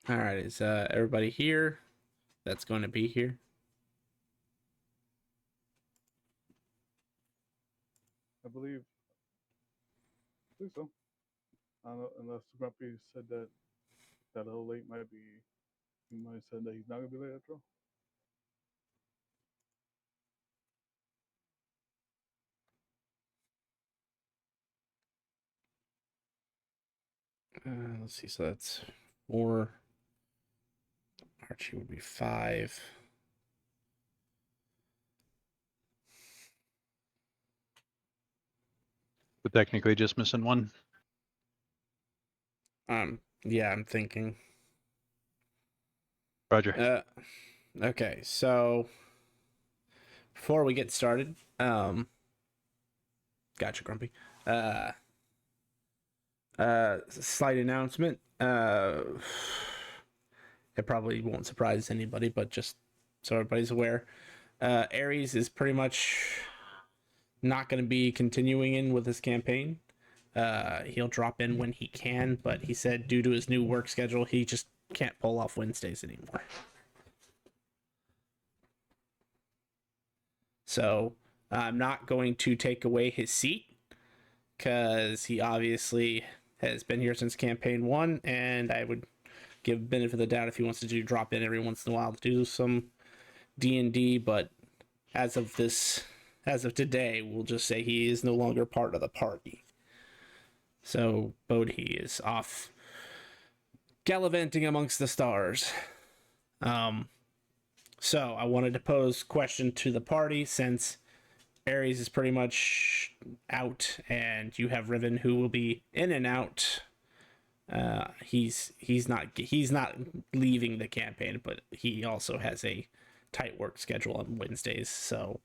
All right, is everybody here that's going to be here? I believe so. I don't know, unless Grumpy said that a little late might be. He might have said that he's not gonna be late after all. Let's see. So that's 4. Archie would be 5. We're technically just missing one. Yeah, I'm thinking. Roger. Okay, so before we get started, gotcha, Grumpy. Slight announcement. It probably won't surprise anybody, but just so everybody's aware, Ares is pretty much not going to be continuing in with his campaign. He'll drop in when he can, but he said due to his new work schedule, he just can't pull off Wednesdays anymore. So I'm not going to take away his seat because he obviously has been here since campaign 1, and I would give benefit of the doubt if he wants to drop in every once in a while to do some D&D, but as of today, we'll just say he is no longer part of the party. So Bodhi is off gallivanting amongst the stars. So I wanted to pose question to the party since Ares is pretty much out, and you have Riven who will be in and out. He's not leaving the campaign, but he also has a tight work schedule on Wednesdays. So,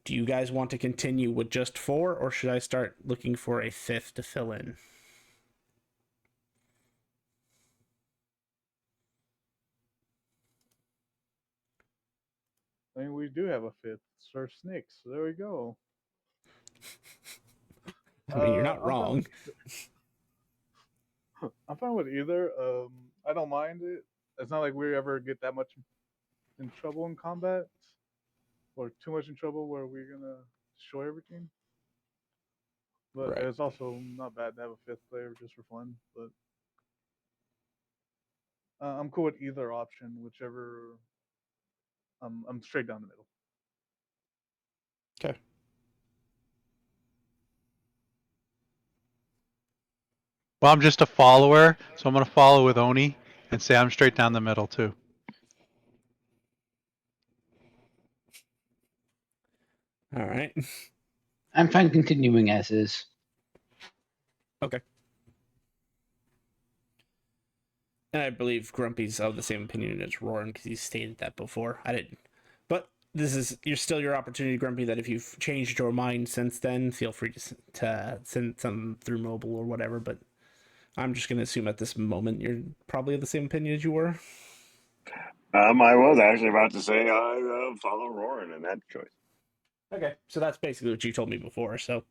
do you guys want to continue with just 4, or should I start looking for a 5th to fill in? I mean, we do have a fifth, Sir Snicks. So there we go. I mean, you're not I'm fine. wrong. I'm fine with either. I don't mind it. It's not like we ever get that much in trouble in combat, or too much in trouble where we're gonna destroy everything. But Right. it's also not bad to have a fifth player just for fun. But I'm cool with either option, whichever. I'm straight down the middle. Okay. Well, I'm just a follower, so I'm going to follow with Oni and say I'm straight down the middle too. All right. I'm fine continuing as is. Okay. And I believe Grumpy's of the same opinion as Roran because he stated that before. I didn't. But this is still your opportunity, Grumpy, that if you've changed your mind since then, feel free to send some through mobile or whatever. But I'm just going to assume at this moment you're probably of the same opinion as you were. I was actually about to say I follow Roran in that choice. Okay, so that's basically what you told me before. So,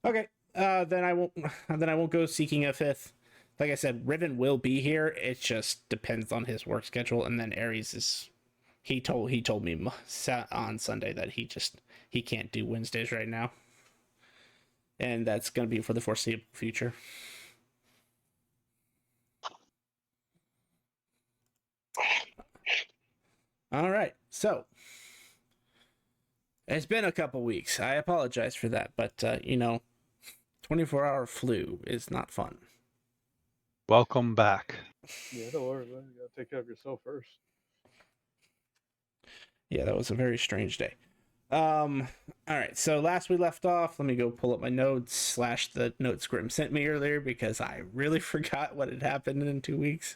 okay, then I won't go seeking a 5th. Like I said, Riven will be here. It just depends on his work schedule, and then Ares is. He told me on Sunday that he can't do Wednesdays right now, and that's gonna be for the foreseeable future. All right, so it's been a couple weeks. I apologize for that, but 24-hour flu is not fun. Welcome back. Yeah, don't worry, man. You gotta take care of yourself first. Yeah, that was a very strange day. All right, so last we left off, let me go pull up my notes / the notes Grim sent me earlier because I really forgot what had happened in 2 weeks.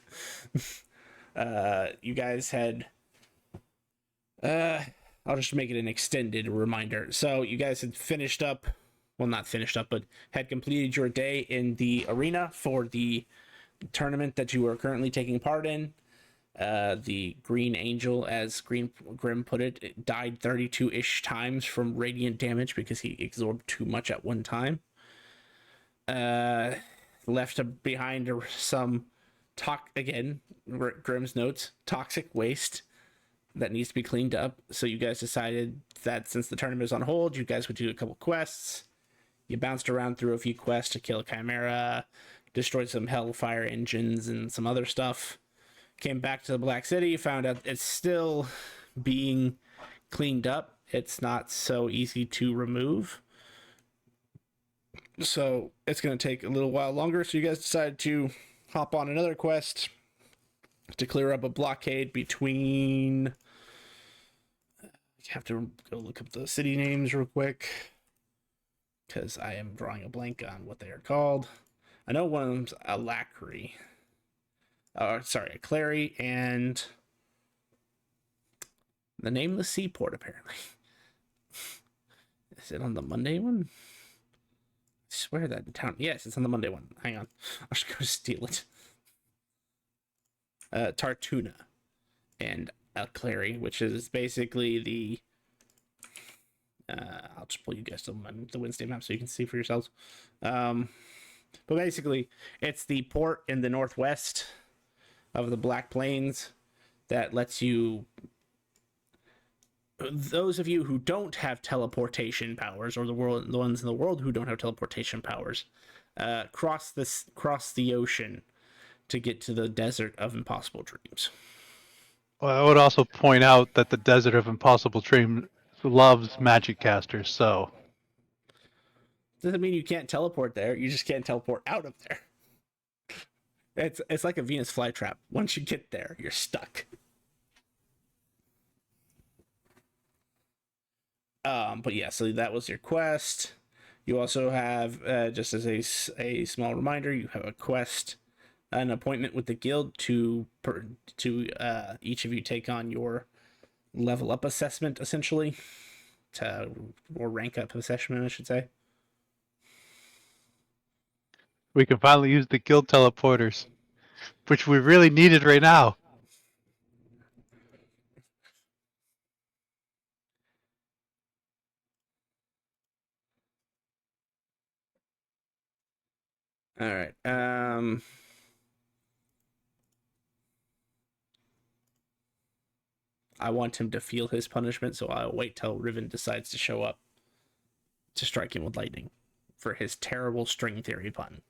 You guys had I'll just make it an extended reminder. So you guys had finished up, well, not finished up, but had completed your day in the arena for the tournament that you are currently taking part in. The Green Angel, as Grim put it died 32-ish times from radiant damage because he absorbed too much at one time. Left behind some Grim's notes, toxic waste that needs to be cleaned up. So you guys decided that since the tournament is on hold, you guys would do a couple quests. You bounced around through a few quests to kill a Chimera, destroyed some Hellfire engines and some other stuff. Came back to the Black City, found out it's still being cleaned up. It's not so easy to remove. So it's going to take a little while longer. So you guys decided to hop on another quest to clear up a blockade between... I have to go look up the city names real quick because I am drawing a blank on what they are called. I know one of them's a Lackery. A Clary, and the Nameless Seaport, apparently. Is it on the Monday one? I swear that in town. Yes, it's on the Monday one. Hang on. I'll just go steal it. Tartuna and Clary, which is basically the... I'll just pull you guys to the Wednesday map so you can see for yourselves. But basically, it's the port in the northwest of the Black Plains that lets you... Those of you who don't have teleportation powers, or the ones in the world who don't have teleportation powers, cross the ocean to get to the Desert of Impossible Dreams. Well, I would also point out that the Desert of Impossible Dreams loves magic casters, so... Doesn't mean you can't teleport there, you just can't teleport out of there. It's like a Venus flytrap. Once you get there, you're stuck. But yeah, so that was your quest. You also have, just as a small reminder, you have a quest, an appointment with the guild to each of you take on your level up assessment, essentially, or rank up assessment, I should say. We can finally use the guild teleporters, which we really needed right now. All right. I want him to feel his punishment, so I'll wait till Riven decides to show up to strike him with lightning for his terrible string theory pun.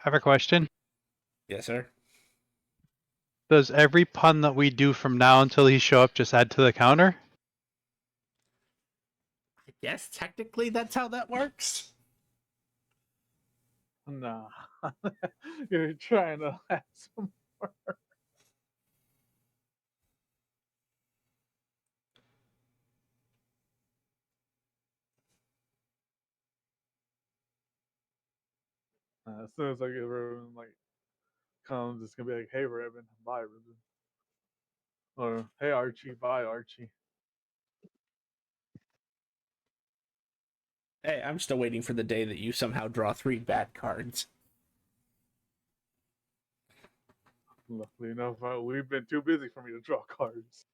I have a question. Yes, sir. Does every pun that we do from now until he show up just add to the counter? I guess technically that's how that works. Nah. You're trying to add some more. As soon as I get Riven, like, comes, it's gonna be like, hey, Riven, bye, Riven. Or, hey, Archie, bye, Archie. Hey, I'm still waiting for the day that you somehow draw 3 bad cards. Luckily enough, we've been too busy for me to draw cards.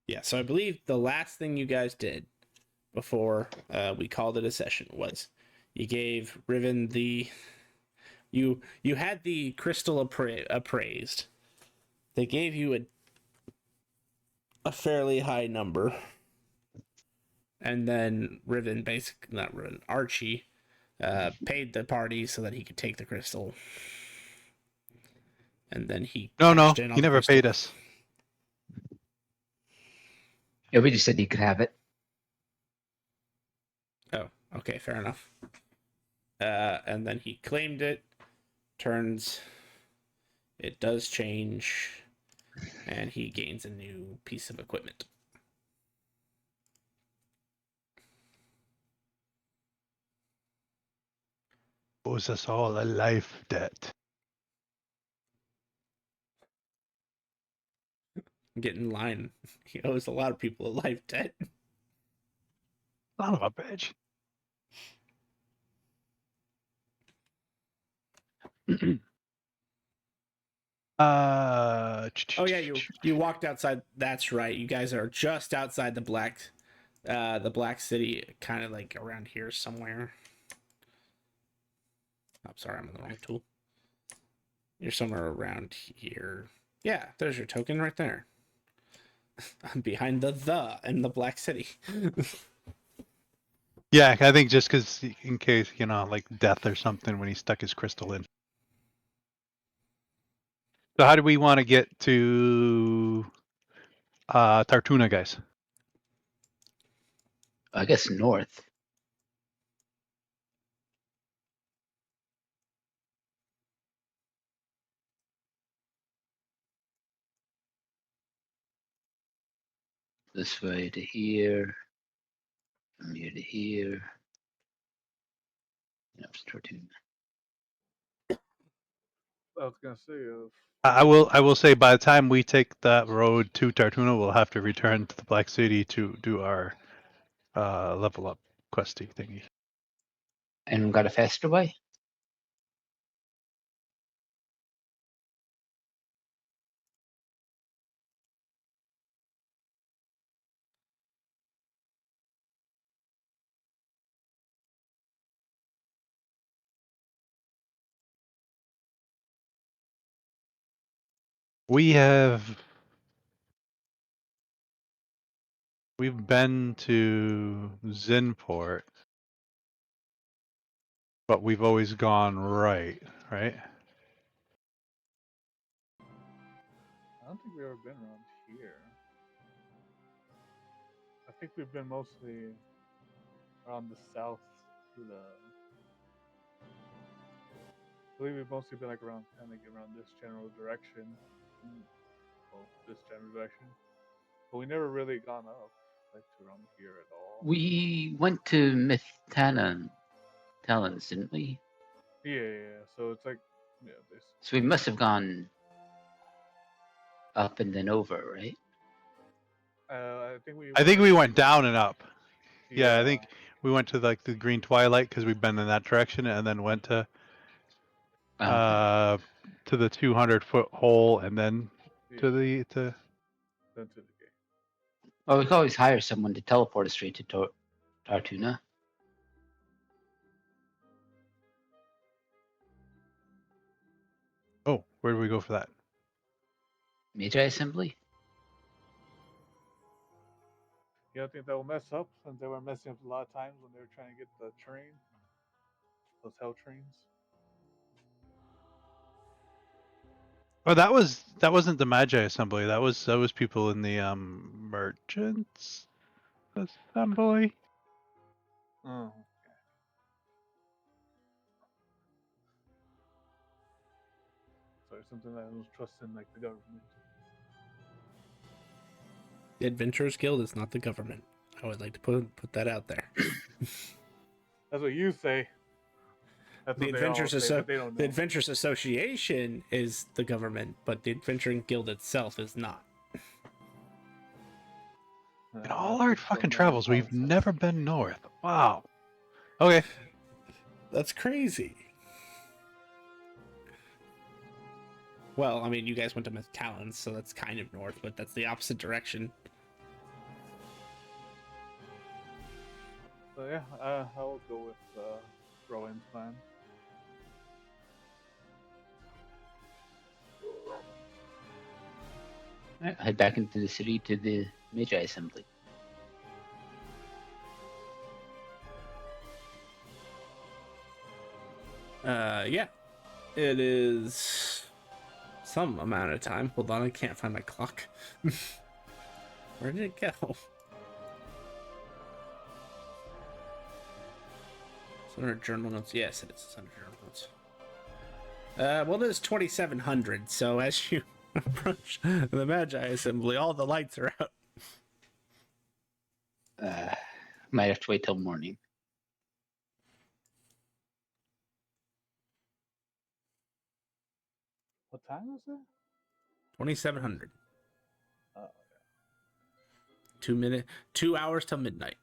Yeah, so I believe the last thing you guys did before we called it a session was you gave Riven the... You had the crystal appraised. They gave you a fairly high number. And then Riven, basically, not Riven, Archie, paid the party so that he could take the crystal. And then he No, cashed in on he the never crystal. paid us. Yeah, we just said he could have it. Oh, okay, fair enough. And then he claimed it. Turns, it does change, and he gains a new piece of equipment. Owes us all a life debt. Get in line. He owes a lot of people a life debt. Son of a bitch. Oh yeah, you walked outside. That's right. You guys are just outside the Black City, kind of like around here somewhere. I'm sorry, I'm on the wrong tool. You're somewhere around here. Yeah, there's your token right there. I'm behind the and the Black City. Yeah, I think just because in case, like death or something when he stuck his crystal in. So how do we want to get to Tartuna, guys? I guess north. This way to here. From here to here. And up to Tortuna. I was gonna say, I will say by the time we take that road to Tartuna, we'll have to return to the Black City to do our level up questy thingy. And we got a faster way? We've been to Zinport, but we've always gone right? I don't think we've ever been around here. I think we've been mostly around the south to the. I believe we've mostly been like around, kind of like around this general direction. Well, this general direction. But we never really gone up like to around here at all. We went to Talons, didn't we? Yeah. So it's like, yeah, this. So we must have gone up and then over, right? I think we went down and up. Yeah, I think we went to like the Green Twilight because we've been in that direction, and then went to Okay. to the 200-foot hole, and then to the then to the gate. Well, we could always hire someone to teleport us straight to Tartuna. Oh, where do we go for that? Magi assembly? You don't think that will mess up since they were messing up a lot of times when they were trying to get the train, those hell trains? Oh, that wasn't the Magi assembly. That was people in the merchants assembly. Oh. So it's something that I don't trust in, like the government. The Adventurers Guild is not the government. I would like to put that out there. That's what you say. That's The what they all Adventurers say, but they don't know. The Adventurers Association is the government, but the Adventuring Guild itself is not. In all our fucking travels, we've never been north. Wow. Okay. That's crazy. Well, I mean, you guys went to Talons, so that's kind of north, but that's the opposite direction. So yeah, I'll go with Rowan's plan. Alright, head back into the city to the Magi assembly. Yeah. It is some amount of time. Hold on, I can't find my clock. Where did it go? It's under journal notes. Yes, it is. It's under journal notes. Well, it is 2700, so as you approach the Magi assembly, all the lights are out. Might have to wait till morning. What time is it? 2700. Oh. 2 hours till midnight.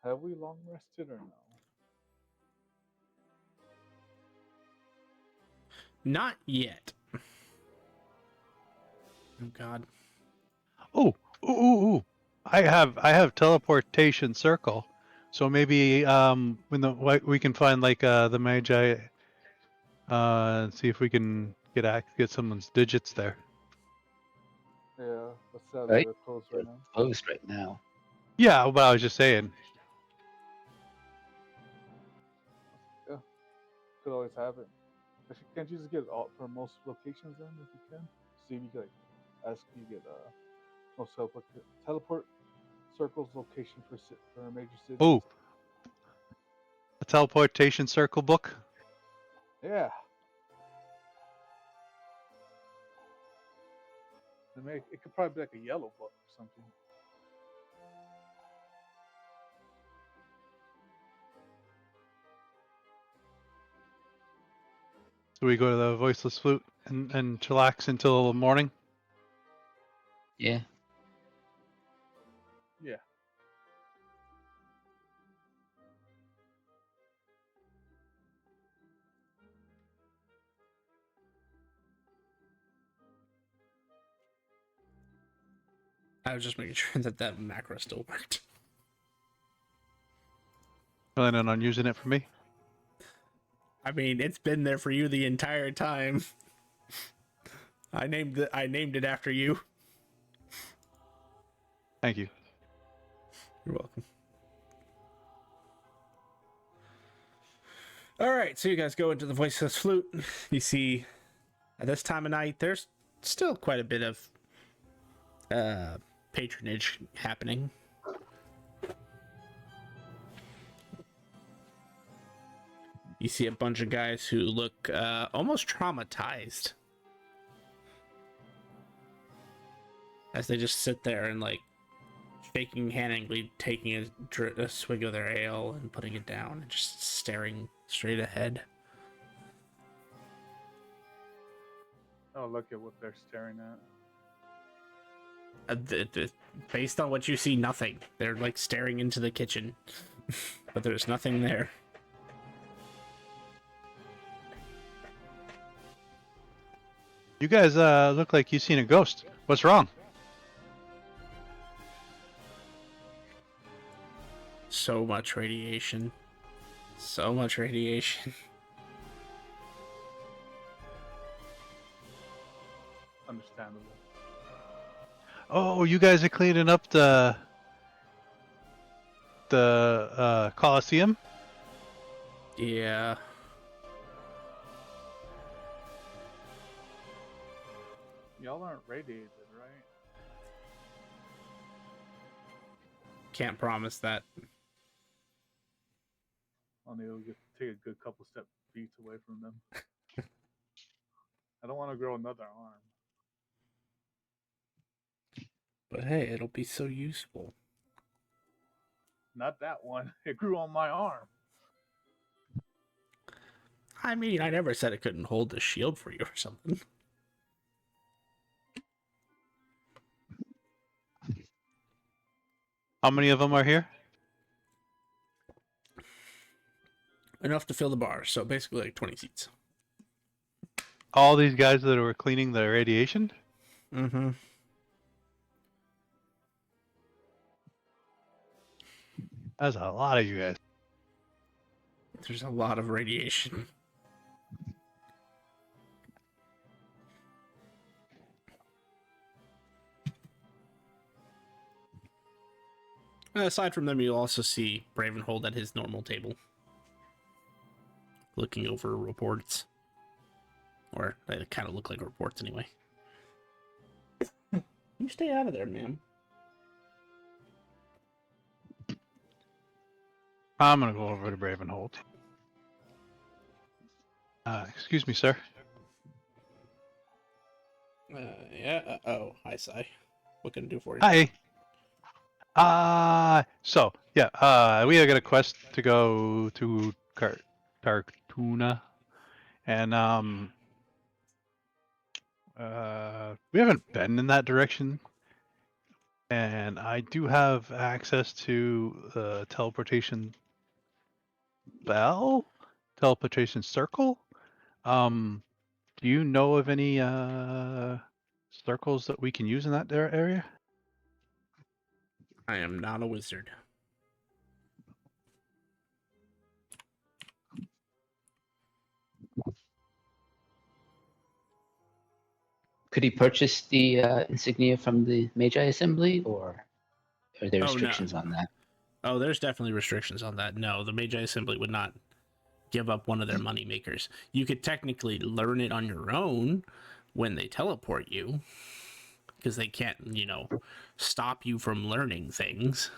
Have we long rested or no? Not yet. Oh God. Oh, ooh. I have teleportation circle, so maybe when we can find like the magi, and see if we can get someone's digits there. Yeah, but sadly Right? they're closed They're right now. closed right now. Yeah, but I was just saying. Yeah, could always have it. Actually, can't you just get all for most locations then, if you can? See if you can like, ask you get most teleport circles location for major cities. Oh, a teleportation circle book. Yeah. It could probably be like a yellow book or something. So we go to the voiceless flute and chillax until morning. Yeah. Yeah. I was just making sure that macro still worked. Planning on using it for me. I mean, it's been there for you the entire time. I named it after you. Thank you. You're welcome. All right, so you guys go into the voiceless flute. You see, at this time of night, there's still quite a bit of patronage happening. You see a bunch of guys who look almost traumatized as they just sit there and like shaking handedly, taking a swig of their ale and putting it down and just staring straight ahead. Oh, look at what they're staring at. Based on what you see, nothing. They're like staring into the kitchen, but there's nothing there. You guys look like you've seen a ghost. What's wrong? So much radiation. So much radiation. Understandable. Oh, you guys are cleaning up the Coliseum? Yeah. Y'all aren't radiated, right? Can't promise that. Only it'll take a good couple feet away from them. I don't want to grow another arm. But hey, it'll be so useful. Not that one. It grew on my arm. I mean, I never said it couldn't hold the shield for you or something. How many of them are here? Enough to fill the bar, so basically like 20 seats. All these guys that were cleaning the radiation? Mm-hmm. That's a lot of you guys. There's a lot of radiation. Aside from them, you'll also see Bravenhold at his normal table, looking over reports. Or they kind of look like reports anyway. You stay out of there, ma'am. I'm gonna go over to Bravenhold. Excuse me, sir. Yeah. Oh, hi, Sai. What can I do for you? Hi. So yeah, we got a quest to go to Tartuna, and we haven't been in that direction, and I do have access to the teleportation teleportation circle. Do you know of any circles that we can use in that area? I am not a wizard. Could he purchase the insignia from the Magi Assembly, or are there Oh, no. restrictions on that? Oh, there's definitely restrictions on that. No, the Magi Assembly would not give up one of their money makers. You could technically learn it on your own when they teleport you, because they can't, stop you from learning things.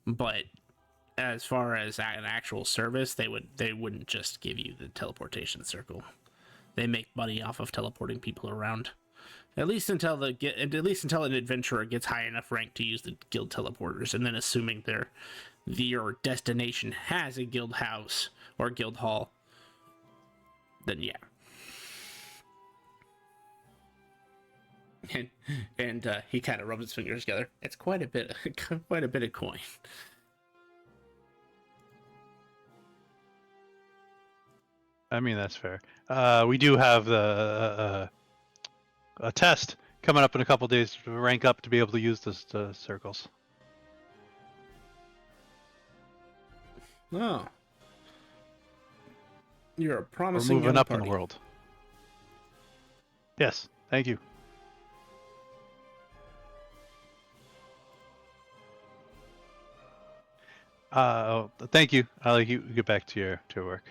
But as far as an actual service, they wouldn't just give you the teleportation circle. They make money off of teleporting people around. At least until an adventurer gets high enough rank to use the guild teleporters, and then assuming your destination has a guild house or guild hall, then yeah. And he kind of rubs his fingers together. It's quite a bit of coin. I mean, that's fair. We do have a test coming up in a couple days to rank up to be able to use the circles. Oh. You're a We're promising moving young up party. in the world. Yes, thank you. Thank you. I'll let you get back to your work.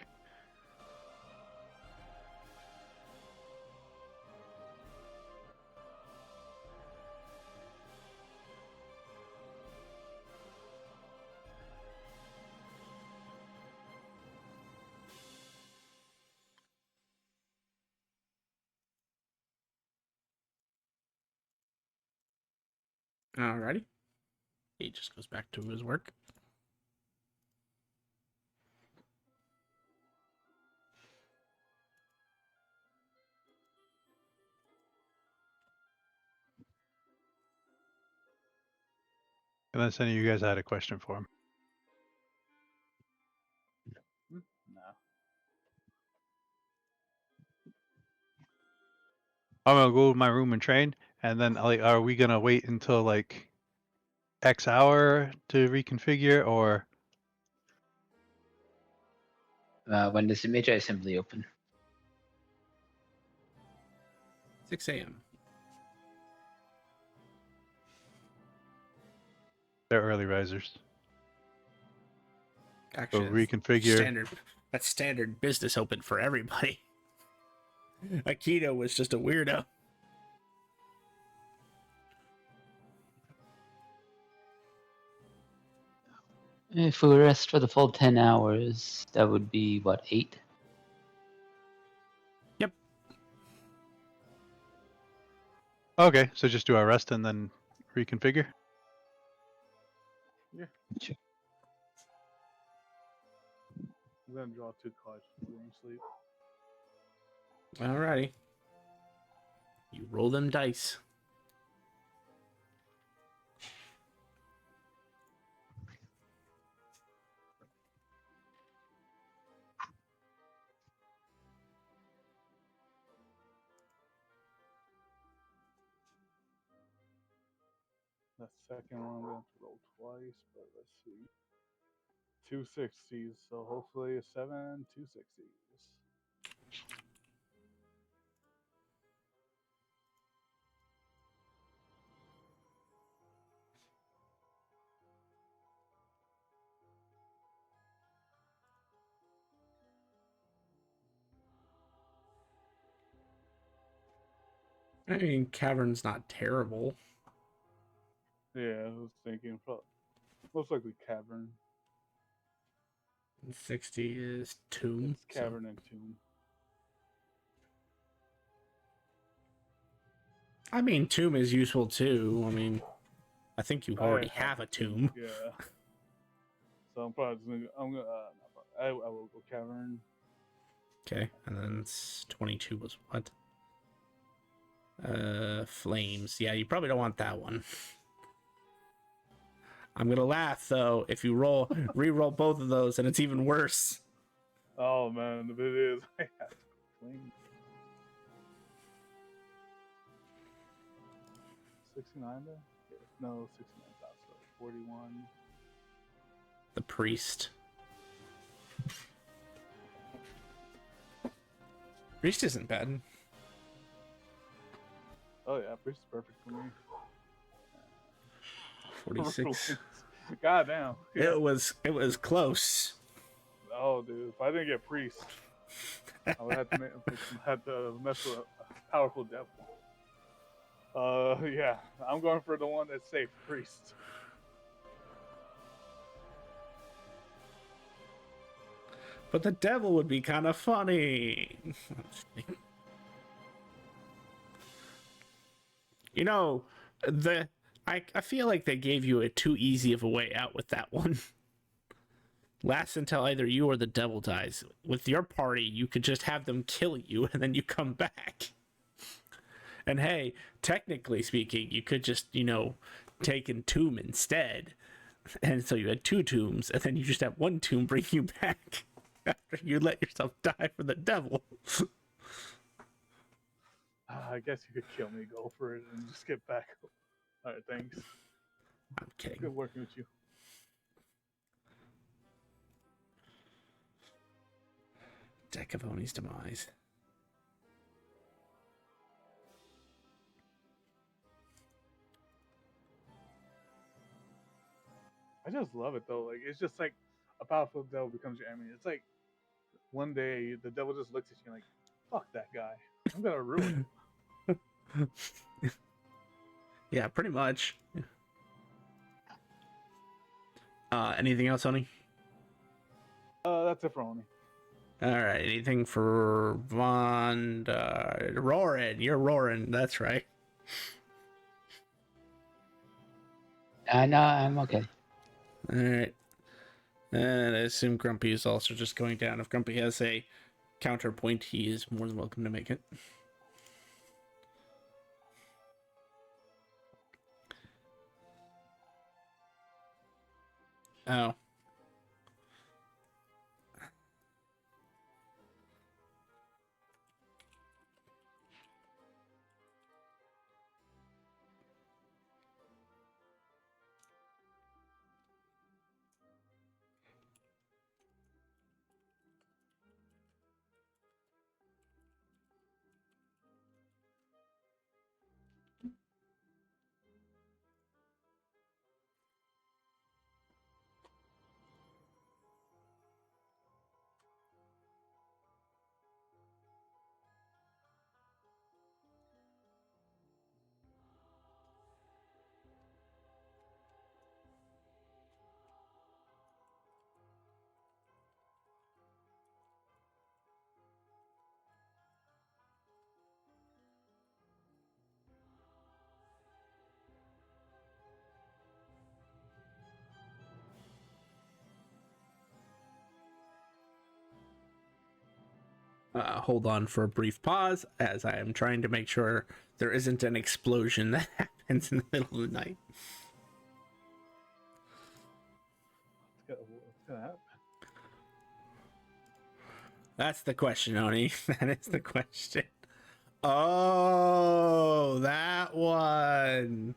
Alrighty. He just goes back to his work. Unless any of you guys had a question for him. No. I'm gonna go to my room and train, and then are we gonna wait until like X hour to reconfigure, or When does the Magi Assembly open? 6 a.m. they're early risers? Actually, So reconfigure. that's standard business open for everybody. Akito was just a weirdo. If we rest for the full 10 hours, that would be what, 8? Yep. Okay, so just do our rest and then reconfigure. Sure. I'm gonna draw 2 cards before going to sleep. Alrighty. You roll them dice. The second one I'm going to roll twice, but let's see. 2 60s, so hopefully a 7, 2 60s. I mean, Cavern's not terrible. Yeah, I was thinking most likely Cavern. 60 is Tomb. It's Cavern and Tomb. I mean, Tomb is useful too. I mean, I think you I already have a tomb. Yeah. So I'm probably just gonna. I'm gonna. I will go cavern. Okay, and then 22 was what? Flames. Yeah, you probably don't want that one. I'm gonna laugh though if you re-roll both of those, and it's even worse. Oh man, if it is, I have to clean. 69 there? Yeah, no, 69 so 41. The priest. Priest isn't bad. Oh yeah, priest is perfect for me. 46. God damn. Yeah. It was close. Oh dude, if I didn't get priest, I would have to mess with a powerful devil. Yeah, I'm going for the one that's safe, priest. But the devil would be kind of funny. You know, I feel like they gave you a too easy of a way out with that one. Last until either you or the devil dies. With your party, you could just have them kill you and then you come back. And hey, technically speaking, you could just, take a tomb instead. And so you had 2 tombs, and then you just have 1 tomb bring you back after you let yourself die for the devil. I guess you could kill me, go for it, and just get back. Alright, thanks. I'm kidding. Good working with you. Decavoni's demise. I just love it though. Like it's just like a powerful devil becomes your enemy. It's like one day the devil just looks at you like, "Fuck that guy! I'm gonna ruin him." Yeah, pretty much. Anything else, Oni? That's it for Oni. All right. Anything for Von? Roarin. You're Roarin. That's right. No, I'm okay. All right. And I assume Grumpy is also just going down. If Grumpy has a counterpoint, he is more than welcome to make it. Oh. Hold on for a brief pause as I am trying to make sure there isn't an explosion that happens in the middle of the night. What's gonna happen? That's the question, Oni. That is the question. Oh, that one.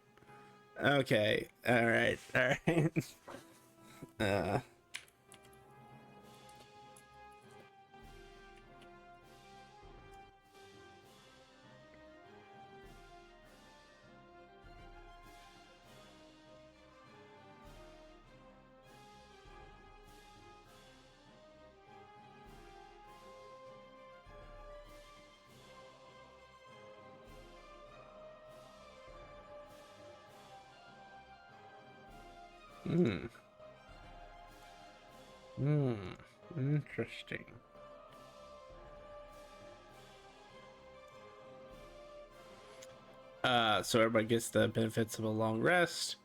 Okay. All right. All right. Uh. Hmm. Hmm. Interesting. So everybody gets the benefits of a long rest.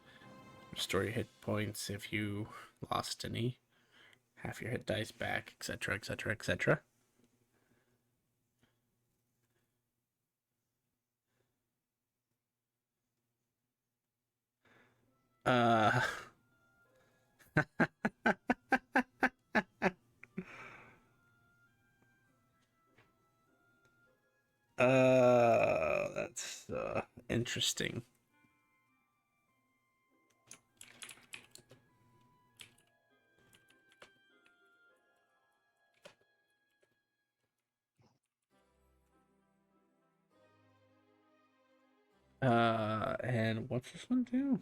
Restore your hit points if you lost any. Half your hit dice back, etc., etc., etc. Uh. That's interesting. And what's this one do?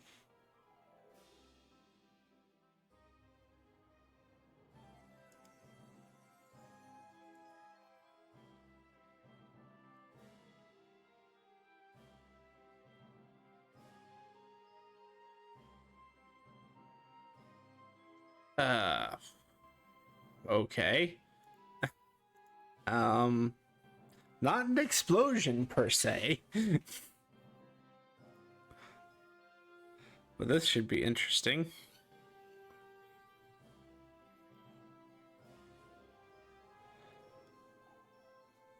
Okay. Not an explosion per se. But this should be interesting.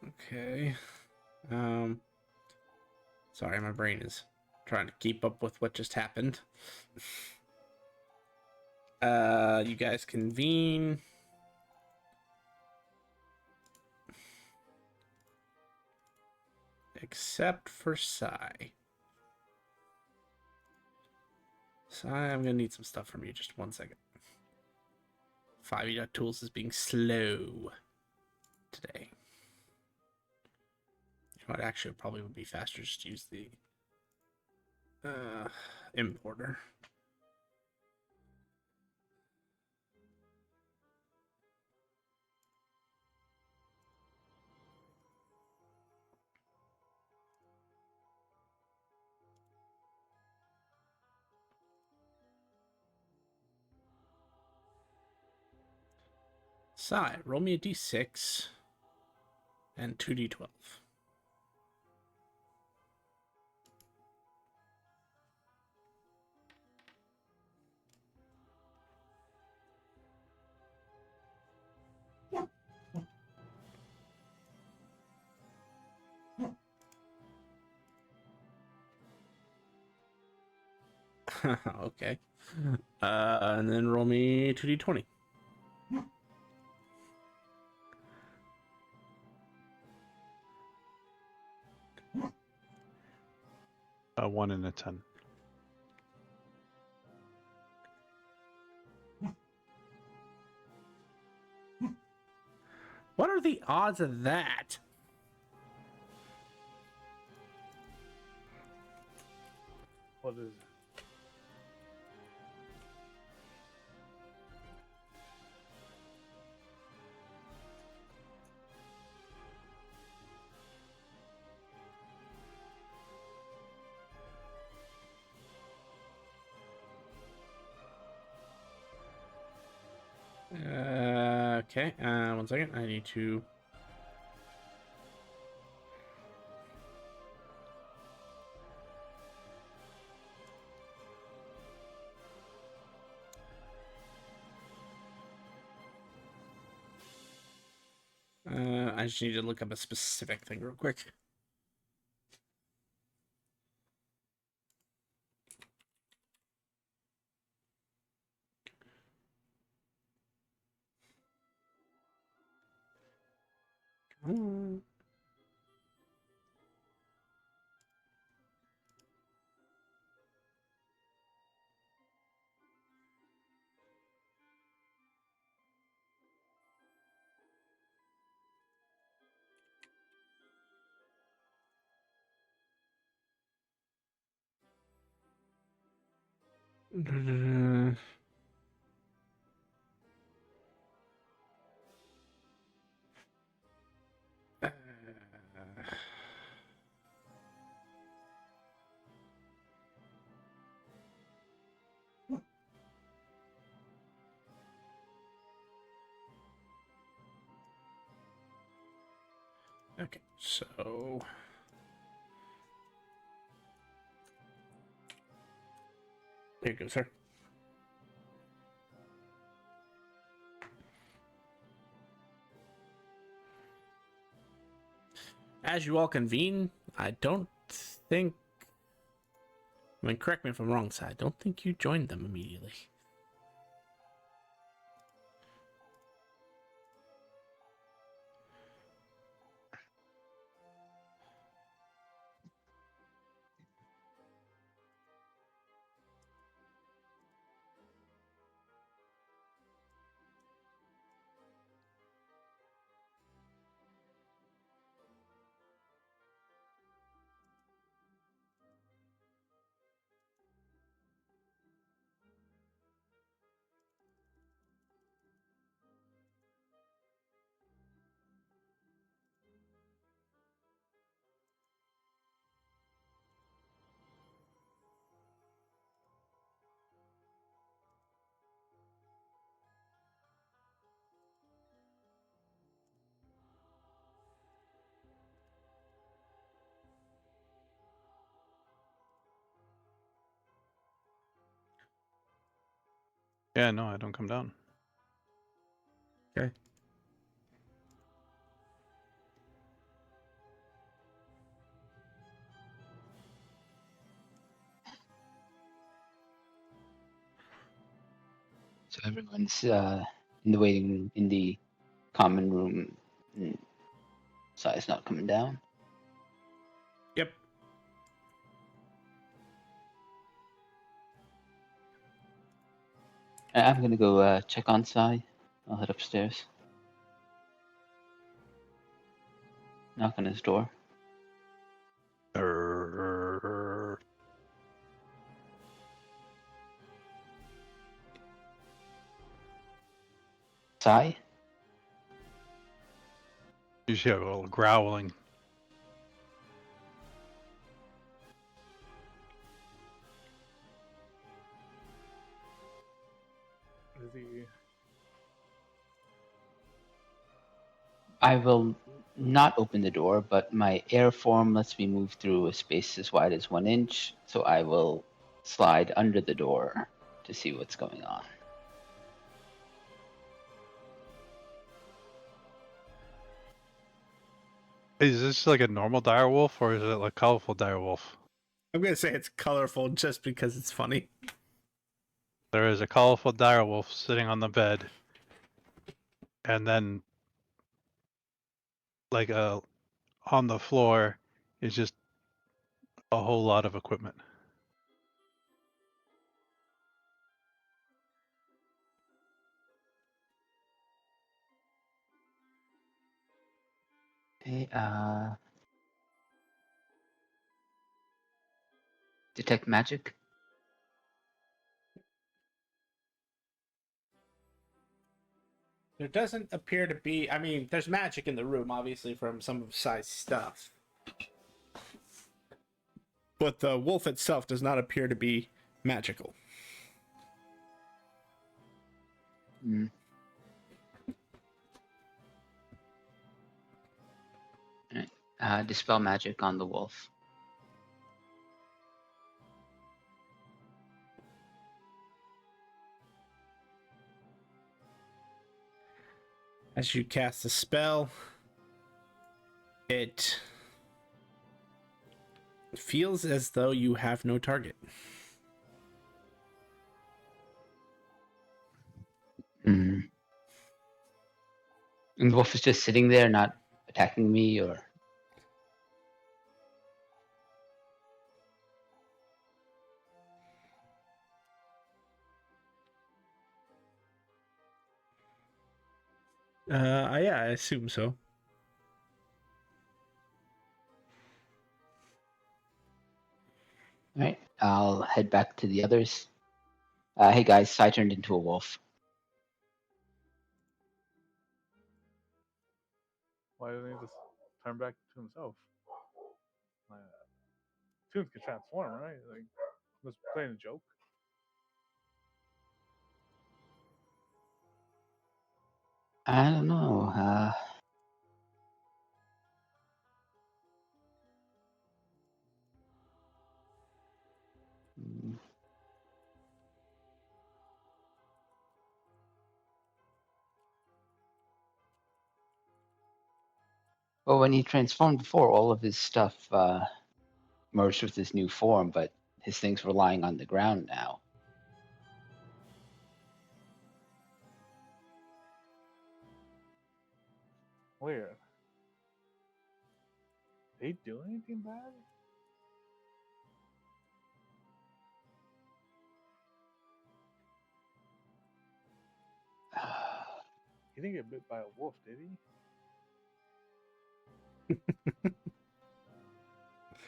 Okay. Sorry, my brain is trying to keep up with what just happened. You guys convene. Except for Sai. Sai, I'm gonna need some stuff from you. Just 1 second. 5e.tools is being slow today. You know what? Actually, it probably would be faster just to use the importer. Sai, roll me a d6 and 2d12. Okay. And then roll me 2d20. 1 and a 10. What are the odds of that? What is it? Okay. 1 second. I need to. I just need to look up a specific thing real quick. Okay, so here you go, sir. As you all convene, I don't think. I mean, correct me if I'm wrong, Si. I don't think you joined them immediately. Yeah, no, I don't come down. Okay. So everyone's in the waiting room, in the common room. Sai's not coming down. Yep. I'm gonna go check on Sai. I'll head upstairs. Knock on his door. Sai? You hear a little growling. Is he? I will not open the door, but my air form lets me move through a space as wide as 1 inch, so I will slide under the door to see what's going on. Is this like a normal direwolf or is it like colorful direwolf? I'm gonna say it's colorful just because it's funny. There is a colorful direwolf sitting on the bed, and then like on the floor is just a whole lot of equipment. Okay, detect magic. There doesn't appear to be. I mean, there's magic in the room, obviously, from some of Sai's stuff. But the wolf itself does not appear to be magical. Mm. Alright. Dispel magic on the wolf. As you cast the spell, it feels as though you have no target. Mm. And the wolf is just sitting there, not attacking me, or Yeah, I assume so. Alright, I'll head back to the others. Hey guys, Sai turned into a wolf. Why doesn't he just turn back to himself? Tunes can transform, right? Like, was playing a joke. I don't know. Mm, Well, when he transformed before, all of his stuff merged with his new form, but his things were lying on the ground now. Weird. Did he do anything bad? He didn't get bit by a wolf, did he?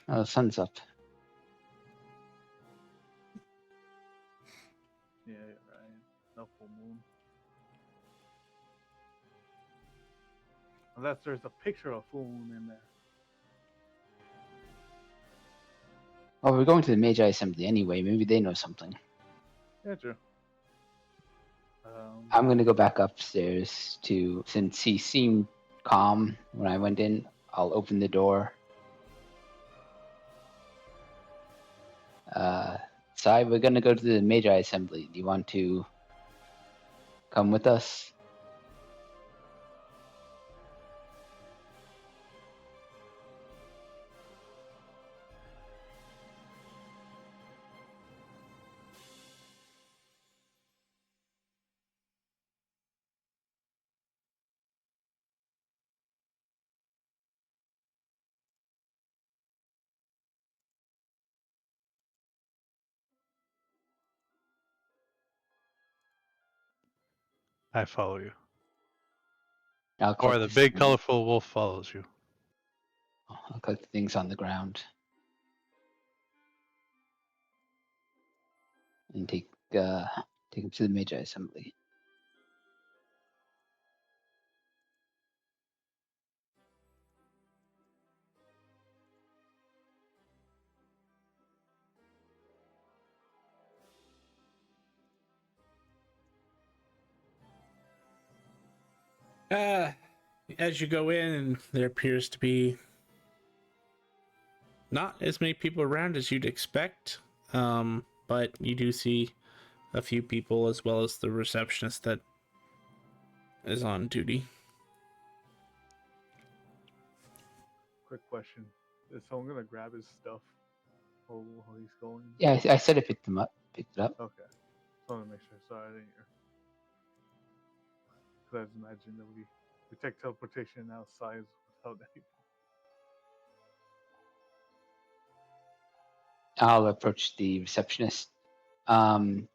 Oh, the sun's up. Yeah, right. No full moon. Unless there's a picture of full moon in there. Well, we're going to the Magi Assembly anyway. Maybe they know something. Yeah, true. I'm going to go back upstairs to, since he seemed calm when I went in, I'll open the door. Sai, we're going to go to the Magi Assembly. Do you want to come with us? I follow you. I'll Or collect the this big thing. colorful wolf follows you. I'll collect the things on the ground and take them to the Magi Assembly. As you go in, there appears to be not as many people around as you'd expect, but you do see a few people as well as the receptionist that is on duty. Quick question. Is someone gonna grab his stuff while he's going? Yeah, I said I picked them up. Picked it up. Okay. Just want to make sure. Sorry, I didn't hear. Because I just imagine that we take teleportation outside without any. I'll approach the receptionist. Our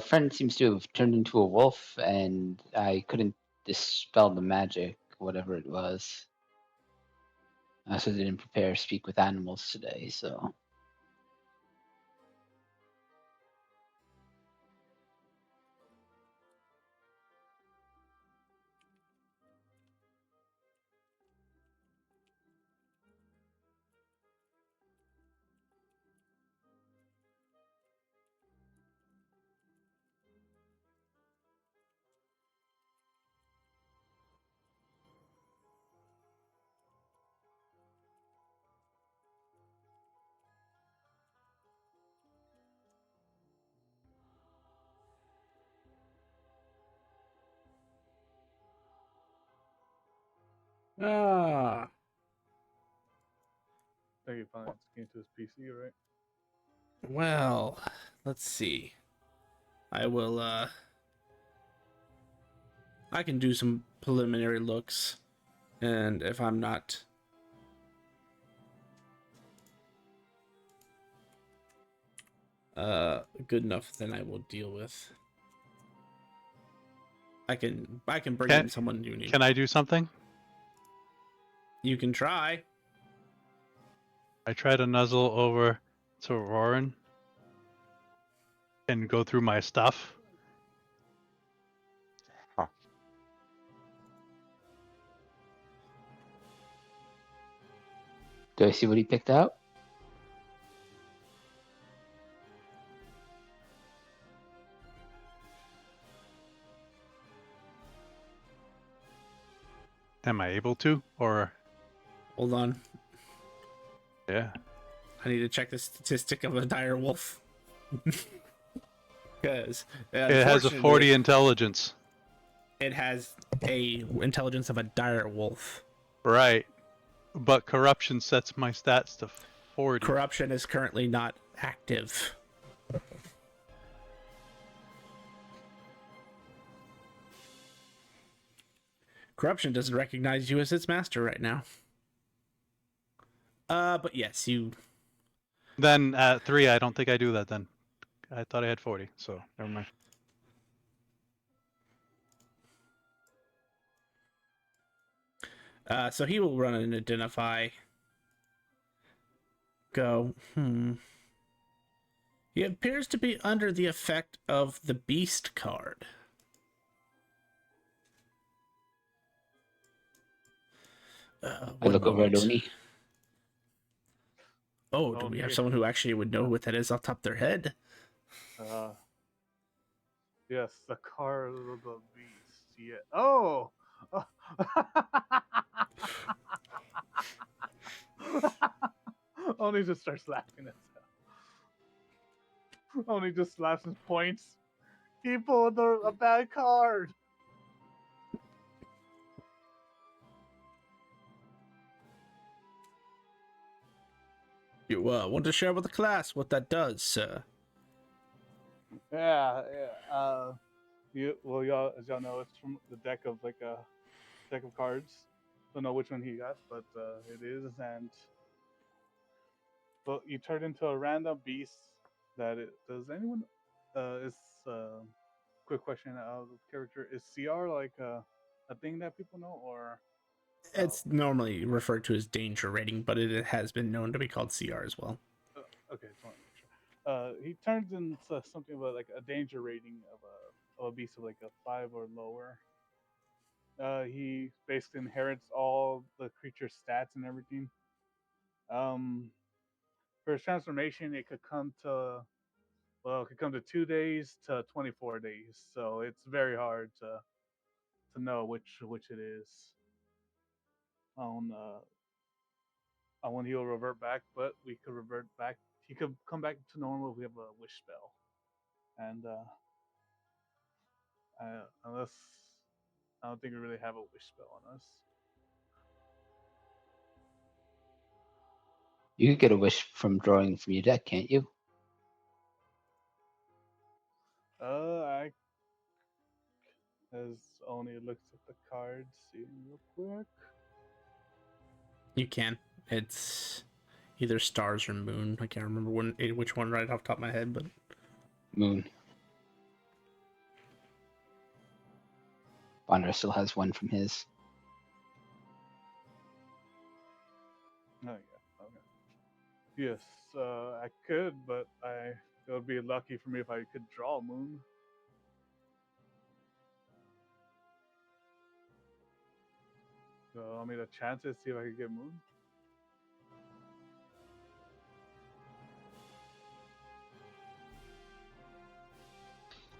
friend seems to have turned into a wolf, and I couldn't dispel the magic, whatever it was. I also didn't prepare speak with animals today, so. Ah, I think he finally came to his PC, right? well, let's see. I will, I can do some preliminary looks, and if I'm not good enough, then I will deal with. I can bring in someone you need. Can I do something? You can try. I try to nuzzle over to Roran and go through my stuff. Do I see what he picked out? Am I able to? Or Hold on. yeah. I need to check the statistic of a dire wolf. Because It has a 40 intelligence. It has a intelligence of a dire wolf. Right. But corruption sets my stats to 40. Corruption is currently not active. Corruption doesn't recognize you as its master right now. But yes, you. Then at 3, I don't think I do that then. I thought I had 40, so never mind. So he will run and identify. Go. He appears to be under the effect of the Beast card. I One look over at moment. Oni. Oh, do we have Okay. someone who actually would know what that is off the top of their head? Yes, the car of the beast. Yeah. Oh. Oni just starts laughing at that. Oni just laughs and points. He pulled a bad card. You want to share with the class what that does, sir? Yeah. Y'all, as y'all know, it's from the deck of a deck of cards. Don't know which one he got, but it is, and well, you turn into a random beast. Does anyone? Is quick question out of character. Is CR like a thing that people know, or It's normally referred to as danger rating, but it has been known to be called CR as well. okay? Just want to make sure. He turns into something about like a danger rating of a beast of like a 5 or lower. He basically inherits all the creature's stats and everything. For his transformation, it could come to 2 days to 24 days. So it's very hard to know which it is on when he'll revert back. But we could revert back. He could come back to normal if we have a wish spell, and unless I don't think we really have a wish spell on us. You could get a wish from drawing from your deck, can't you? I as only looks at the cards, see real quick. You can. It's either stars or moon. I can't remember which one right off the top of my head, but Moon. Bonner still has one from his. Oh yeah, okay. Yes, I could, but it would be lucky for me if I could draw a moon. So I mean, a chance to see if I could get moon.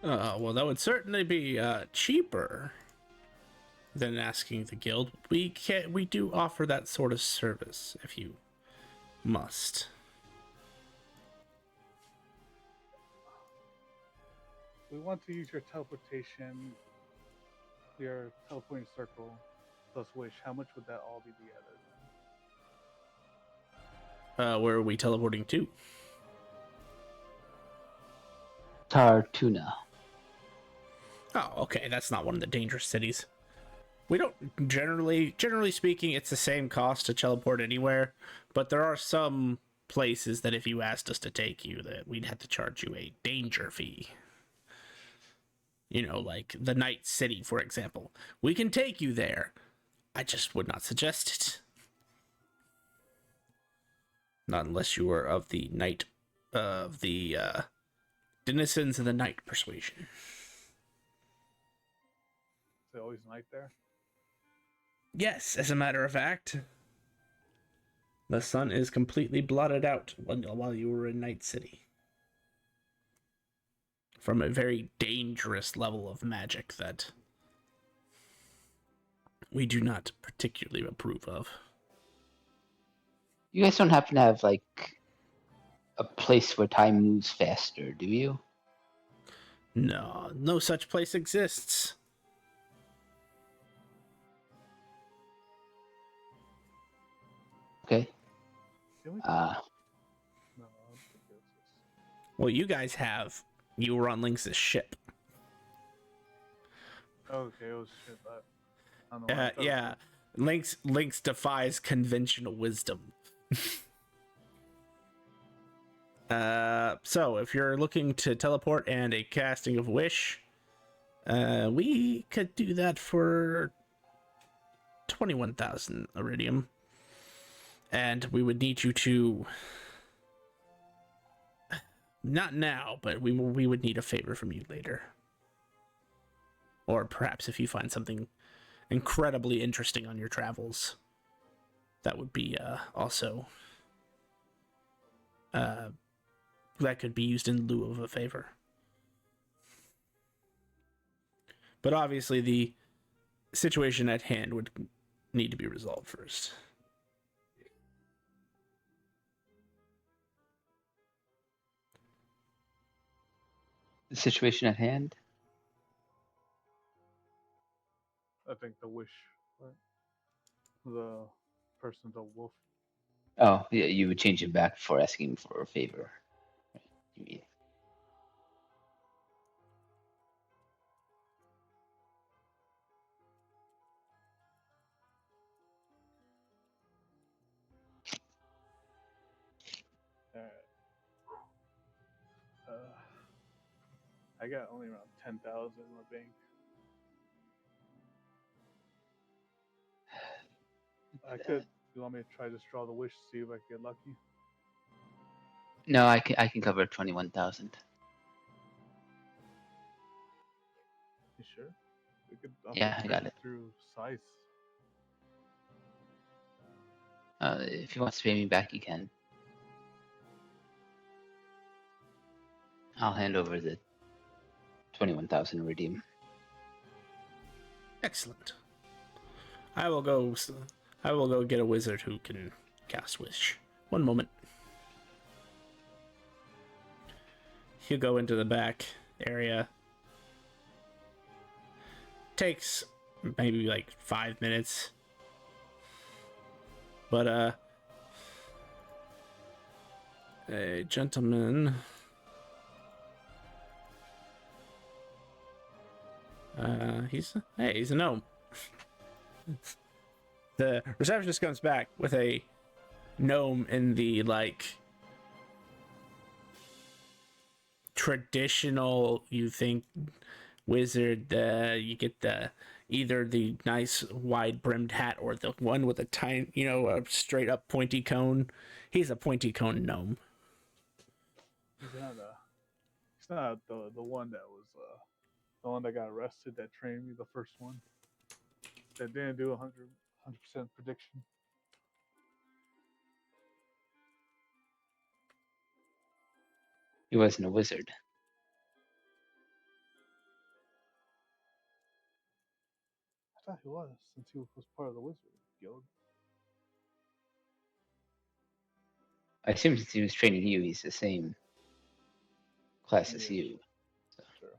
well, that would certainly be cheaper than asking the guild. We do offer that sort of service if you must. We want to use your teleportation, your teleporting circle, plus wish. How much would that all be together then? Where are we teleporting to? Tartuna. Oh, okay. That's not one of the dangerous cities. We don't generally speaking, it's the same cost to teleport anywhere, but there are some places that if you asked us to take you, that we'd have to charge you a danger fee. You know, like the Night City, for example. We can take you there. I just would not suggest it. Not unless you are of the denizens of the night persuasion. Is it always night there? Yes, as a matter of fact. The sun is completely blotted out while you were in Night City. From a very dangerous level of magic that we do not particularly approve of. You guys don't happen to have like a place where time moves faster, do you? No, no such place exists. Okay. Can we? Uh, No, I don't think it's this. Well, you guys you were on Lynx's ship. Okay, it was shit. I don't know. Why I thought it Yeah, Lynx defies conventional wisdom. So if you're looking to teleport and a casting of wish, we could do that for 21,000 iridium, and we would need you to, not now, but we would need a favor from you later, or perhaps if you find something incredibly interesting on your travels, that would be also that could be used in lieu of a favor. But obviously the situation at hand would need to be resolved first. the situation at hand. I think the wish, right? The person's a wolf. Oh, yeah, you would change it back before asking for a favor. Right, you mean. Alright. I got only around 10,000 in my bank. I could. You want me to try just draw the wish, see if I can get lucky? No, I can cover 21,000. You sure? We could also Yeah, I got trade it. through size. If you want to pay me back, you can. I'll hand over the 21,000 iridium. Excellent. I will go get a wizard who can cast wish. One moment. You go into the back area. Takes maybe like 5 minutes. But a gentleman, he's a gnome. The receptionist comes back with a gnome in the like traditional, you think, wizard. You get the either the nice wide brimmed hat or the one with a tiny, a straight up pointy cone. He's a pointy cone gnome. He's not the one that was the one that got arrested that trained me, the first one that didn't do 100% prediction. He wasn't a wizard. I thought he was, since he was part of the wizard guild. I assume since he was training you, he's the same class as Yeah, you. sure.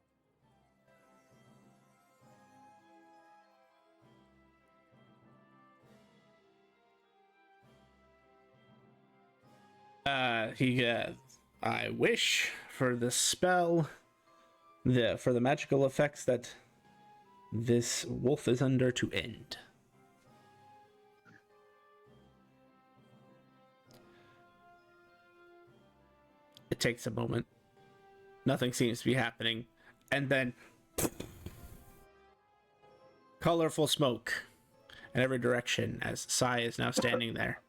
I wish for the spell, for the magical effects that this wolf is under to end. It takes a moment. Nothing seems to be happening. And then colorful smoke in every direction as Sai is now standing there.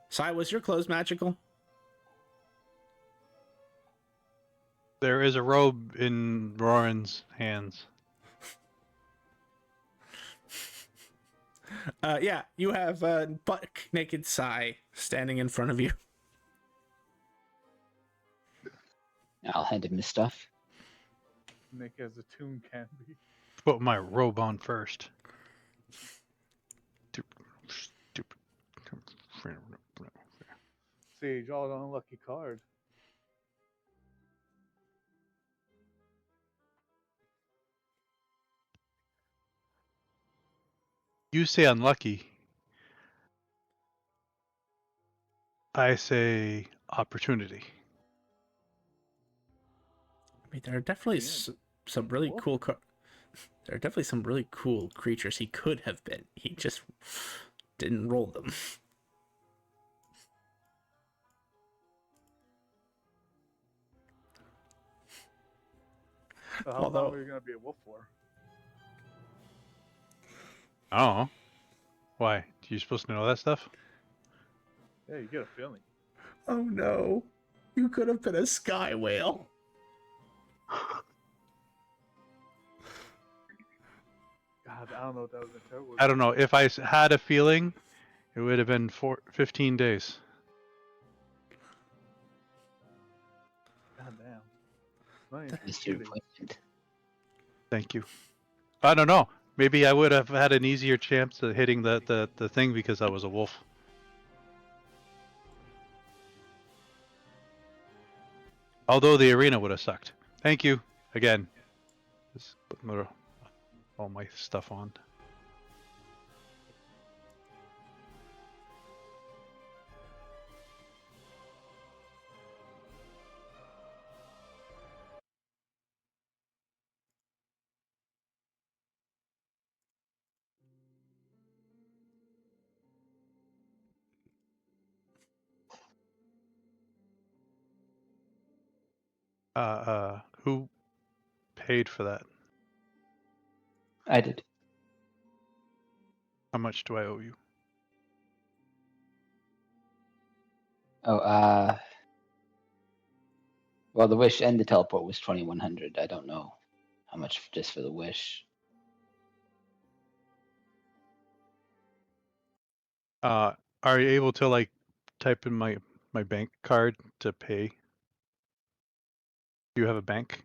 Sai, was your clothes magical? There is a robe in Roran's hands. Yeah, you have butt naked Sai standing in front of you. I'll hand him his stuff. Nick as a tune can be. Put my robe on first. Stupid. See, draw an unlucky card. You say unlucky. I say opportunity. I mean, there are definitely Yeah. some really Wolf? cool. There are definitely some really cool creatures he could have been. He just didn't roll them. So how long Although, are you gonna be a wolf for? Oh. Why? You supposed to know that stuff? Yeah, you get a feeling. oh no, you could have been a sky whale. God, I don't know if that was a terrible. I don't know. If I had a feeling, it would have been 15 days. God damn. Not even Mr. 2 days. Appointment. Thank you. I don't know. Maybe I would have had an easier chance of hitting the thing because I was a wolf. Although the arena would have sucked. Thank you. Again. Just put all my stuff on. Who paid for that? I did. How much do I owe you? Oh, well, the wish and the teleport was 2,100. I don't know how much just for the wish. Are you able to like type in my bank card to pay? Do you have a bank?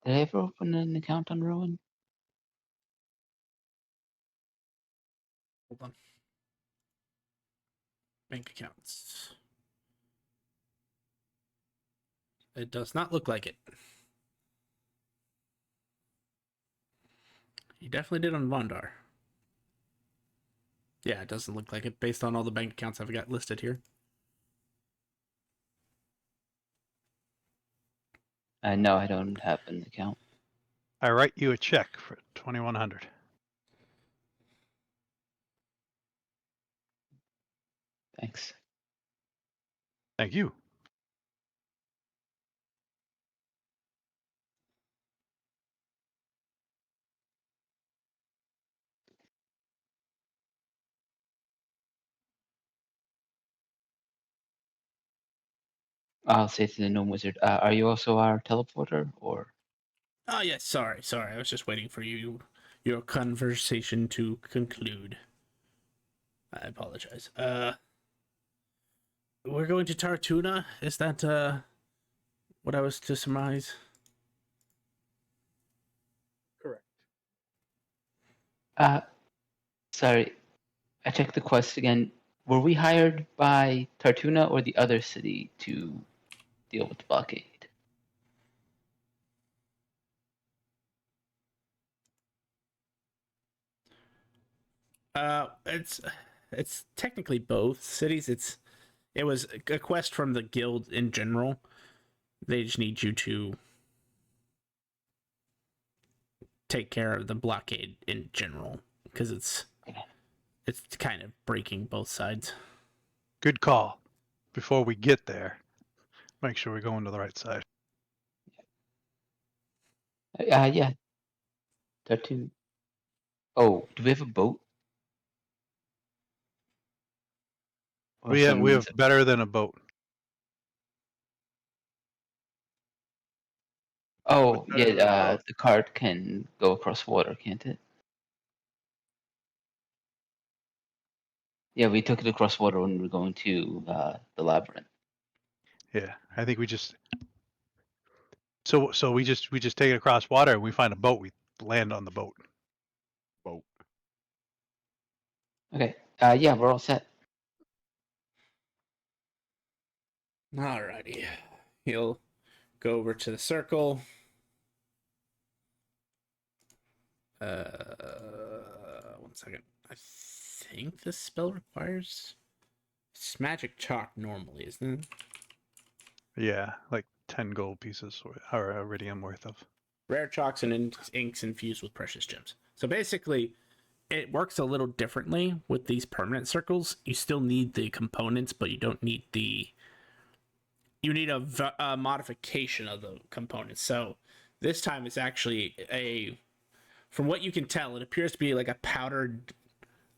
Did I ever open an account on Rowan? Hold on. Bank accounts. It does not look like it. He definitely did on Vondar. Yeah, it doesn't look like it based on all the bank accounts I've got listed here. No, I don't have an account. I write you a check for 2,100. Thanks. Thank you. I'll say to the gnome wizard, are you also our teleporter, or? Oh, yes, sorry. I was just waiting for your conversation to conclude. I apologize. We're going to Tartuna? Is that what I was to surmise? Correct. Sorry, I checked the quest again. Were we hired by Tartuna or the other city to deal with the blockade? It's technically both cities. It was a quest from the guild in general. They just need you to take care of the blockade in general because it's kind of breaking both sides. Good call. Before we get there, make sure we're going to the right side. Yeah. Tartuna. Oh, do we have a boat? Or We some have means of- better than a boat. Oh, Better than a yeah. boat. The cart can go across water, can't it? Yeah, we took it across water when we were going to the labyrinth. Yeah, I think we just so we just take it across water and we find a boat. We land on the boat. Boat. Okay. Yeah, we're all set. Alrighty. He'll go over to the circle. One second. I think this spell requires it's magic chalk normally, isn't it? Yeah, like 10 gold pieces or iridium worth of. Rare chalks and inks infused with precious gems. So basically, it works a little differently with these permanent circles. You still need the components, but you don't need the. You need a modification of the components. So this time it's actually a. From what you can tell, it appears to be like a powdered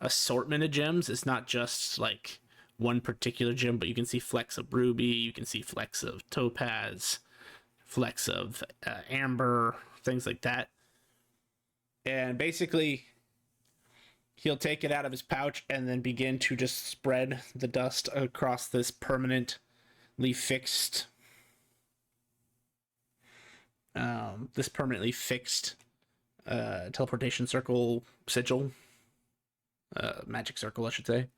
assortment of gems. It's not just like one particular gem, but you can see flecks of ruby, you can see flecks of topaz, flecks of amber, things like that. And basically, he'll take it out of his pouch and then begin to just spread the dust across this permanently fixed teleportation circle sigil, magic circle, I should say.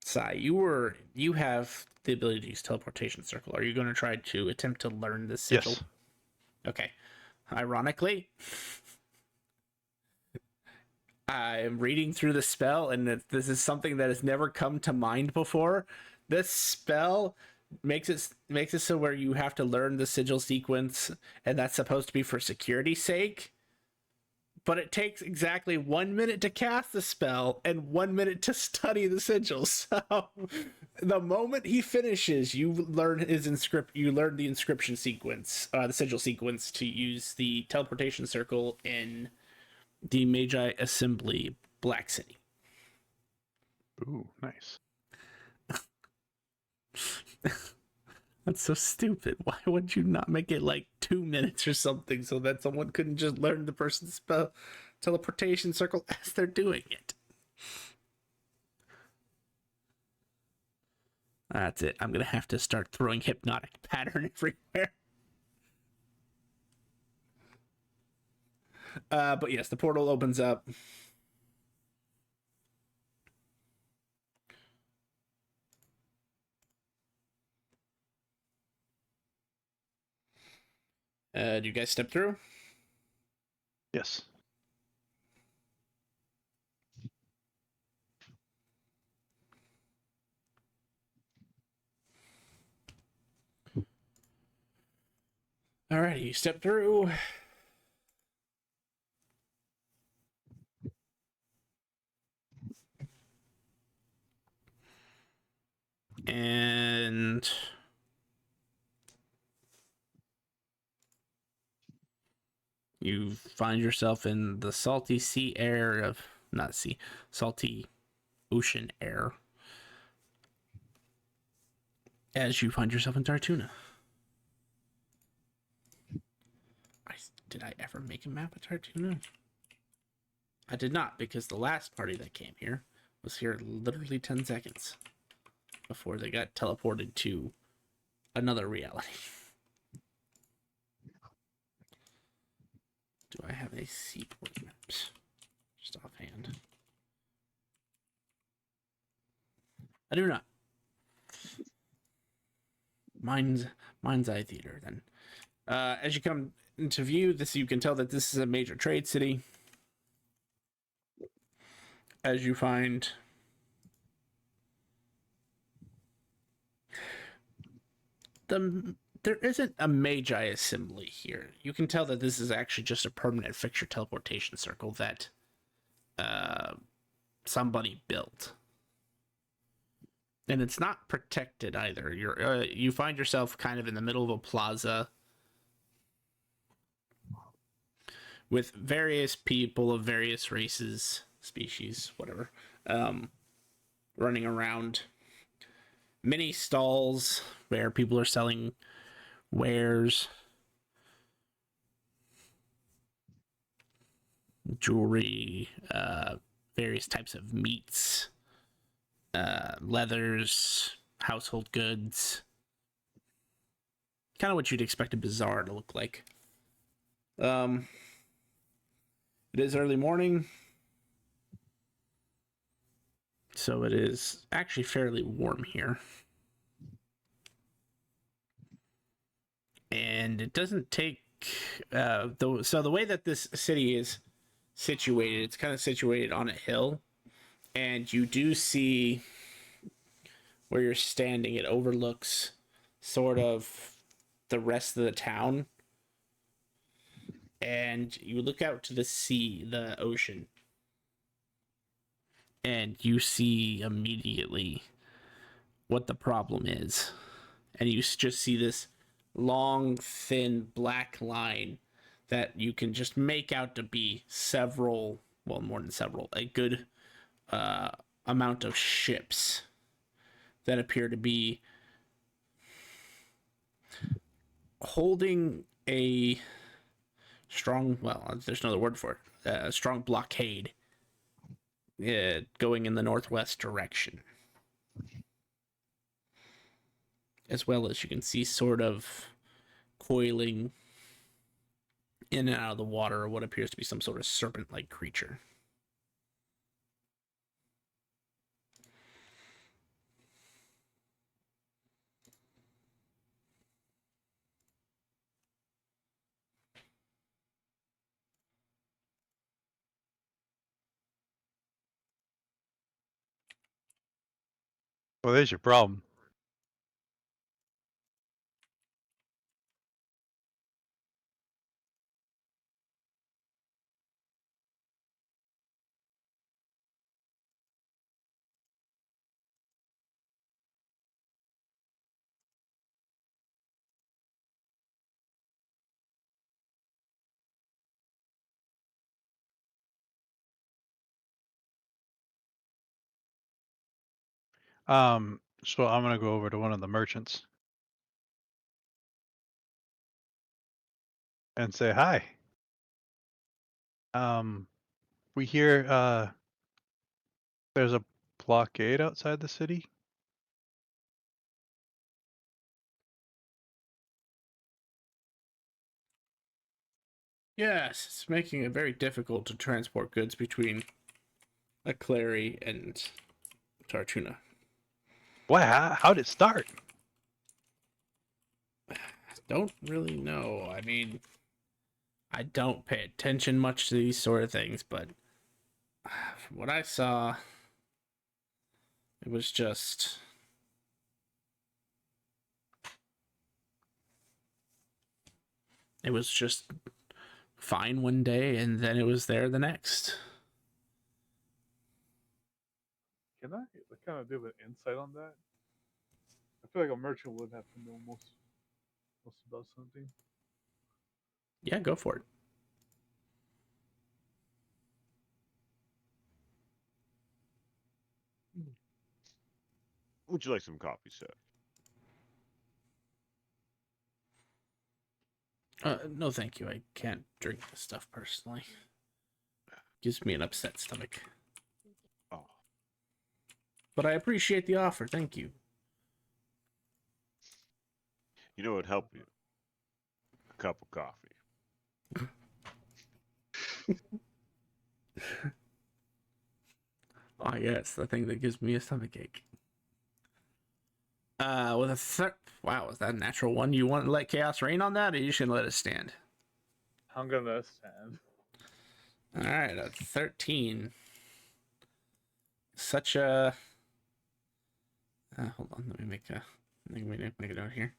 Sai, you have the ability to use teleportation circle. Are you going to try to attempt to learn this sigil? Yes. Okay. Ironically, I'm reading through the spell, and this is something that has never come to mind before. This spell makes it so where you have to learn the sigil sequence, and that's supposed to be for security's sake. But it takes exactly 1 minute to cast the spell and 1 minute to study the sigil. So the moment he finishes, you learn the inscription sequence, the sigil sequence, to use the teleportation circle in the Magi Assembly Black City. Ooh, nice. That's so stupid. Why would you not make it like 2 minutes or something so that someone couldn't just learn the person's spell teleportation circle as they're doing it? That's it. I'm gonna have to start throwing hypnotic pattern everywhere. But yes, the portal opens up. Do you guys step through? Yes. Alrighty, you step through. And you find yourself in the salty sea air of salty ocean air as you find yourself in Tartuna. Did I ever make a map of Tartuna? I did not, because the last party that came here was here literally 10 seconds before they got teleported to another reality. Do I have a seaport maps? Just offhand. I do not. Mind's Eye Theater, then. As you come into view, you can tell that this is a major trade city. As you find there isn't a Magi assembly here. You can tell that this is actually just a permanent fixture teleportation circle that somebody built. And it's not protected either. You find yourself kind of in the middle of a plaza with various people of various races, species, whatever, running around. Many stalls where people are selling wares, jewelry, various types of meats, leathers, household goods. Kind of what you'd expect a bazaar to look like. It is early morning, so it is actually fairly warm here. And it doesn't take so the way that this city is situated, it's kind of situated on a hill, and you do see where you're standing, it overlooks sort of the rest of the town, and you look out to the sea, the ocean, and you see immediately what the problem is. And you just see this long, thin black line that you can just make out to be several, well, more than several, a good amount of ships that appear to be holding a strong, well, there's no other word for it, a strong blockade going in the northwest direction. As well as you can see sort of coiling in and out of the water what appears to be some sort of serpent-like creature. Well, there's your problem. So I'm gonna go over to one of the merchants and say hi. We hear there's a blockade outside the city. Yes, it's making it very difficult to transport goods between a Clary and Tartuna. What? How'd it start? Don't really know. I mean, I don't pay attention much to these sort of things, but from what I saw, it was just fine one day and then it was there the next. Can I kind of do an insight on that? I feel like a merchant would have to know most about something. Yeah, go for it. Would you like some coffee, sir? No, thank you. I can't drink this stuff personally. Gives me an upset stomach. Oh, But I appreciate the offer. Thank you. you know what would help you? A cup of coffee. Oh, yes, the thing that gives me a stomachache. With a wow, is that a natural one? You want to let chaos reign on that, or you should let it stand? I'm gonna stand. All right, a 13. Such a. Hold on, let me make a note here.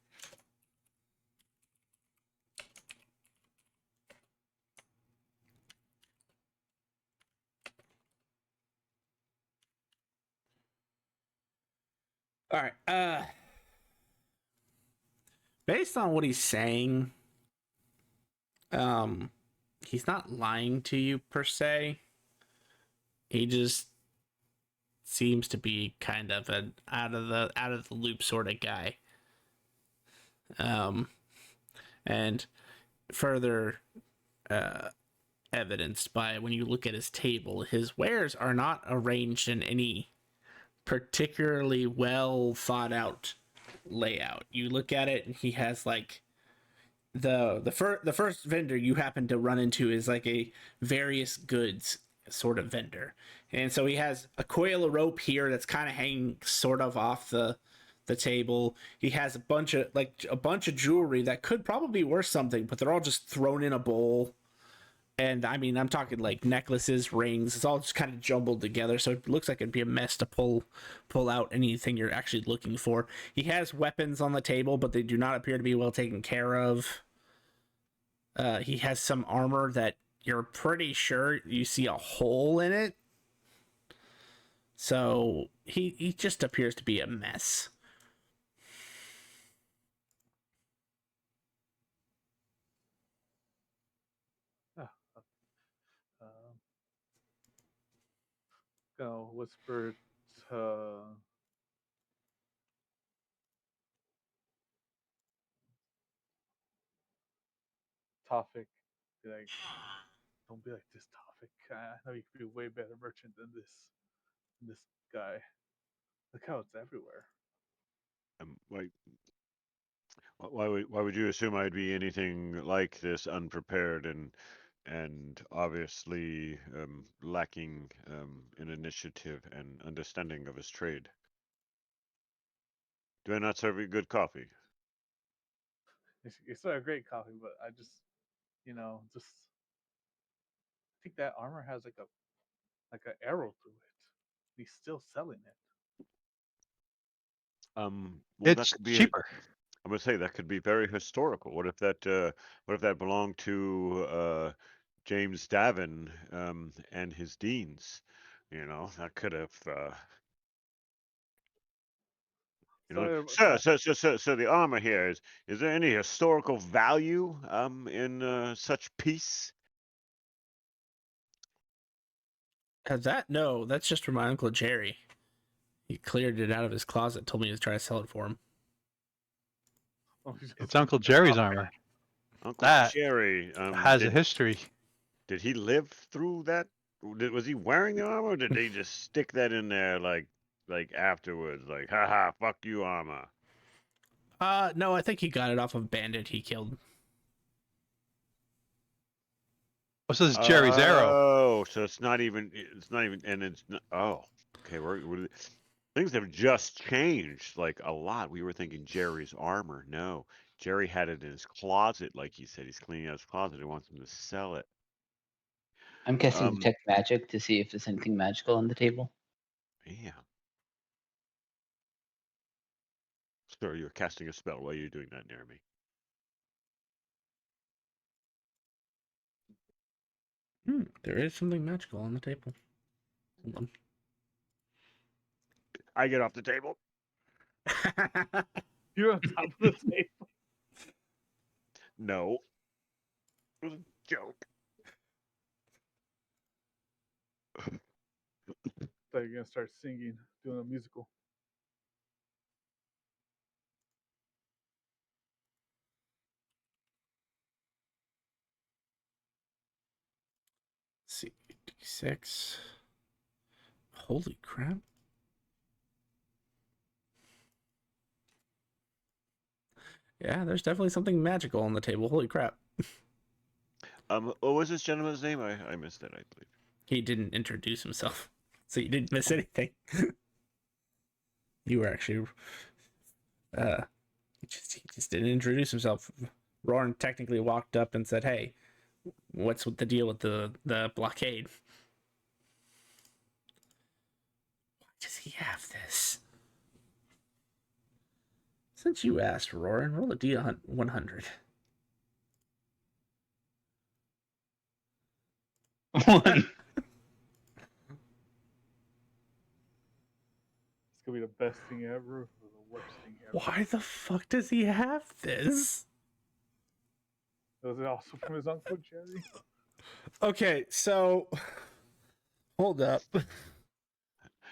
All right. Based on what he's saying, he's not lying to you per se. He just seems to be kind of an out of the loop sort of guy. And further evidenced by when you look at his table, his wares are not arranged in any particularly well thought out layout. You look at it, and he has like the first vendor you happen to run into is like a various goods sort of vendor, and so he has a coil of rope here that's kind of hanging sort of off the table. He has a bunch of jewelry that could probably be worth something, but they're all just thrown in a bowl. And I mean, I'm talking like necklaces, rings. It's all just kind of jumbled together, so it looks like it'd be a mess to pull out anything you're actually looking for. He has weapons on the table, but they do not appear to be well taken care of. He has some armor that you're pretty sure you see a hole in it. So he just appears to be a mess. Gonna whisper to Tofik, be like, don't be like this, Tofik. I know you could be a way better merchant than this guy. Look how it's everywhere. Why would you assume I'd be anything like this, unprepared and obviously lacking in initiative and understanding of his trade? Do I not serve you good coffee? It's not a great coffee, but I just, just I think that armor has like an arrow through it. He's still selling it. Well, that It's could be. cheaper. I'm gonna say that could be very historical. What if that belonged to James Davin and his deans? That could have. So, So the armor here is there any historical value in such piece? No, that's just from my Uncle Jerry. He cleared it out of his closet, told me to try to sell it for him. It's Uncle Jerry's armor. Uncle That Jerry has a history. did he live through that? Was he wearing the armor, or did they just stick that in there like afterwards, like haha, fuck you armor? No, I think he got it off of a bandit he killed. What's this Jerry's arrow? Oh, so it's not even, and it's not, oh, okay, things have just changed like a lot. We were thinking Jerry's armor. No, Jerry had it in his closet, like he said. He's cleaning out his closet. He wants him to sell it. I'm guessing detect magic to see if there's anything magical on the table. Yeah. Sir, you're casting a spell. Why are you doing that near me? There is something magical on the table. Hold on. I get off the table. you're on top of the table. No. It was a joke. So you're gonna start singing, doing a musical. Let's see, 6. Holy crap. Yeah, there's definitely something magical on the table. Holy crap. What was this gentleman's name? I missed that, I believe. He didn't introduce himself, so you didn't miss anything. You were actually he just didn't introduce himself. Roran technically walked up and said, "Hey, what's with the deal with the blockade? Why does he have this?" Since you asked, Roran, roll a D100. One. It's gonna be the best thing ever or the worst thing ever. Why the fuck does he have this? Was it also from his Uncle Jerry? Okay, so hold up.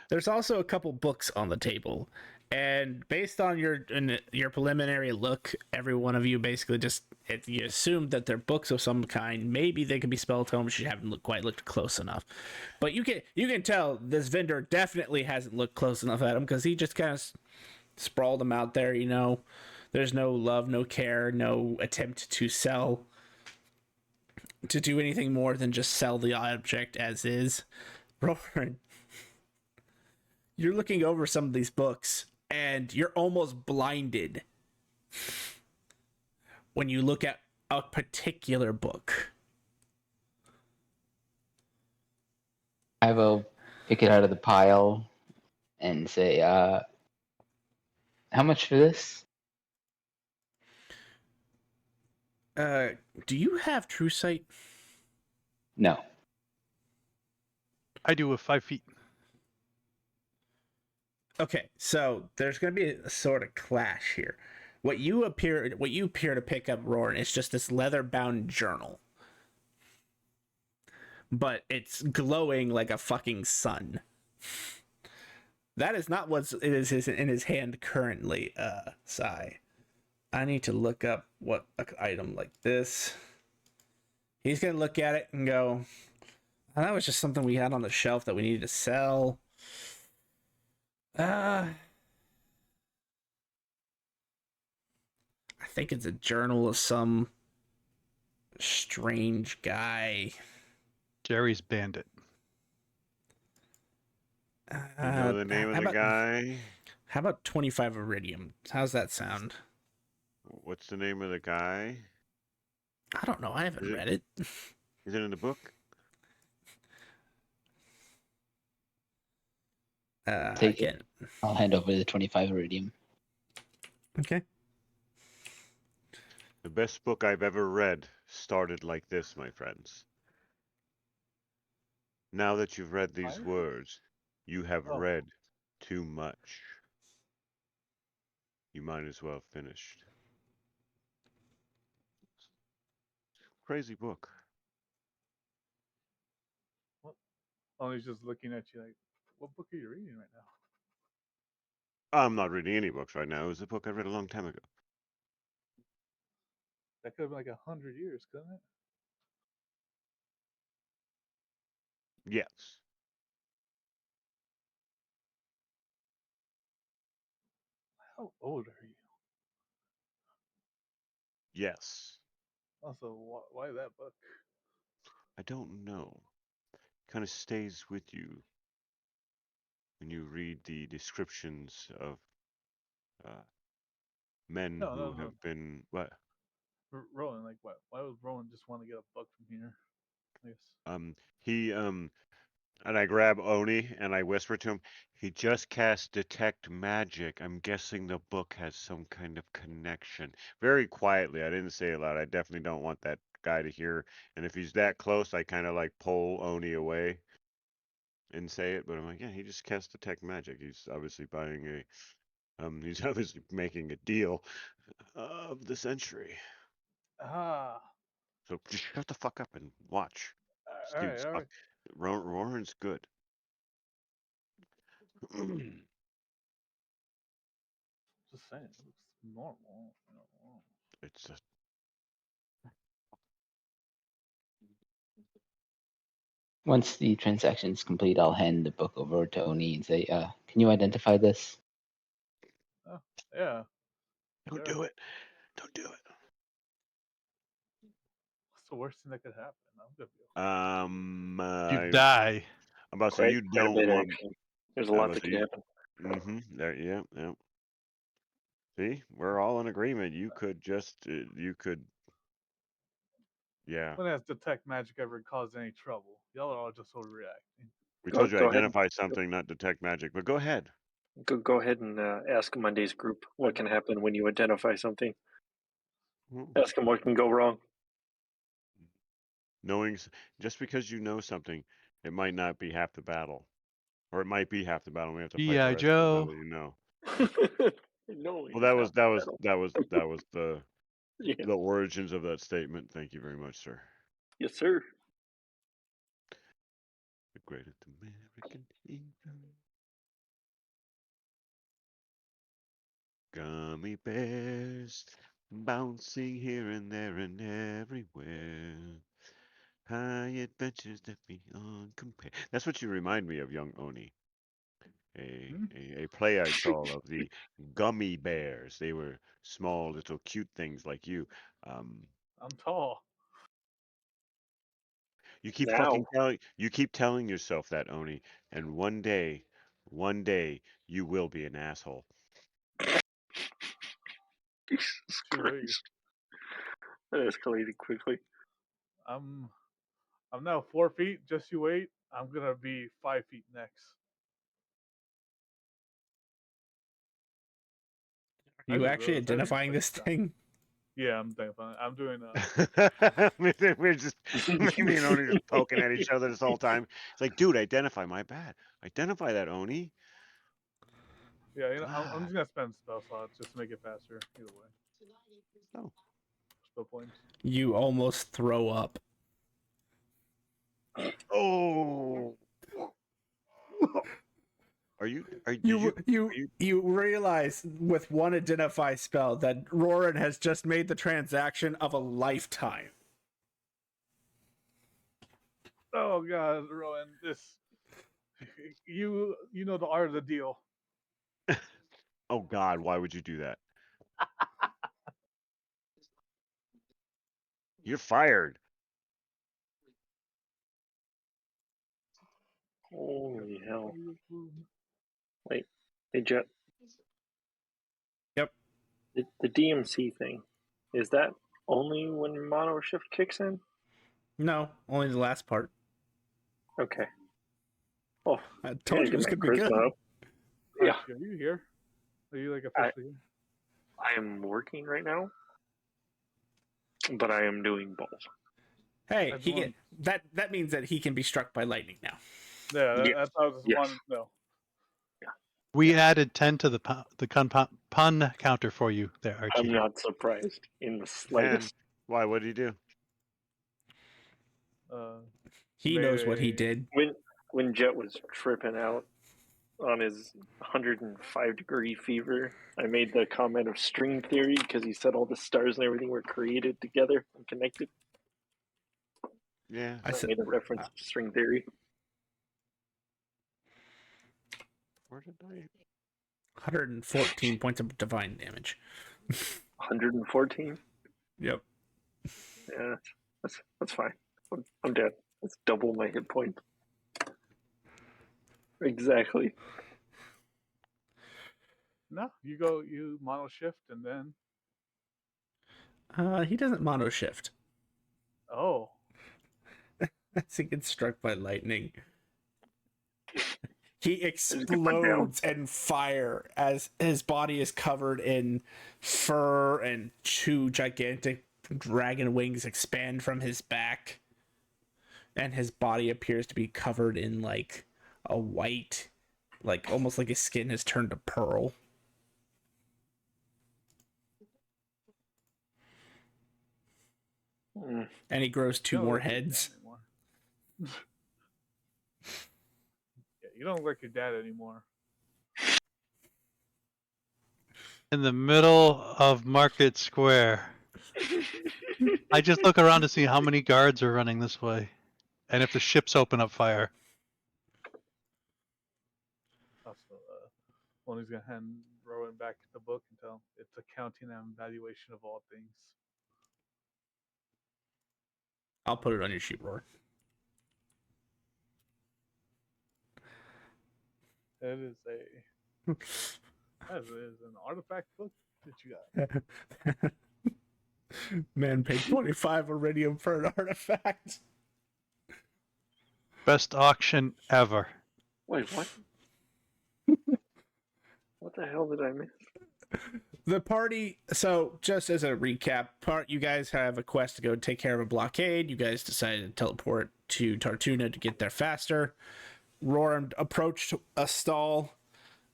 There's also a couple books on the table, and based on your preliminary look, every one of you basically just you assumed that they're books of some kind. Maybe they could be spell tomes. You haven't quite looked close enough, but you can tell this vendor definitely hasn't looked close enough at them because he just kind of sprawled them out there. There's no love, no care, no attempt to sell, to do anything more than just sell the object as is. Roran, you're looking over some of these books and you're almost blinded when you look at a particular book. I will pick it out of the pile and say, how much for this? Do you have True Sight? No. I do with 5 feet. Okay, so there's going to be a sort of clash here. What you appear to pick up, Roran, is just this leather-bound journal, but it's glowing like a fucking sun. That is not what it is in his hand currently, Sai. I need to look up what an item like this. He's gonna look at it and go, oh, that was just something we had on the shelf that we needed to sell. I think it's a journal of some strange guy. Jerry's Bandit. You know the name of the guy? How about 25 iridium? How's that sound? What's the name of the guy? I don't know. I haven't read it. Is it in the book? Take it. I'll hand over the 25 iridium. Okay. The best book I've ever read started like this, my friends. Now that you've read these words, you have read too much. You might as well have finished. Crazy book. What? Oh, he's just looking at you like, what book are you reading right now? I'm not reading any books right now. It was a book I read a long time ago. That could have been like 100 years, couldn't it? Yes. How old are you? Yes. Also, why that book? I don't know. Kind of stays with you when you read the descriptions of men who have been what? Rowan, like what? Why would Rowan just want to get a book from here? I guess. He and I grab Oni and I whisper to him, he just cast Detect Magic. I'm guessing the book has some kind of connection. Very quietly. I didn't say it loud. I definitely don't want that guy to hear. And if he's that close, I kind of like pull Oni away and say it. But I'm like, yeah, he just cast Detect Magic. He's obviously buying he's obviously making a deal of the century. Ah. So just shut the fuck up and watch. All right. Roran's good. Just saying, it looks normal. It's a Once the transaction is complete, I'll hand the book over to Oni and say, can you identify this? Oh, yeah. Don't do it. Don't do it. What's the worst thing that could happen? I'm good. You die. I'm about to say you don't want. There's a lot that can happen. There, yeah. See, we're all in agreement. You could just, yeah. When has Detect Magic ever caused any trouble? Y'all are all just overreacting. We told you identify something, not detect magic. But go ahead. Go ahead and ask Monday's group what can happen when you identify something. Ask them what can go wrong. Knowing, just because you know something, it might not be half the battle, or it might be half the battle. We have to fight the rest of the battle, you know. Well, that was the the origins of that statement. Thank you very much, sir. Yes, sir. The greatest American hero. Gummy bears bouncing here and there and everywhere. High adventures that beyond compare. That's what you remind me of, young Oni. Hmm? A play I saw of the gummy bears. They were small, little, cute things like you. Um, I'm tall. Now. you keep telling yourself that, Oni, and one day, you will be an asshole. Jesus Too late. Christ. That escalated quickly. I'm now 4 feet. Just you wait. I'm gonna be 5 feet next. Are I you just actually realized I didn't identifying put this down. thing? Yeah, I'm thinking. I'm doing. We're just me and Oni just poking at each other this whole time. It's like, dude, identify. My bad. Identify that, Oni. Yeah, I'm God. just gonna spend spell slots just to make it faster. Either way, Oh. spell points. You almost throw up. Oh. Did You are you you realize with one identify spell that Roran has just made the transaction of a lifetime. Oh God, Rowan, this you know the art of the deal. Oh God, why would you do that? You're fired. Holy hell. Wait. Hey, Jet. Yep. The DMC thing. Is that only when mono shift kicks in? No, only the last part. Okay. Oh, I I told gotta you get this my could be good. charisma up. Yeah. Are you here? Are you like I- officially here? I am working right now, but I am doing both. Hey, That's he one. can that means that he can be struck by lightning now. Yeah, Yes. that's what I was just Yes. wanting to know. We added 10 to the pun counter for you there, Archie. I'm not surprised in the And slightest. why? What did he do? He Made knows what he a- did. When Jet was tripping out on his 105-degree fever, I made the comment of string theory because he said all the stars and everything were created together and connected. Yeah. I I said made a reference to string theory. Where did I? 114 points of divine damage. 114. Yep. Yeah, that's fine. I'm dead. That's double my hit point. Exactly. No, you mono shift and then He doesn't mono shift. oh, As he gets struck by lightning. He just get put down. explodes in fire as his body is covered in fur and two gigantic dragon wings expand from his back. And his body appears to be covered in like a white, like almost like his skin has turned to pearl. Mm. And he grows two you don't more look like your dad heads. anymore. Yeah, you don't look like your dad anymore. In the middle of Market Square. I just look around to see how many guards are running this way. And if the ships open up fire. Also, Lonnie's gonna hand Rowan back the book and tell him it's accounting and valuation of all things. I'll put it on your sheet, Roar. That is an artifact book that you got. Man paid 25 iridium for an artifact. Best auction ever. Wait, what? What the hell did I miss? The party, so just as a recap, you guys have a quest to go take care of a blockade. You guys decided to teleport to Tartuna to get there faster. Roran approached a stall,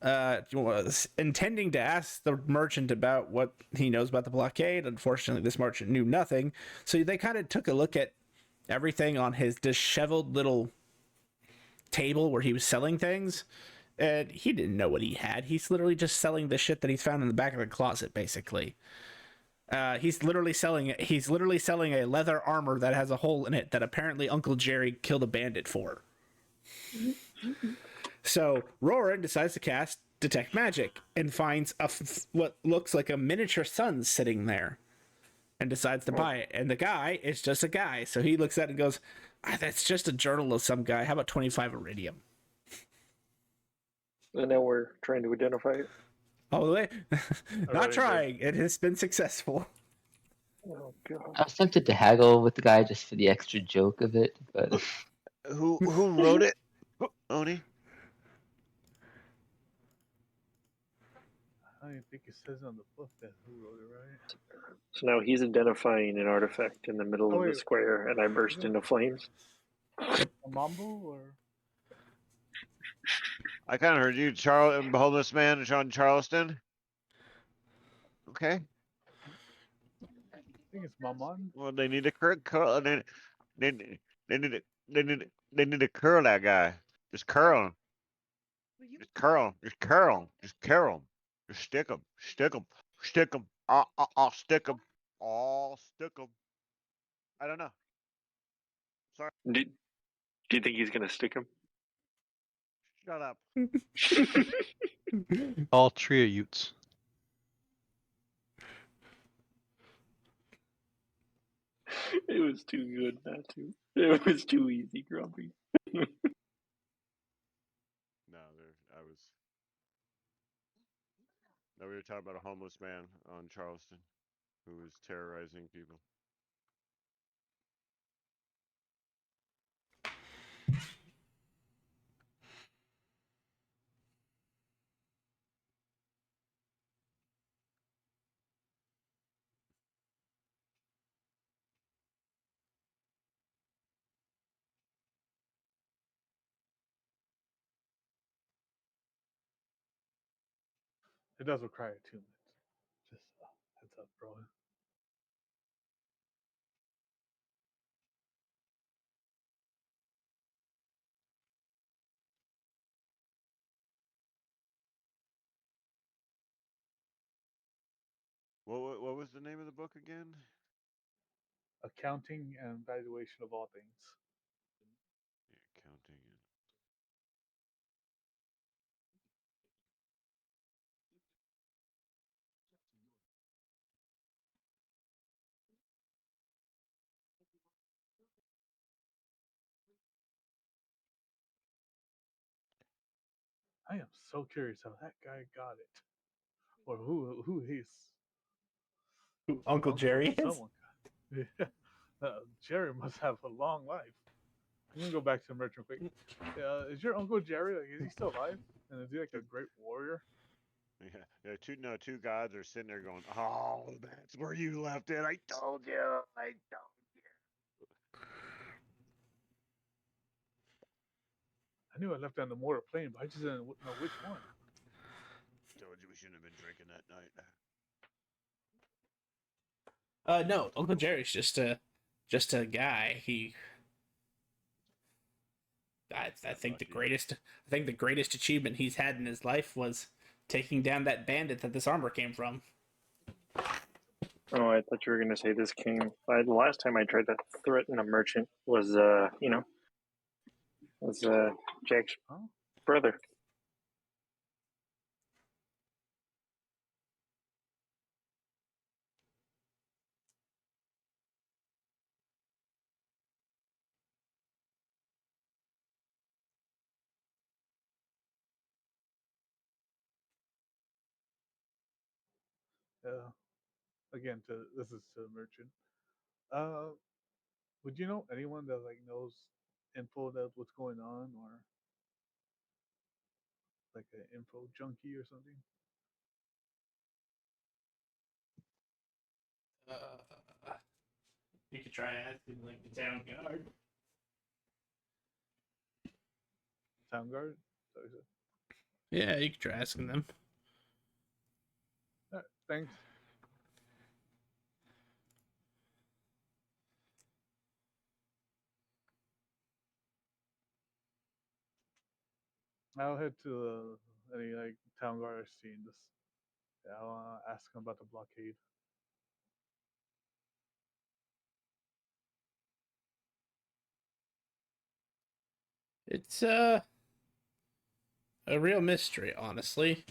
was intending to ask the merchant about what he knows about the blockade. Unfortunately, this merchant knew nothing, so they kind of took a look at everything on his disheveled little table where he was selling things, And he didn't know what he had. He's literally just selling the shit that he's found in the back of the closet, basically. He's literally selling it. He's literally selling a leather armor that has a hole in it that apparently Uncle Jerry killed a bandit for. So Roran decides to cast Detect Magic and finds what looks like a miniature sun sitting there, and decides to buy it. And the guy is just a guy, so he looks at it and goes, "That's just a journal of some guy. How about 25 iridium?" And now we're trying to identify it. Oh, not Alright, trying. It has been successful. Oh god. I was tempted to haggle with the guy just for the extra joke of it, but Who wrote it? Oni? I don't even think it says on the book that who wrote it, right? So now he's identifying an artifact in the middle Oh, of the wait. square, and I burst Yeah. into flames. A Mambo or I kind of heard you, homeless man, John Charleston. Okay. I think it's Maman. Well, they need to curl. They need to curl that guy. Just curl him. Just curl him. Just curl him. Just curl him. Just stick him. Stick him. Stick him. I'll stick him. I'll stick him. I don't know. Sorry. Do you think he's gonna stick him? Shut up. All Triutes. It was too good not to. It was too easy, Grumpy. No, I was. No, we were talking about a homeless man on Charleston who was terrorizing people. It does require attunement. Just heads up, bro. What was the name of the book again? Accounting and valuation of all things. Yeah, counting it. I am so curious how that guy got it, or who he's Uncle Jerry is. someone. Yeah. Jerry must have a long life. I'm gonna go back to the merchant quick. Is your Uncle Jerry, like, is he still alive? And is he like a great warrior? Yeah, two gods are sitting there going, "Oh, that's where you left it. I told you. I told you." I knew I left it on the mortar plane, but I just didn't know which one. Told you we shouldn't have been drinking that night. No, Uncle Jerry's just a guy. I think the greatest achievement he's had in his life was taking down that bandit that this armor came from. Oh, I thought you were gonna say this came. The last time I tried to threaten a merchant was, Jack's Huh? brother. Again, this is to the merchant. Would you know anyone that like knows info that what's going on, or like an info junkie or something? You could try asking like the town guard. Town guard? Sorry, sir. Yeah, you could try asking them. All right, thanks. I'll head to any like town guard I see and just I'll ask him about the blockade. It's a real mystery, honestly.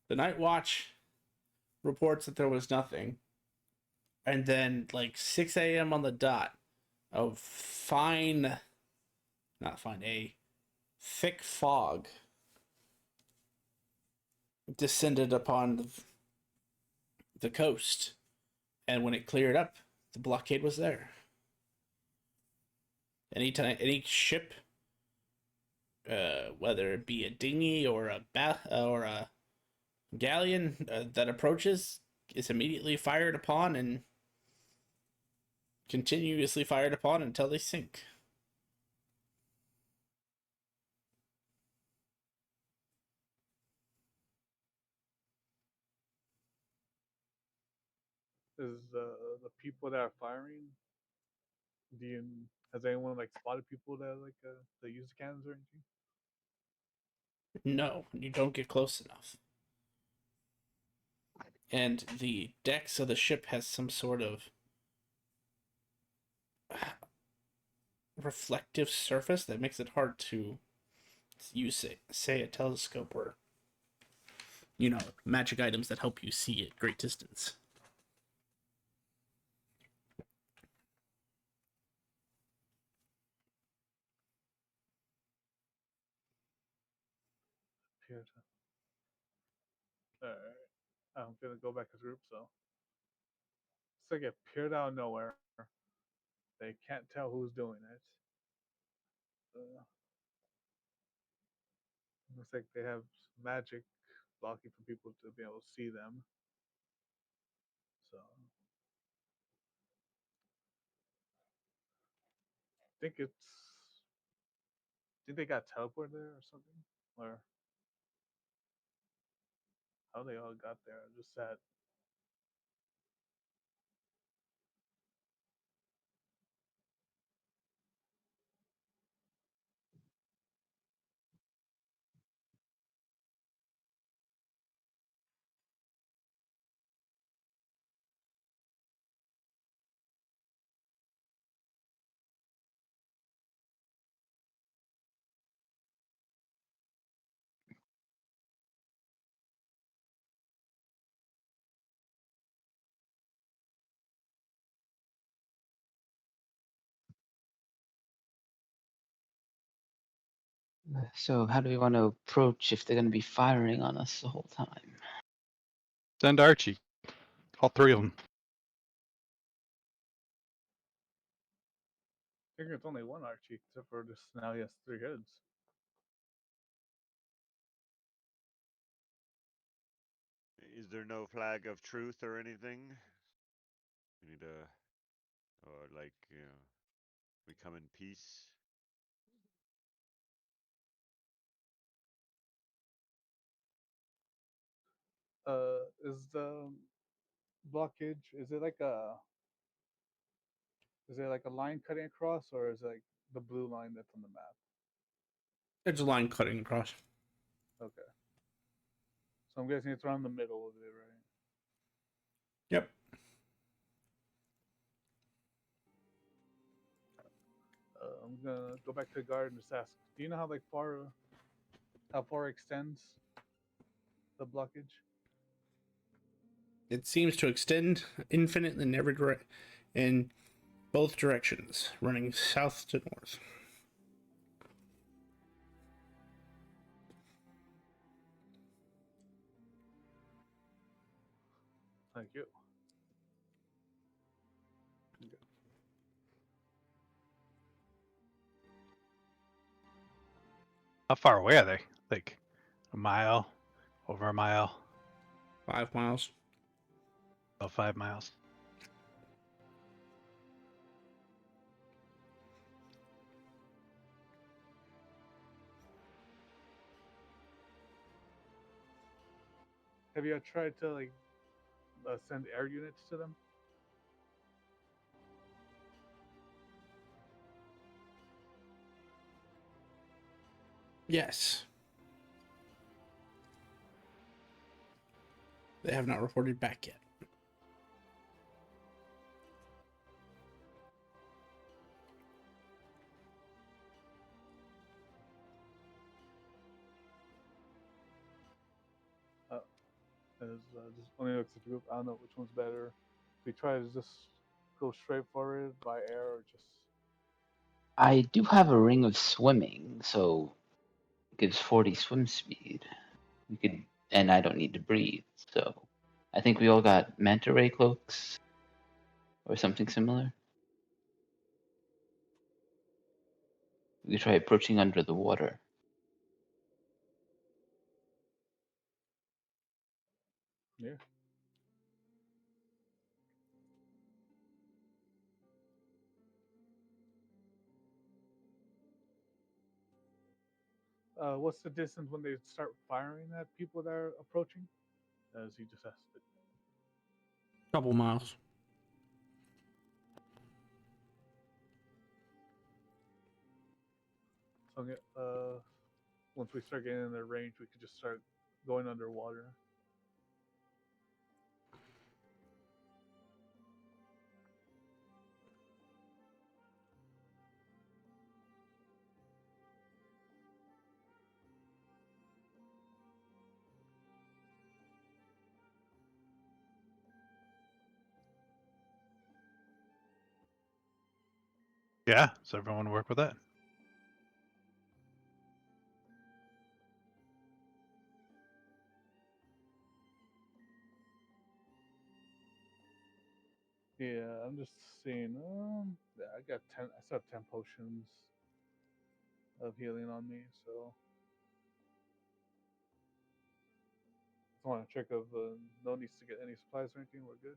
The Night Watch reports that there was nothing, and then like 6 a.m. on the dot, a a thick fog descended upon the coast, and when it cleared up, the blockade was there. Any ship, whether it be a dinghy or a galleon that approaches, is immediately fired upon and continuously fired upon until they sink. Is the people that are firing? Do you has anyone like spotted people that like that use the cannons or anything? No, you don't get close enough. And the decks of the ship has some sort of reflective surface that makes it hard to use, say a telescope or magic items that help you see at great distance. Appear to. Alright. I'm gonna go back as a group, so it's like it appeared out of nowhere. They can't tell who's doing it. Looks like they have magic blocking for people to be able to see them. So think it's think they got teleported there or something, or how they all got there. Just that So how do we want to approach if they're going to be firing on us the whole time? Send Archie. All three of them. I think it's only one Archie, except for just now he has 3 heads. Is there no flag of truth or anything? We need a, or like, we come in peace. Is the blockage? Is it like a line cutting across, or is it like the blue line that's on the map? There's a line cutting across. Okay. So I'm guessing it's around the middle of it, right? Yep. I'm gonna go back to the guard and just ask. Do you know how far extends the blockage? It seems to extend infinitely in both directions, running south to north. Thank you. Okay. How far away are they? Like a mile, over a mile, 5 miles. about 5 miles. Have you tried to like send air units to them? Yes. They have not reported back yet. Just only looks at the group. I don't know which one's better. If we try to just go straight for it by air, or just I do have a ring of swimming, so it gives 40 swim speed. We could, and I don't need to breathe. So I think we all got manta ray cloaks or something similar. We could try approaching under the water. yeah. What's the distance when they start firing at people that are approaching? As he just asked it. Couple miles. So once we start getting in their range, we could just start going underwater. Yeah, does everyone work with that? Yeah, I'm just seeing. Yeah, I got 10. I still have 10 potions of healing on me, so I want to check if no needs to get any supplies or anything. We're good.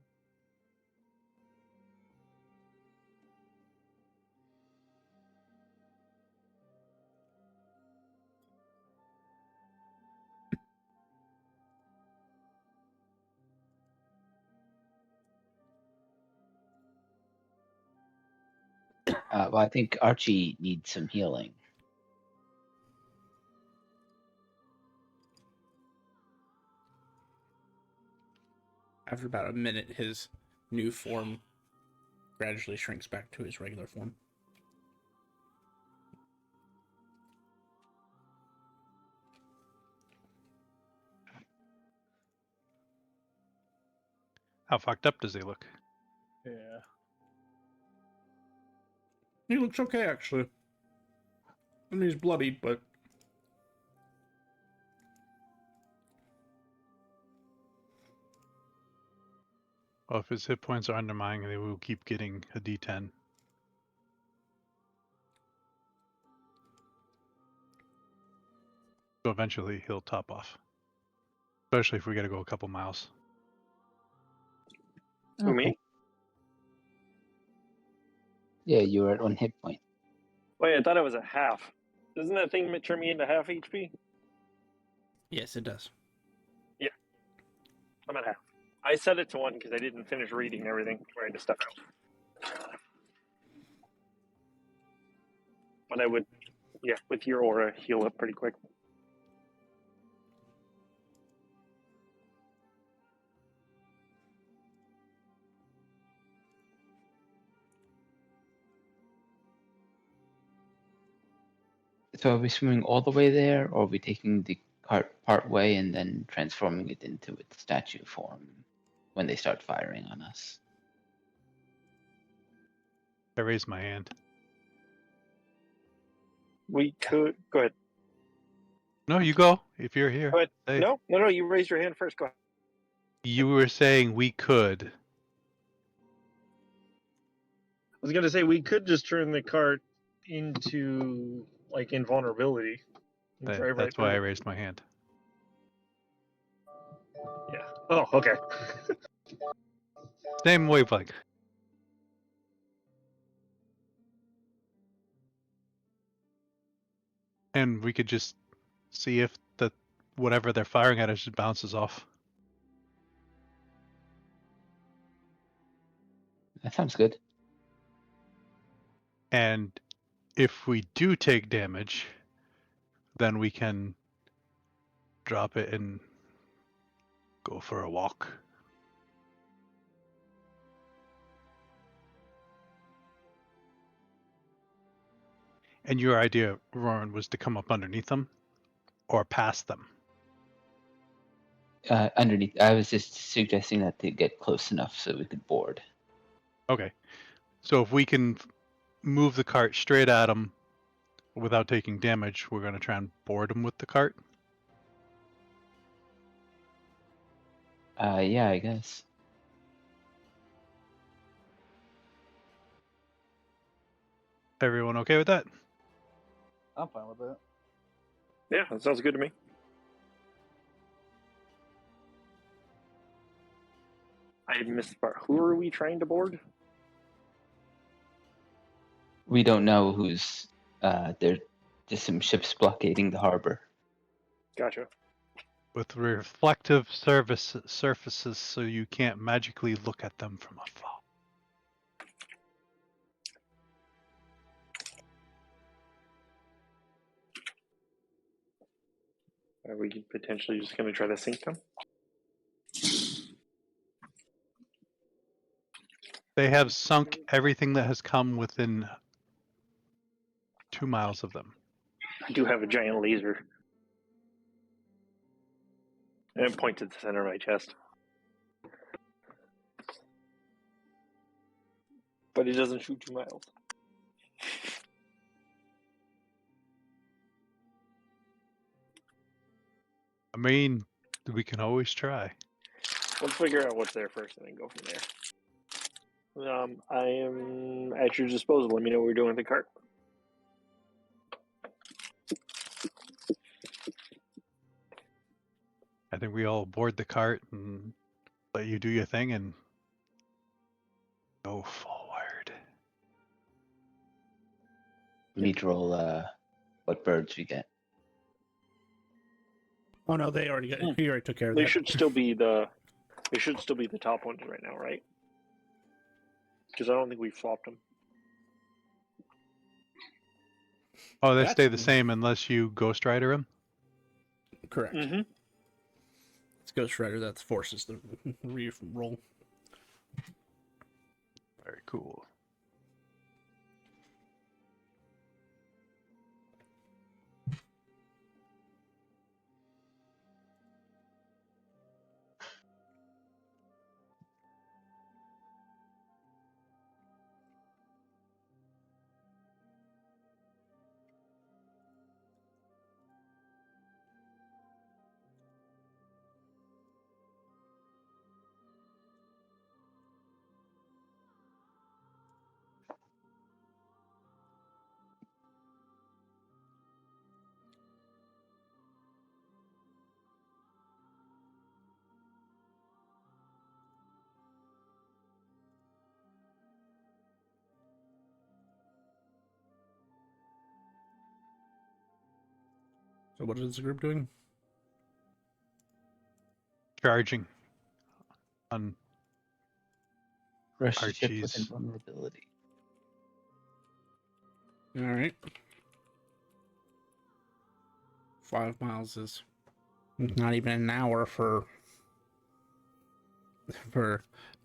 Well, I think Archie needs some healing. After about a minute, his new form gradually shrinks back to his regular form. How fucked up does he look? Yeah. He looks okay, actually. I mean, he's bloodied, but Well, if his hit points are undermining, they will keep getting a D10. So eventually he'll top off. Especially if we gotta go a couple miles. Who, me? Yeah, you were at 1 hit point. Wait, I thought it was a half. Doesn't that thing turn me into half HP? yes, it does. I'm at half. I set it to 1 because I didn't finish reading everything. Trying to step out. But I would, yeah, with your aura, heal up pretty quick. So are we swimming all the way there, or are we taking the cart part way and then transforming it into its statue form when they start firing on us? I raised my hand. We could go ahead. No, you go. If you're here. Go ahead. Hey. No. You raised your hand first. Go ahead. You were saying we could. I was gonna say we could just turn the cart into like invulnerability. And drive right That's why I through it. raised my hand. Yeah. Oh, okay. Same wavelength. And we could just see if the whatever they're firing at us just bounces off. That sounds good. And if we do take damage, then we can drop it and go for a walk. And your idea, Roran, was to come up underneath them or past them. Underneath, I was just suggesting that they get close enough so we could board. Okay. So if we can move the cart straight at them without taking damage, we're going to try and board them with the cart. Yeah, I guess. Everyone okay with that? I'm fine with that. Yeah, that sounds good to me. I missed the part. Who are we trying to board? We don't know who's. There's just some ships blockading the harbor. Gotcha. With reflective surfaces so you can't magically look at them from afar. Are we potentially just going to try to sink them? They have sunk everything that has come within 2 miles of them. I do have a giant laser. And it points at the center of my chest. But it doesn't shoot 2 miles. I mean, we can always try. Let's figure out what's there first and then go from there. I am at your disposal. Let me know what we're doing with the cart. I think we all board the cart and let you do your thing and go forward. We need to roll what birds we get. Oh no, they already got. He already took care of They that. should still be the. They should still be the top ones right now, right? Because I don't think we've swapped them. Oh, they That's- stay the same unless you Ghost Rider them? Correct. Mm-hmm. It's Ghost Rider that forces the re-roll. Very cool. So what is the group doing? Charging on Rush the ship with Archie's. invulnerability. All right. 5 miles is not even an hour for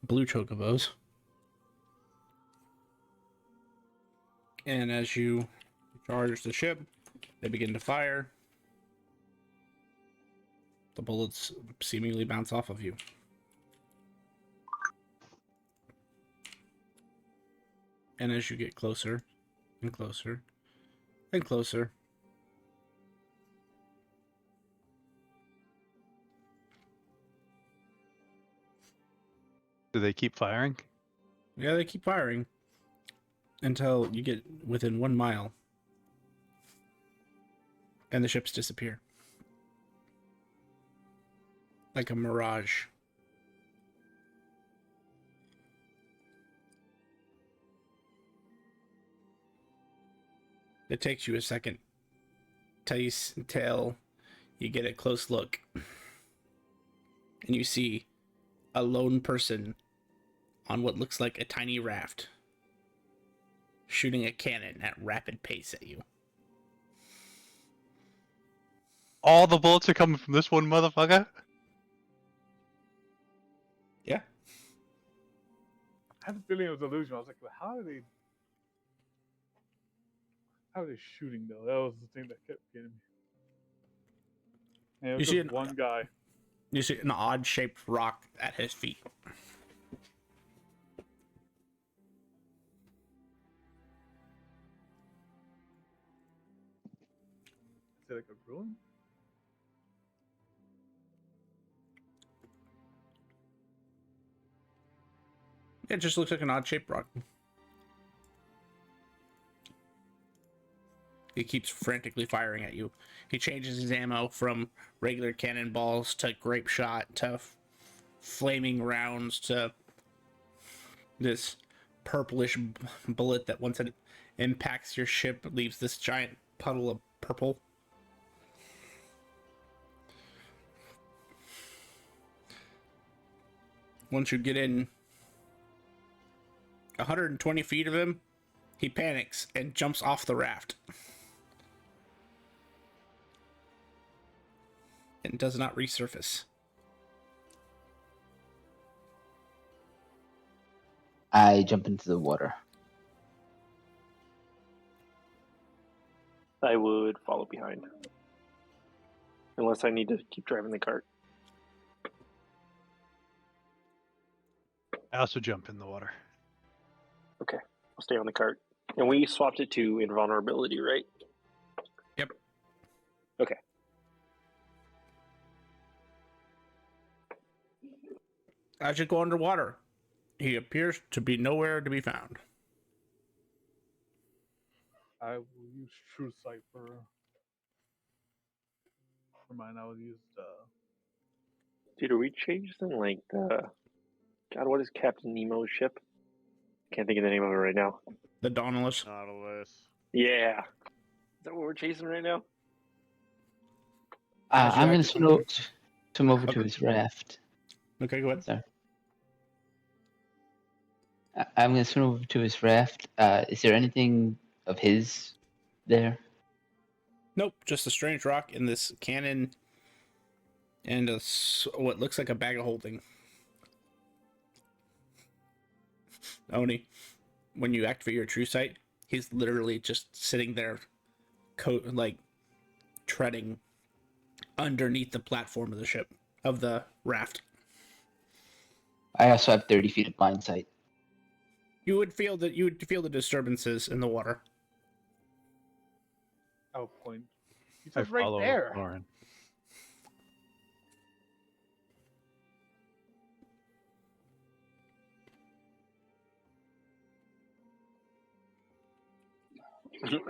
blue chocobos. And as you charge the ship, they begin to fire. The bullets seemingly bounce off of you. And as you get closer and closer and closer, Do they keep firing? yeah, they keep firing until you get within 1 mile and the ships disappear. Like a mirage. It takes you a second till you get a close look and you see a lone person on what looks like a tiny raft shooting a cannon at rapid pace at you. All the bullets are coming from this one motherfucker? Yeah. I had a feeling it was illusion. I was like, "Well, how are they shooting though?" That was the thing that kept getting me. And it You was see just an- one guy. You see an odd shaped rock at his feet. Is it like a ruin? It just looks like an odd shaped rock. He keeps frantically firing at you. He changes his ammo from regular cannonballs to grape shot to flaming rounds to this purplish bullet that once it impacts your ship leaves this giant puddle of purple. Once you get in 120 feet of him, he panics and jumps off the raft and does not resurface. I jump into the water. I would follow behind. Unless I need to keep driving the cart. I also jump in the water. Okay, I'll stay on the cart. And we swapped it to invulnerability, right? Yep. Okay. As you go underwater, he appears to be nowhere to be found. I will use True Sight for mine. I will use Dude, are we changing like the... God, what is Captain Nemo's ship? Can't think of the name of it right now. The Dauntless. Nautilus. Yeah. Is that what we're chasing right now? As you I'm going act- to swim over to Okay. his raft. Okay, go ahead. Sorry. I'm going to swim over to his raft. Is there anything of his there? Nope, just a strange rock in this cannon and what looks like a bag of holding. Oni, when you activate your true sight, he's literally just sitting there, treading underneath the platform of the ship, of the raft. I also have 30 feet of blind sight. You would feel the disturbances in the water. Outpoint. He's I just right follow there. Lauren.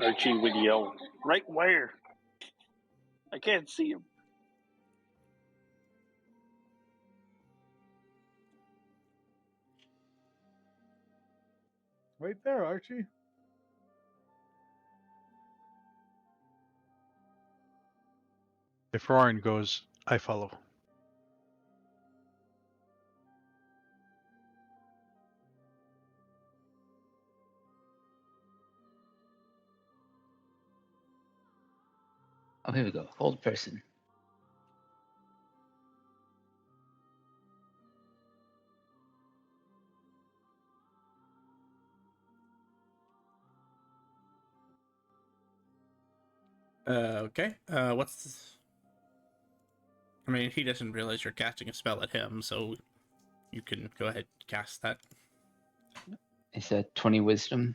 Archie would yell, right where? I can't see him. Right there, Archie. If Lauren goes, I follow. Oh, here we go. Hold person. Okay. What's this? I mean, he doesn't realize you're casting a spell at him, so you can go ahead and cast that. It's a 20 wisdom.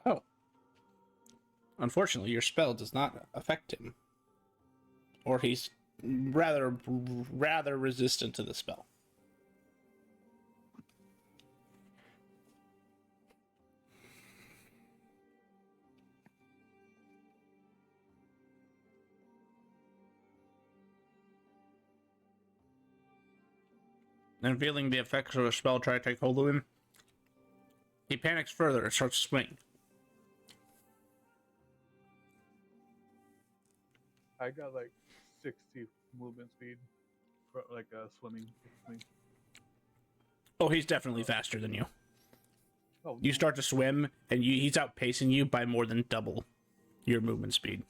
Oh. Unfortunately, your spell does not affect him. Or he's rather resistant to the spell. And feeling the effects of a spell try to take hold of him, he panics further and starts swinging. I got like 60 movement speed for like swimming. Oh, he's definitely faster than you. Oh, You start to swim, and he's outpacing you by more than double your movement speed.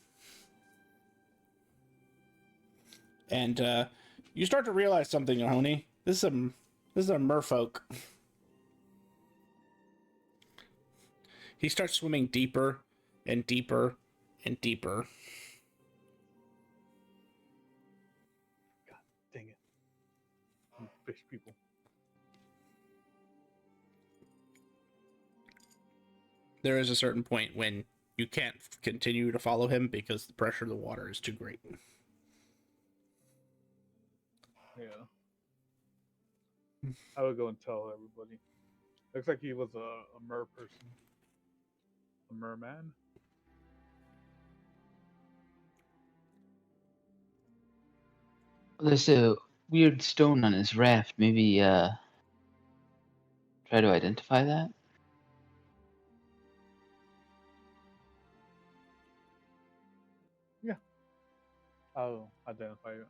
And you start to realize something, Honey. This is a merfolk. He starts swimming deeper and deeper and deeper. dang it. You fish people. There is a certain point when you can't continue to follow him because the pressure of the water is too great. Yeah. I would go and tell everybody. Looks like he was a mer person. A merman. There's a weird stone on his raft. Maybe try to identify that. I'll identify it.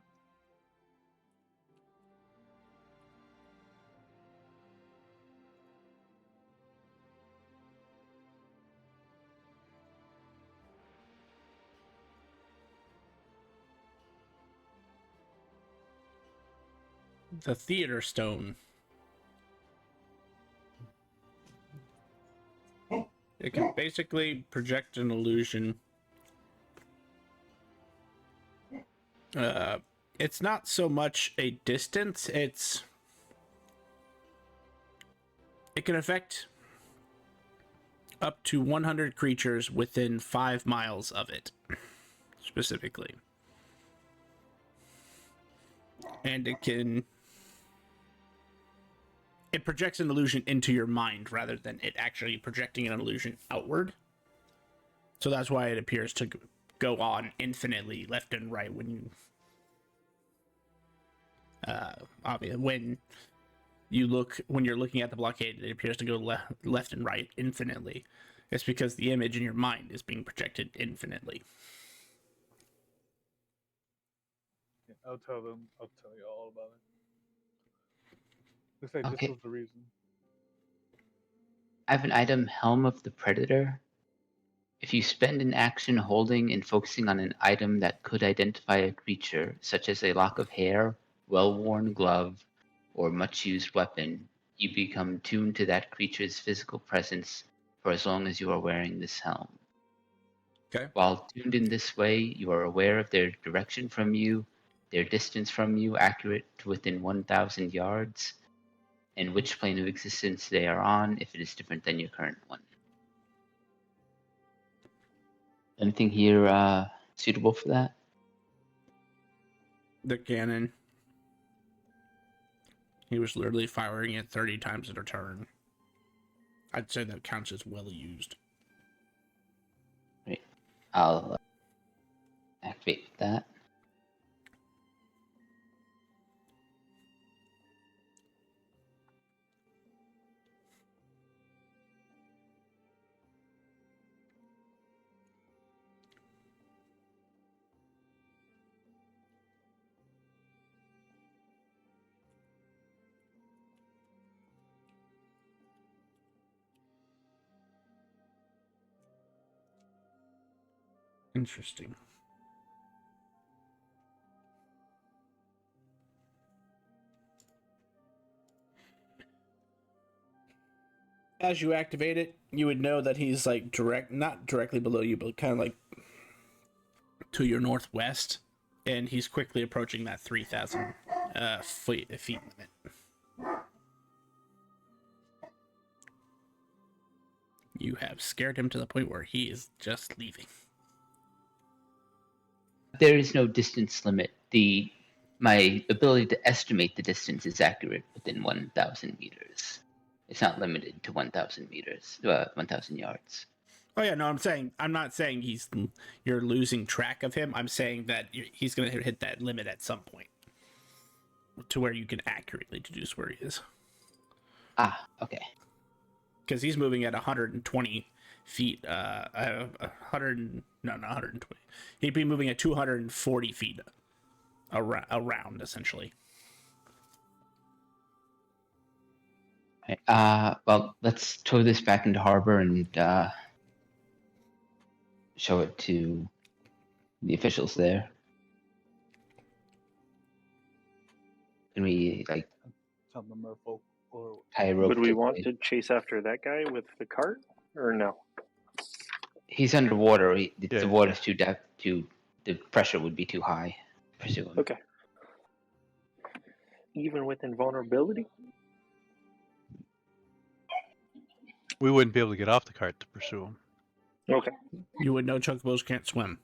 The theater stone. It can basically project an illusion. It's not so much a distance, it can affect up to 100 creatures within 5 miles of it, specifically. And it projects an illusion into your mind rather than it actually projecting an illusion outward. So that's why it appears to go on infinitely left and right when you're looking at the blockade, it appears to go left and right infinitely. It's because the image in your mind is being projected infinitely. Yeah, I'll tell them. I'll tell you all about it. Looks like Okay. this was the reason. I have an item, Helm of the Predator. If you spend an action holding and focusing on an item that could identify a creature, such as a lock of hair, well-worn glove, or much-used weapon, you become tuned to that creature's physical presence for as long as you are wearing this helm. Okay. While tuned in this way, you are aware of their direction from you, their distance from you, accurate to within 1,000 yards, and which plane of existence they are on if it is different than your current one. Anything here suitable for that? The cannon. He was literally firing it 30 times at a turn. I'd say that counts as well used. Great. I'll activate that. Interesting. As you activate it, you would know that he's like not directly below you, but kind of like to your northwest, and he's quickly approaching that 3,000 feet limit. You have scared him to the point where he is just leaving. There is no distance limit. My ability to estimate the distance is accurate within 1,000 meters. It's not limited to 1,000 meters, 1,000 yards. Oh yeah, no, I'm not saying you're losing track of him. I'm saying that he's going to hit that limit at some point to where you can accurately deduce where he is. Ah, okay. Because he's moving at 120 feet. 100. No, not 120. He'd be moving at 240 feet around essentially. Well, let's tow this back into harbor and show it to the officials there. Can we like Tell the merfolk or tie a rope? Would we to want to chase after that guy with the cart, or no? He's underwater. Yeah. The water's too depth. The pressure would be too high. Pursue him. Okay. Even with invulnerability? We wouldn't be able to get off the cart to pursue him. Okay. You would know chocobos can't swim.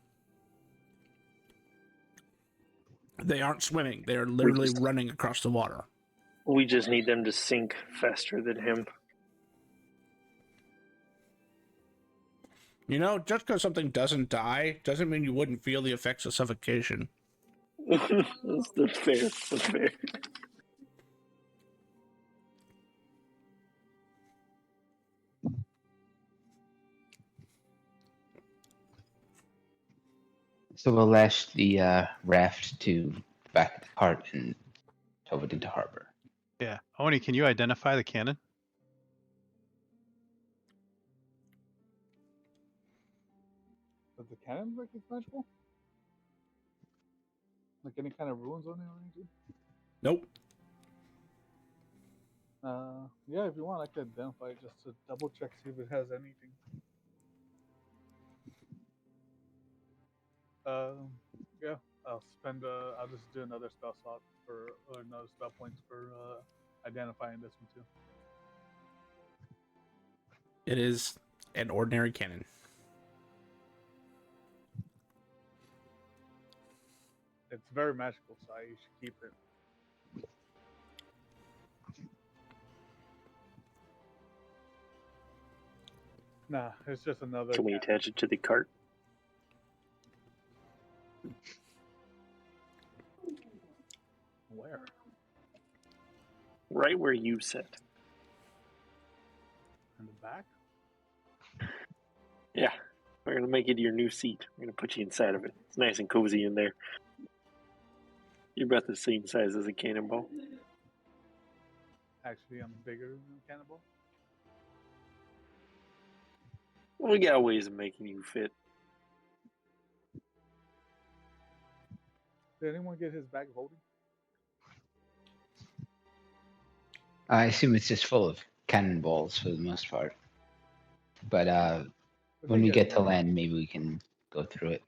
They aren't swimming. They are literally running across the water. We just need them to sink faster than him. You know, just because something doesn't die doesn't mean you wouldn't feel the effects of suffocation. That's fair. That's fair. So we'll lash the raft to the back of the cart and tow it into harbor. Yeah. Oni, can you identify the cannon? does the cannon look recognizable? Like any kind of ruins on it or anything? Nope. Yeah, if you want, I could identify it just to double check, see if it has anything. Yeah, I'll spend. I'll just do another spell slot or another spell points for identifying this one too. It is an ordinary cannon. It's very magical, so you should keep it. Nah, it's just another. Can we cannon. attach it to the cart? Where? Right where you sit. In the back? Yeah. We're going to make it your new seat. We're going to put you inside of it. It's nice and cozy in there. You're about the same size as a cannonball. Actually, I'm bigger than a cannonball. We got ways of making you fit. Did anyone get his bag of holding? I assume it's just full of cannonballs for the most part. But when we get to land, maybe we can go through it.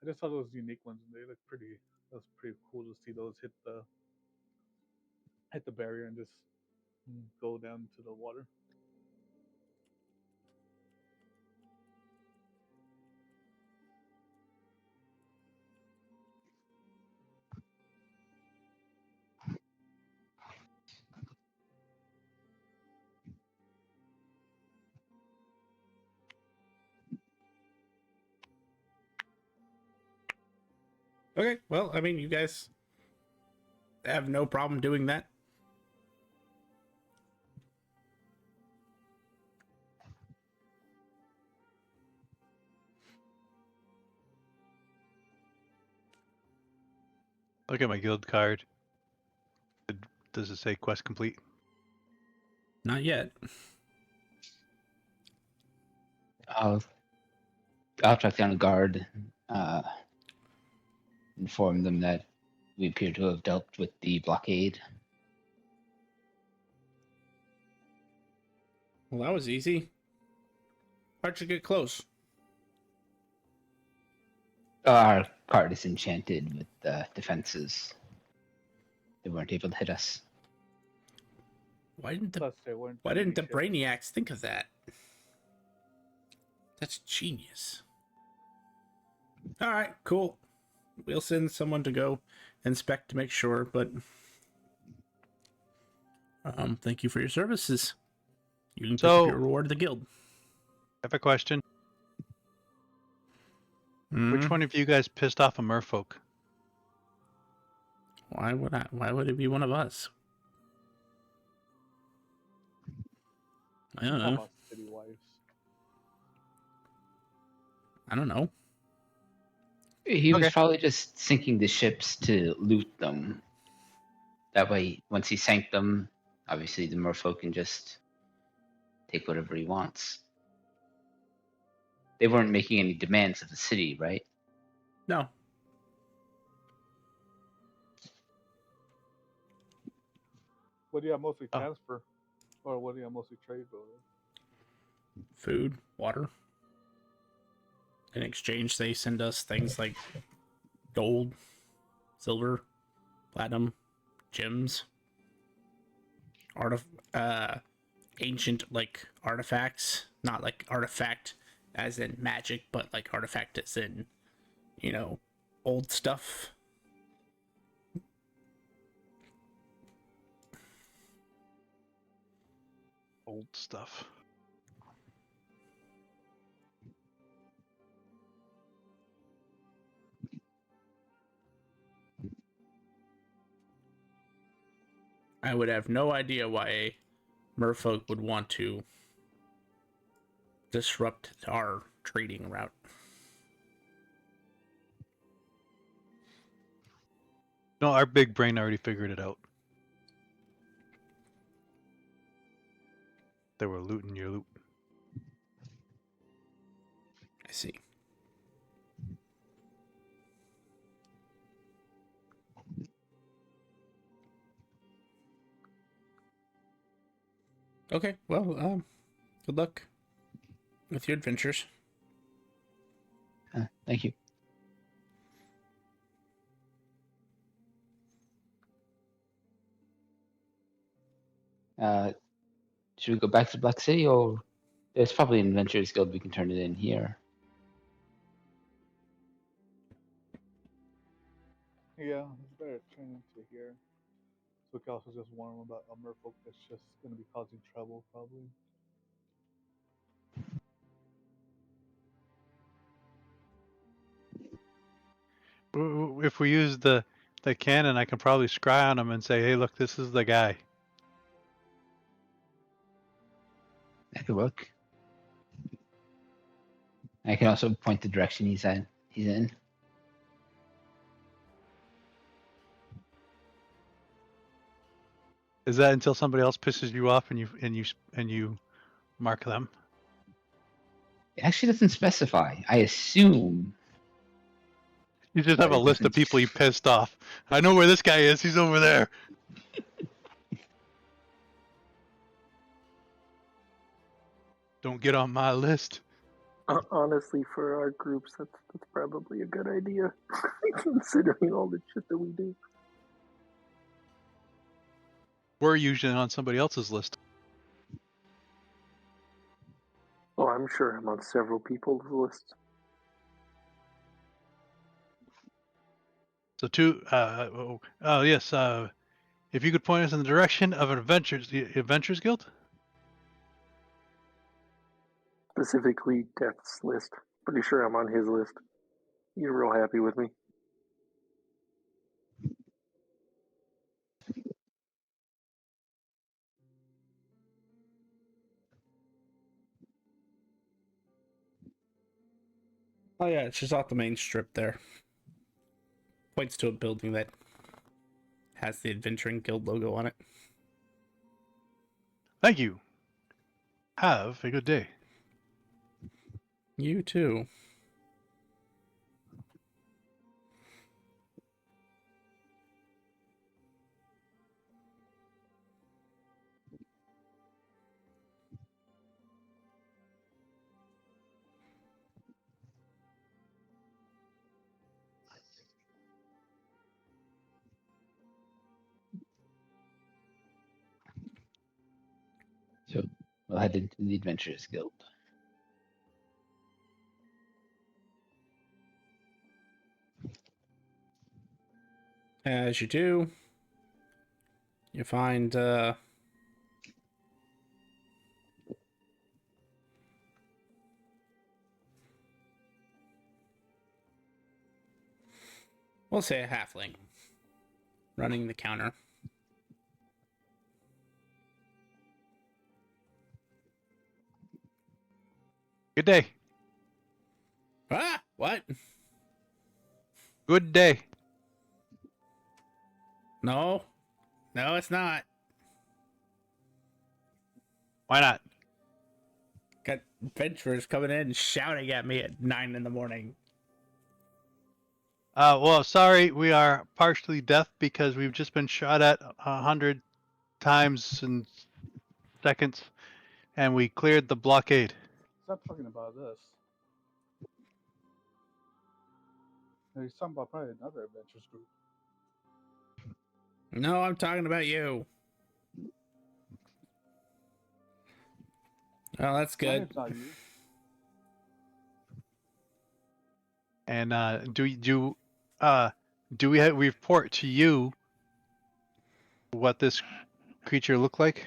I just saw those unique ones, and they look pretty. That was pretty cool to see those hit the barrier and just go down to the water. Okay, well, I mean, you guys have no problem doing that. Look at my guild card. Does it say quest complete? Not yet. I'll track down a guard, inform them that we appear to have dealt with the blockade. Well, that was easy. How'd you get close? Our cart is enchanted with defenses. They weren't able to hit us. Why didn't the Plus, they weren't Why didn't the shit. Brainiacs think of that? That's genius. All right, cool. We'll send someone to go inspect to make sure, but thank you for your services. You can pick up your reward to the guild. I have a question. Which Mhm. one of you guys pissed off a merfolk? Why would I? Why would it be one of us? I don't Talking know. about city wives. I don't know. He was Okay. probably just sinking the ships to loot them. That way, once he sank them, obviously the merfolk can just take whatever he wants. They weren't making any demands of the city, right? No. What do you have mostly Oh. transfer? Or what do you have mostly trade, bro? Food, water. In exchange, they send us things like gold, silver, platinum, gems, ancient like artifacts. Not like artifact as in magic, but like artifact as in, old stuff. Old stuff. I would have no idea why a merfolk would want to disrupt our trading route. No, our big brain already figured it out. They were looting your loot. I see. Okay, well, good luck with your adventures. Thank you. Should we go back to Black City, or there's probably an Adventurers Guild we can turn it in here? Yeah, it's better turn into here. So we can also just warn them about a merfolk that's just going to be causing trouble, probably. If we use the cannon, I can probably scry on him and say, "Hey, look, this is the guy." That could work. I can also point the direction he's in. Is that until somebody else pisses you off and you mark them? It actually doesn't specify. I assume. You just But have a it list of doesn't. people you pissed off. I know where this guy is. He's over there. Don't get on my list. Honestly, for our groups, that's probably a good idea, considering all the shit that we do. We're usually on somebody else's list. Oh, I'm sure I'm on several people's lists. So yes. If you could point us in the direction of the Adventures Guild. Specifically, Death's list. Pretty sure I'm on his list. You're real happy with me. Oh yeah, it's just off the main strip there. Points to a building that has the Adventuring Guild logo on it. Thank you. Have a good day. You too. So we'll head into the Adventurers Guild. As you do, you find we'll say a halfling. running the counter. Good day. Ah, what? Good day. No, no, it's not. Why not? Got adventurers coming in and shouting at me at 9 in the morning. Well, sorry, we are partially deaf because we've just been shot at 100 times in seconds, and we cleared the blockade. Stop talking about this. He's talking about probably another adventures group. No, I'm talking about you. Oh, that's My good. name's not you. And do we report to you what this creature looked like?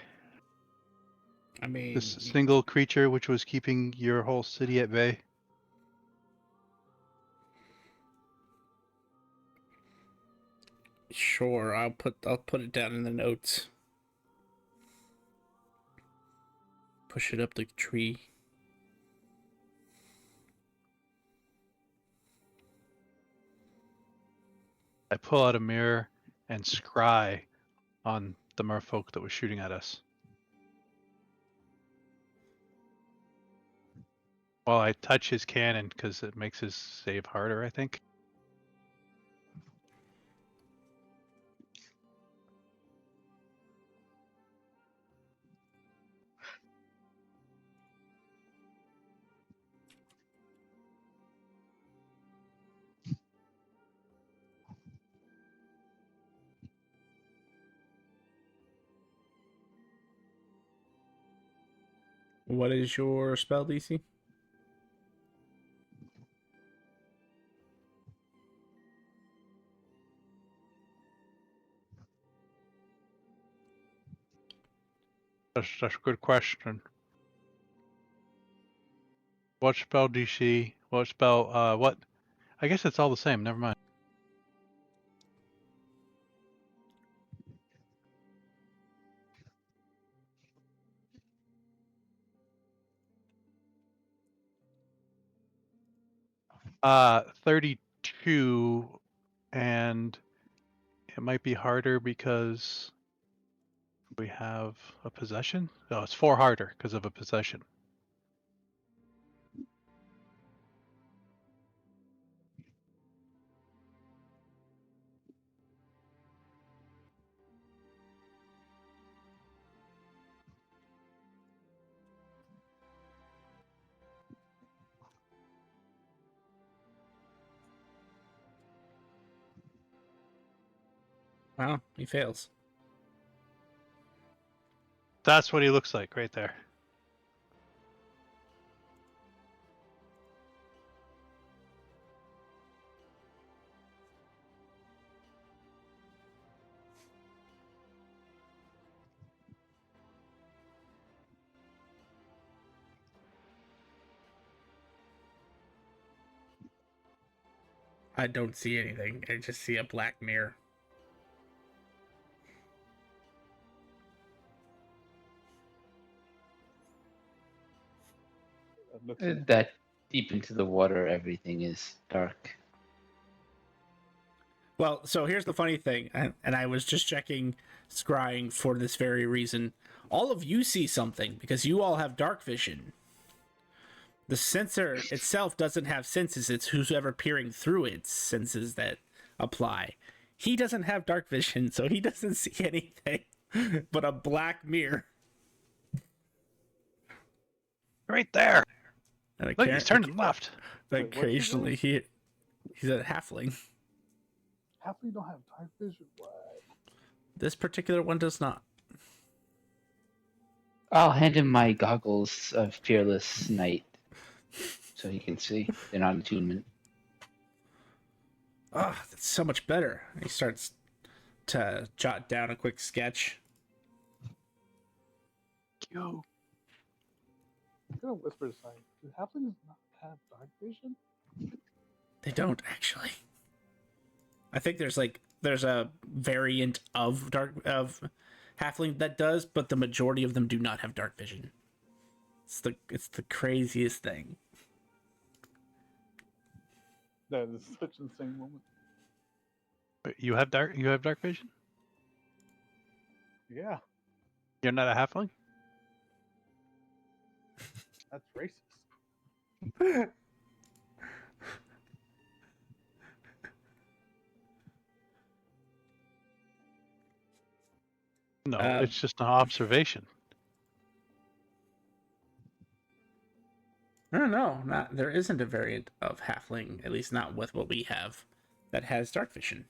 I mean, This single creature which was keeping your whole city at bay? sure. I'll put it down in the notes. Push it up the tree. I pull out a mirror and scry on the merfolk that was shooting at us. Well, I touch his cannon because it makes his save harder, I think. What is your spell DC? That's a good question. What spell DC? What spell? What? I guess it's all the same. Never mind. Uh, 32, and it might be harder because we have a possession. Oh, it's 4 harder because of a possession. Wow, he fails. That's what he looks like right there. I don't see anything. I just see a black mirror. It looks like That deep into the water, everything is dark. Well, so here's the funny thing, and I was just checking scrying for this very reason. All of you see something because you all have dark vision. The sensor itself doesn't have senses, it's whoever peering through its senses that apply. He doesn't have dark vision, so he doesn't see anything but a black mirror. Right there. And Look, he's turning left. Wait, what's his occasionally he's a halfling. half of you don't have dark vision. What? This particular one does not. I'll hand him my goggles of Fearless Night so he can see. They're not attunement. Ah, oh, that's so much better. He starts to jot down a quick sketch. Yo. I'm gonna whisper to Sai. Do halflings not have dark vision? They don't actually. I think there's like there's a variant of halfling that does, but the majority of them do not have dark vision. It's the craziest thing. That is such an insane moment. But you have dark vision? Yeah, You're not a halfling? that's racist. No, Uh, it's just an observation. No, not there isn't a variant of halfling, at least not with what we have, that has dark vision.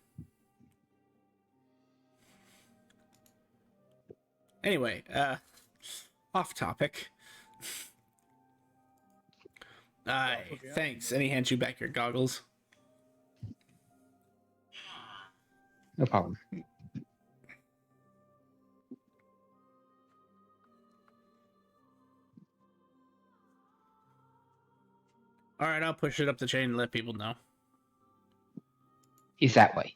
Anyway, off topic. Thanks. And he hands you back your goggles. No problem. All right, I'll push it up the chain and let people know. He's that way.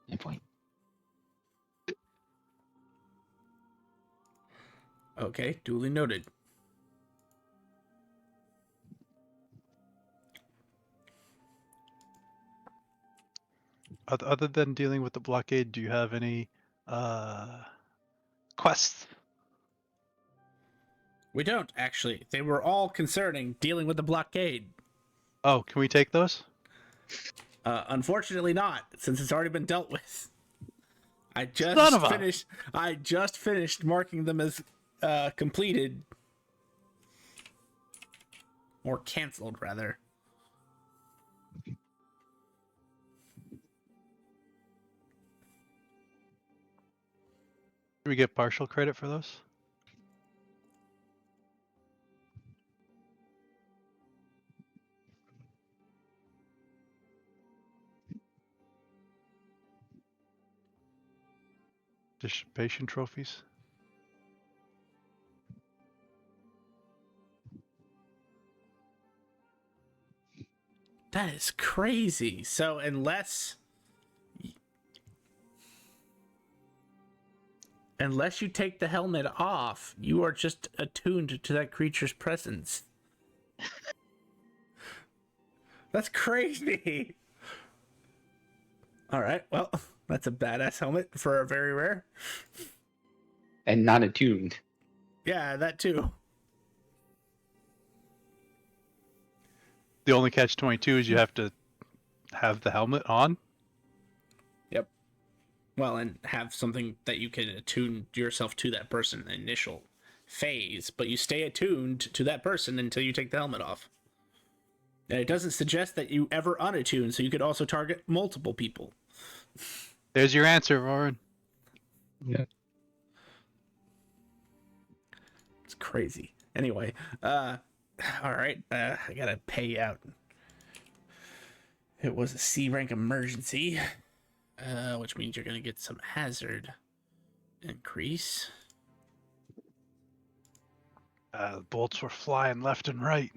No point. Okay, duly noted. Other than dealing with the blockade, do you have any quests? We don't, actually. They were all concerning dealing with the blockade. Oh, can we take those? Unfortunately not, since it's already been dealt with. I just finished marking them as completed. Or canceled, rather. Do we get partial credit for those? Dissipation trophies? That is crazy. So unless you take the helmet off, you are just attuned to that creature's presence. That's crazy. All right, well, that's a badass helmet for a very rare. And not attuned. Yeah, that too. The only catch-22 is you have to have the helmet on. Yep. Well, and have something that you can attune yourself to that person in the initial phase, but you stay attuned to that person until you take the helmet off. And it doesn't suggest that you ever unattune, so you could also target multiple people. There's your answer, Warren. Yeah. It's crazy. Anyway, all right, I gotta pay out. It was a C rank emergency, which means you're gonna get some hazard increase. The bolts were flying left and right.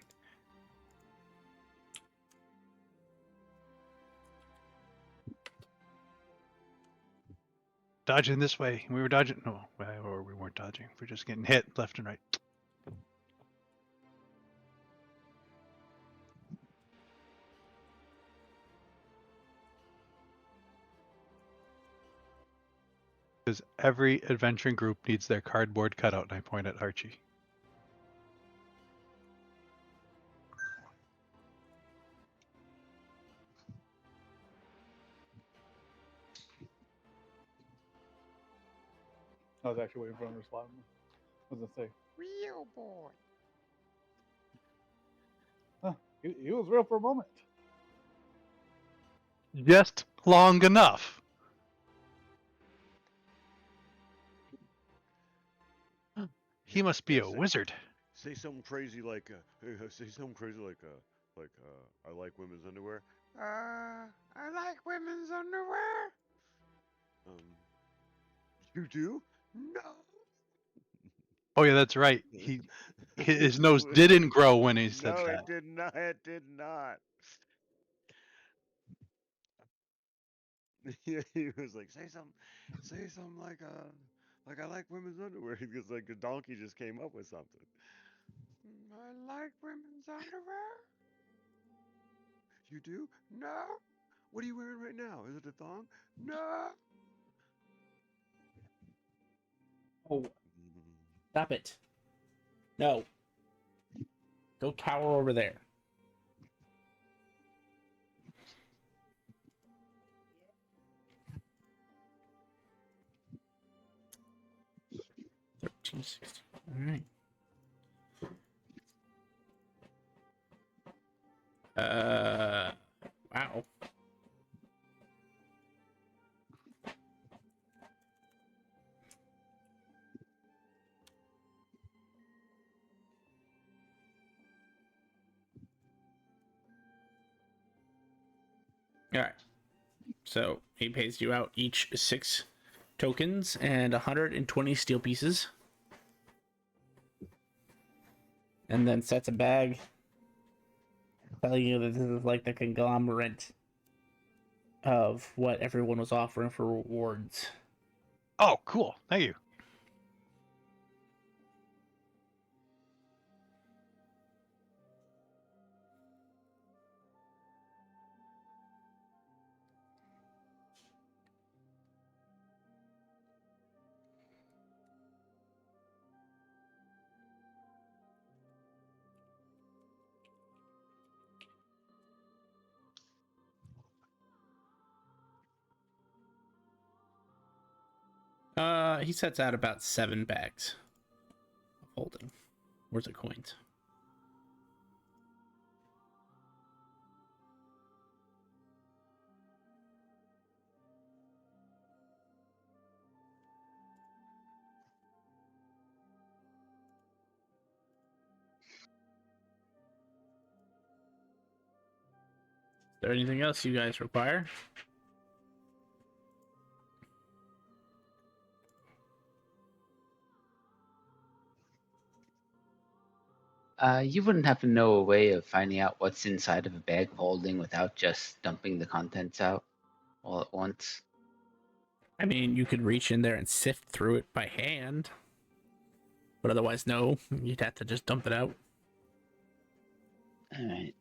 Dodging this way. We were dodging. No, or we weren't dodging. We're just getting hit left and right. Because every adventuring group needs their cardboard cutout, and I point at Archie. I was actually waiting for him to respond. What does it say? Real boy. Huh, he was real for a moment. Just long enough. He must be a wizard. Say something crazy like, I like women's underwear. I like women's underwear. You do? No. Oh yeah, that's right. His nose didn't grow when he said No, that. it did not. It did not. He was like, say something like I like women's underwear because like a donkey just came up with something. I like women's underwear. You do? No. What are you wearing right now? Is it a thong? No. Oh, stop it. No. Go cower over there. $13.60. All right. Wow. All right. So he pays you out each 6 tokens and 120 steel pieces. And then sets a bag telling you that this is like the conglomerate of what everyone was offering for rewards. Oh, cool. Thank you. He sets out about 7 bags of holding worth of coins. Is there anything else you guys require? You wouldn't happen to know a way of finding out what's inside of a bag of holding without just dumping the contents out all at once? I mean, you could reach in there and sift through it by hand. But otherwise, no. You'd have to just dump it out. Alright.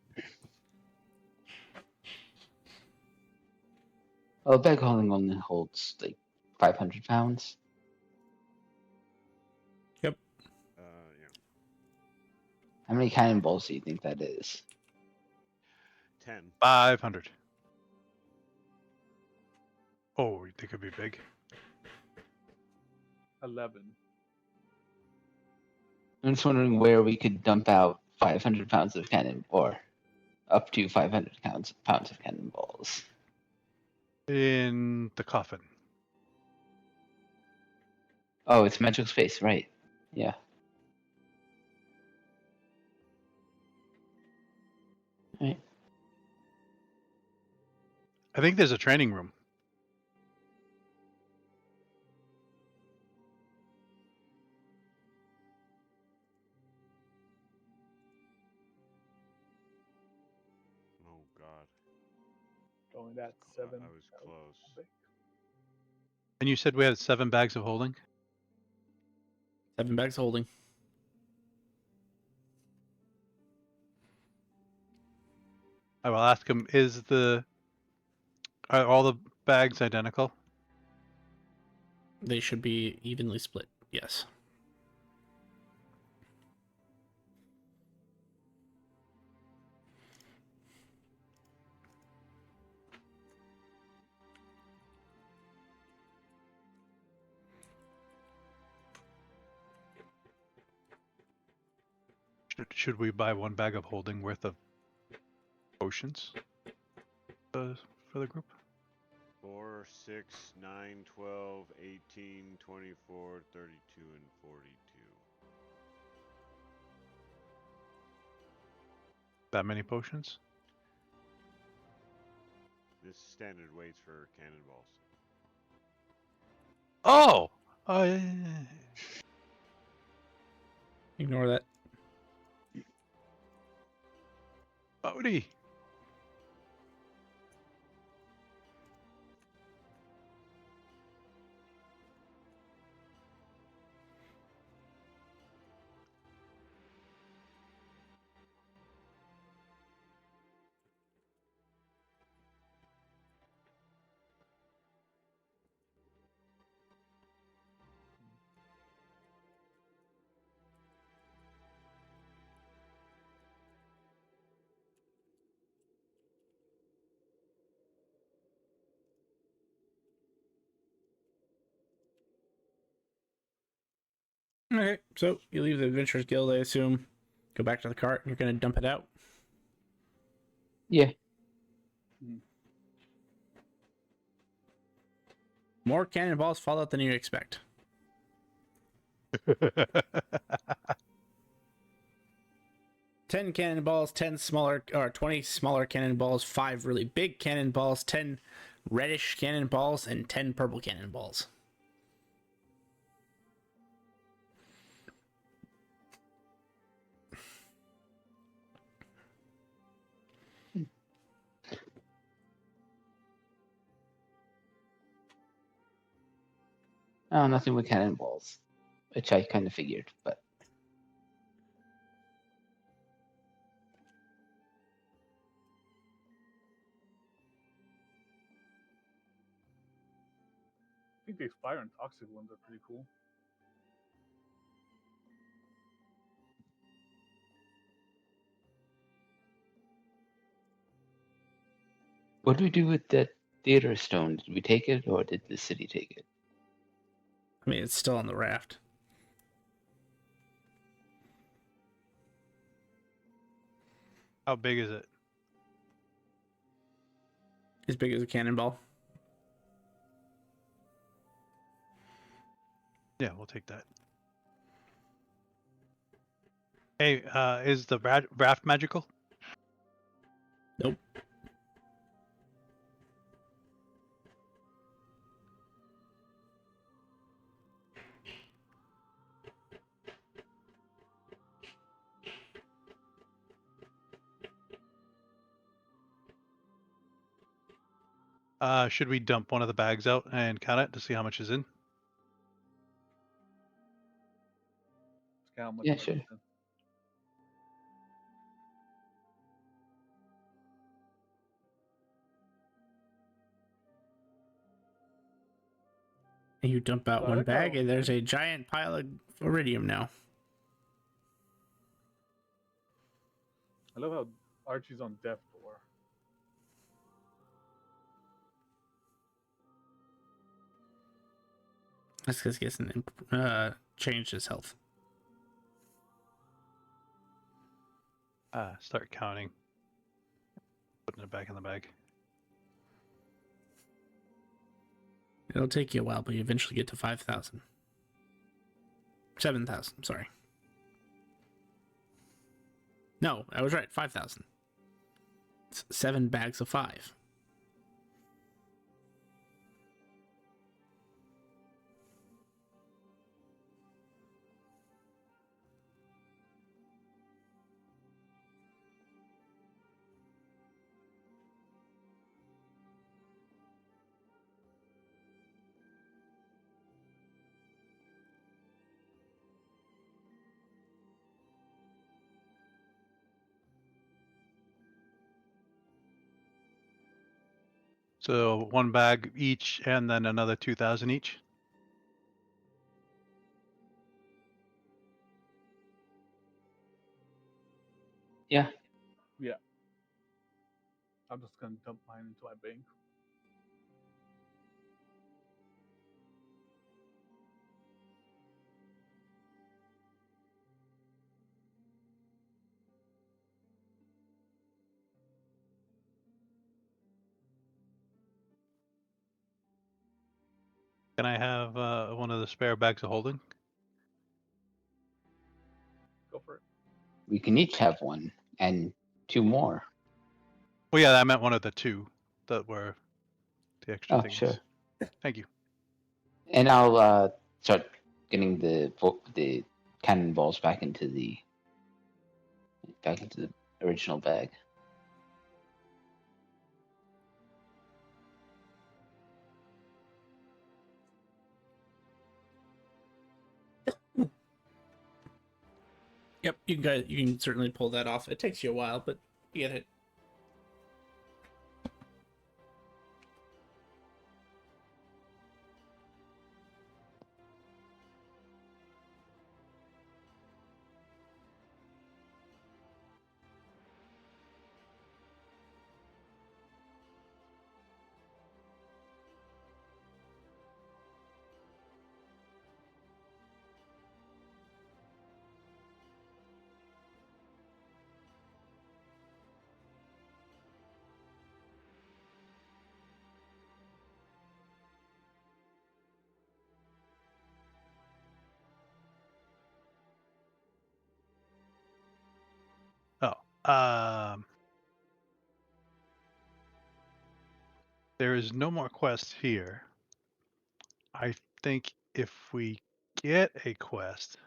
Well, a bag of holding only holds like 500 pounds. Yep. Yeah. How many cannonballs do you think that is? 10. 500. Oh, you think it'd be big? 11. I'm just wondering where we could dump out 500 pounds of cannon, or up to 500 pounds of cannonballs. In the coffin. Oh, it's magical space, right? Yeah. Right. I think there's a training room. Oh God. Going at 7. I was close. And you said we had 7 bags of holding? 7 bags holding. I will ask him, are all the bags identical? They should be evenly split. Yes. Should we buy 1 bag of holding worth of potions for the group? 4, 6, 9, 12, 18, 24, 32, and 42. That many potions? This is standard weights for cannonballs. Oh! Oh, yeah. Ignore that. Odie! Okay, so you leave the Adventurers Guild, I assume. Go back to the cart, and you're going to dump it out. Yeah. More cannonballs fall out than you expect. 10 cannonballs, 10 smaller, or 20 smaller cannonballs, 5 really big cannonballs, 10 reddish cannonballs, and 10 purple cannonballs. Oh, nothing with cannonballs, which I kind of figured, but I think the expire and toxic ones are pretty cool. what do we do with the theater stone? Did we take it, or did the city take it? I mean, it's still on the raft. How big is it? As big as a cannonball. Yeah, we'll take that. Hey, is the raft magical? Nope. Should we dump one of the bags out and count it to see how much is in? Let's count how much Yeah, money sure. is in. And you dump out So I one like bag, how- and there's a giant pile of iridium now. I love how Archie's on death door. That's because he hasn't changed his health. Start counting. Putting it back in the bag. It'll take you a while, but you eventually get to 5,000. 7,000, sorry. No, I was right, 5,000. It's 7 bags of 5. So one bag each, and then another 2,000 each. Yeah. Yeah. I'm just gonna dump mine into my bank. Can I have one of the spare bags of holding? Go for it. We can each have one and 2 more. Well, yeah, I meant one of the 2 that were the extra Oh, things. sure. Thank you. And I'll start getting the cannonballs back into the original bag. Yep, you can certainly pull that off. It takes you a while, but you get it. There is no more quests here. I think if we get a quest,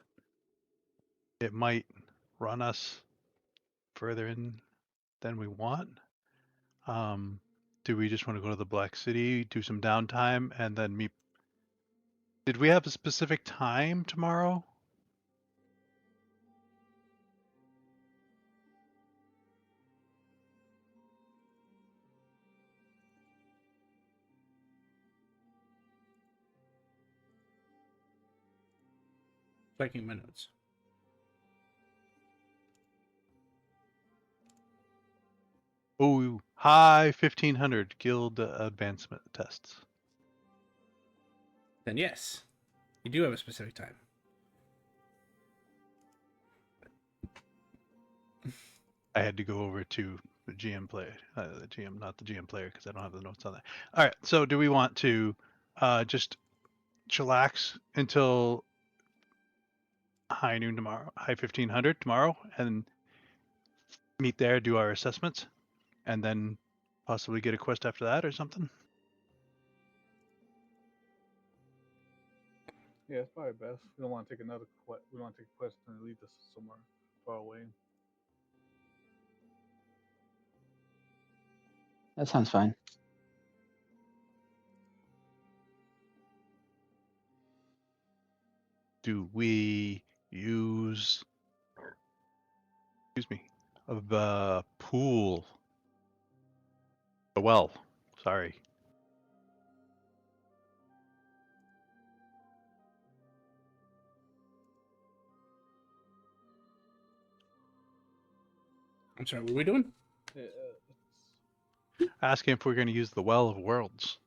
it might run us further in than we want. Do we just want to go to the Black City, do some downtime, and then meet? Did we have a specific time tomorrow? Checking my notes. Oh, high 1500 guild advancement tests. Then yes, you do have a specific time. I had to go over to the GM player, the GM, not the GM player, because I don't have the notes on that. All right, so do we want to just chillax until high noon tomorrow, high 1500 tomorrow, and meet there, do our assessments, and then possibly get a quest after that or something? Yeah, it's probably best. We don't want to take another we don't want to take a quest and lead us somewhere far away. That sounds fine. Do we use, excuse me, of the pool? The well, sorry. I'm sorry, what are we doing? Yeah, Asking if we're going to use the Well of Worlds.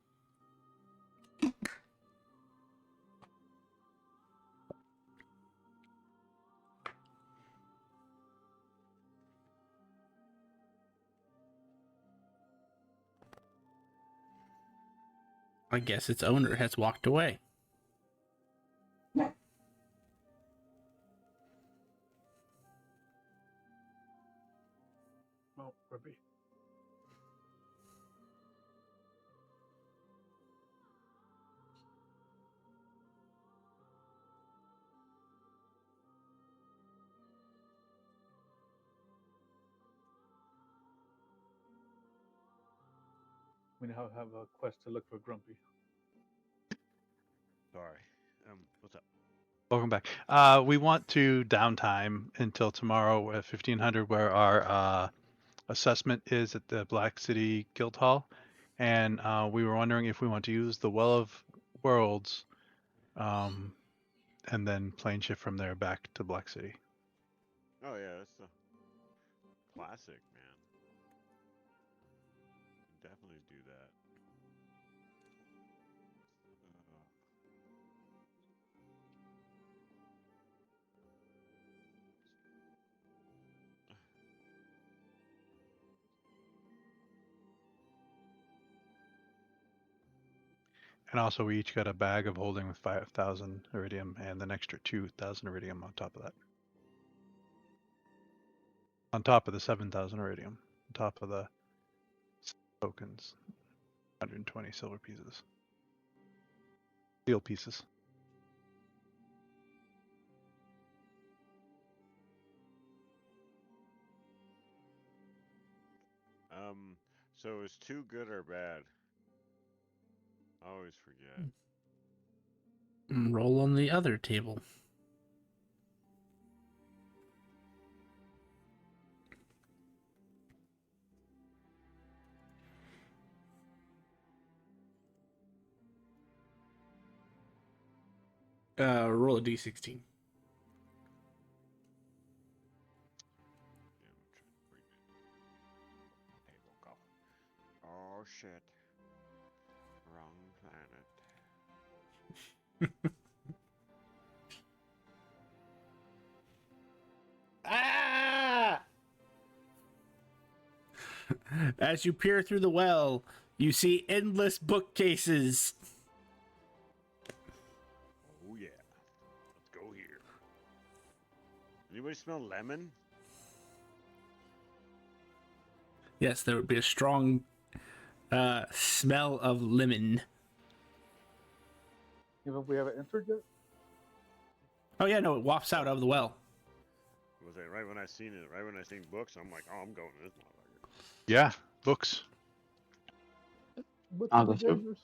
I guess its owner has walked away. well, Ruby. We now have a quest to look for Grumpy. Sorry. What's up? Welcome back. We want to downtime until tomorrow at 1500, where our assessment is at the Black City Guild Hall, and we were wondering if we want to use the Well of Worlds, and then plane shift from there back to Black City. Oh yeah, that's the classic, man. Definitely do that. And also, we each got a bag of holding with 5,000 iridium and an extra 2,000 iridium on top of that. On top of the 7,000 iridium, on top of the tokens, 120 silver pieces. Steel pieces. So is 2 good or bad? I always forget. Roll on the other table. Roll a d16. Yeah, I'm trying to bring it. Table go. Oh shit. Wrong planet. Ah! As you peer through the well, you see endless bookcases. Oh yeah. Let's go here. Anybody smell lemon? Yes, there would be a strong smell of lemon. Even if we haven't entered yet? Oh yeah, no, it wafts out of the well. Was it right when I seen it? Right when I seen books, I'm like, oh, I'm going to this motherfucker. Yeah, books. What's I'll the go through. dangerous?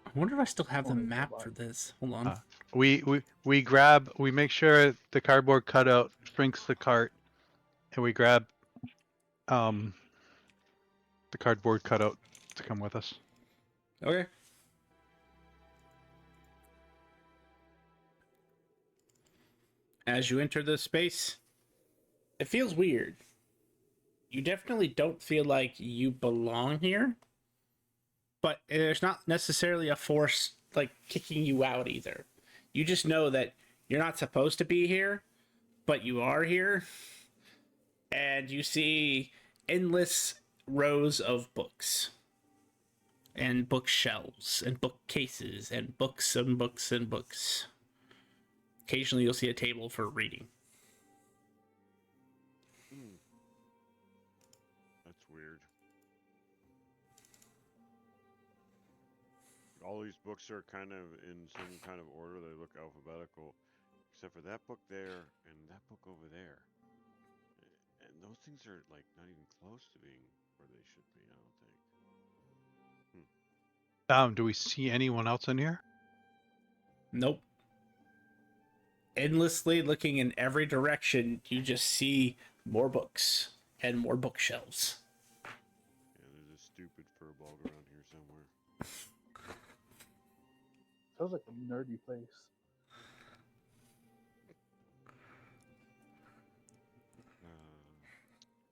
I wonder if I still have the Oh, map bye-bye. for this. Hold on. We make sure the cardboard cutout shrinks the cart, and we grab the cardboard cutout to come with us. Okay. As you enter this space, it feels weird. You definitely don't feel like you belong here, but there's not necessarily a force like kicking you out either. You just know that you're not supposed to be here, but you are here, and you see endless rows of books and bookshelves and bookcases and books and books and books. Occasionally you'll see a table for reading. That's weird. All these books are kind of in some kind of order. They look alphabetical, except for that book there and that book over there. And those things are like not even close to being where they should be, I don't think. Do we see anyone else in here? Nope. Endlessly looking in every direction, you just see more books and more bookshelves. Yeah, there's a stupid furball around here somewhere. Sounds like a nerdy place.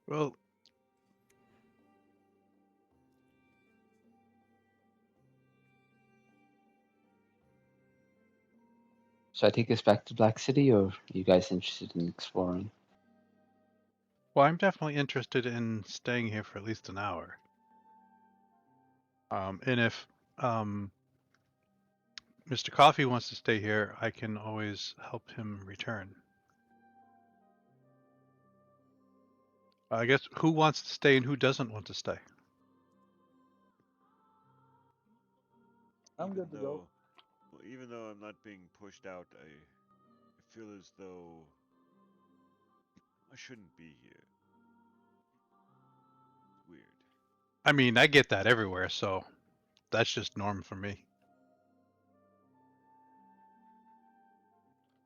Well, Should I take us back to Black City, or are you guys interested in exploring? I'm definitely interested in staying here for at least an hour. And if Mr. Coffee wants to stay here, I can always help him return. I guess who wants to stay and who doesn't want to stay? I'm Even good to go. Well, even though I'm not being pushed out, I feel as though I shouldn't be here. It's weird. I mean, I get that everywhere, so that's just norm for me.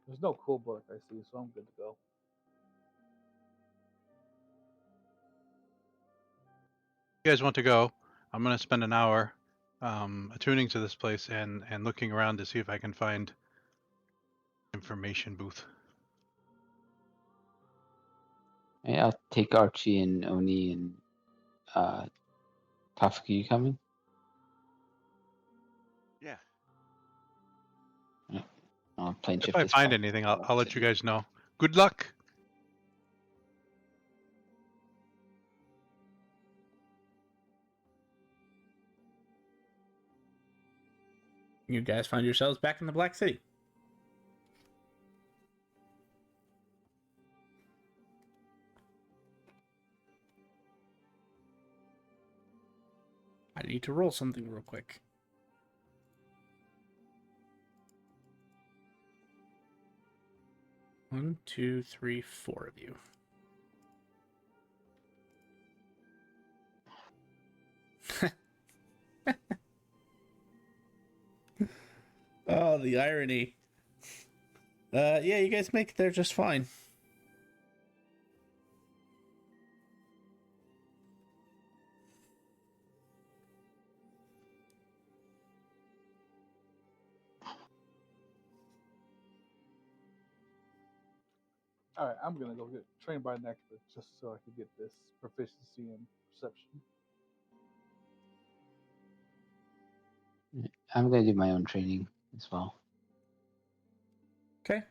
There's no cool book I see, so I'm good to go. You guys want to go? I'm gonna spend an hour attuning to this place and looking around to see if I can find information booth. Yeah, I'll take Archie and Oni and Tafika. You coming? Yeah. I'll plane If shift I this find back anything, to I'll Black let you City. guys know. Good luck. You guys find yourselves back in the Black City. I need to roll something real quick. One, two, three, four of you. Oh, the irony. Yeah, you guys make it there just fine. All right, I'm gonna go get trained by an expert just so I can get this proficiency in perception. I'm gonna do my own training as well. Okay.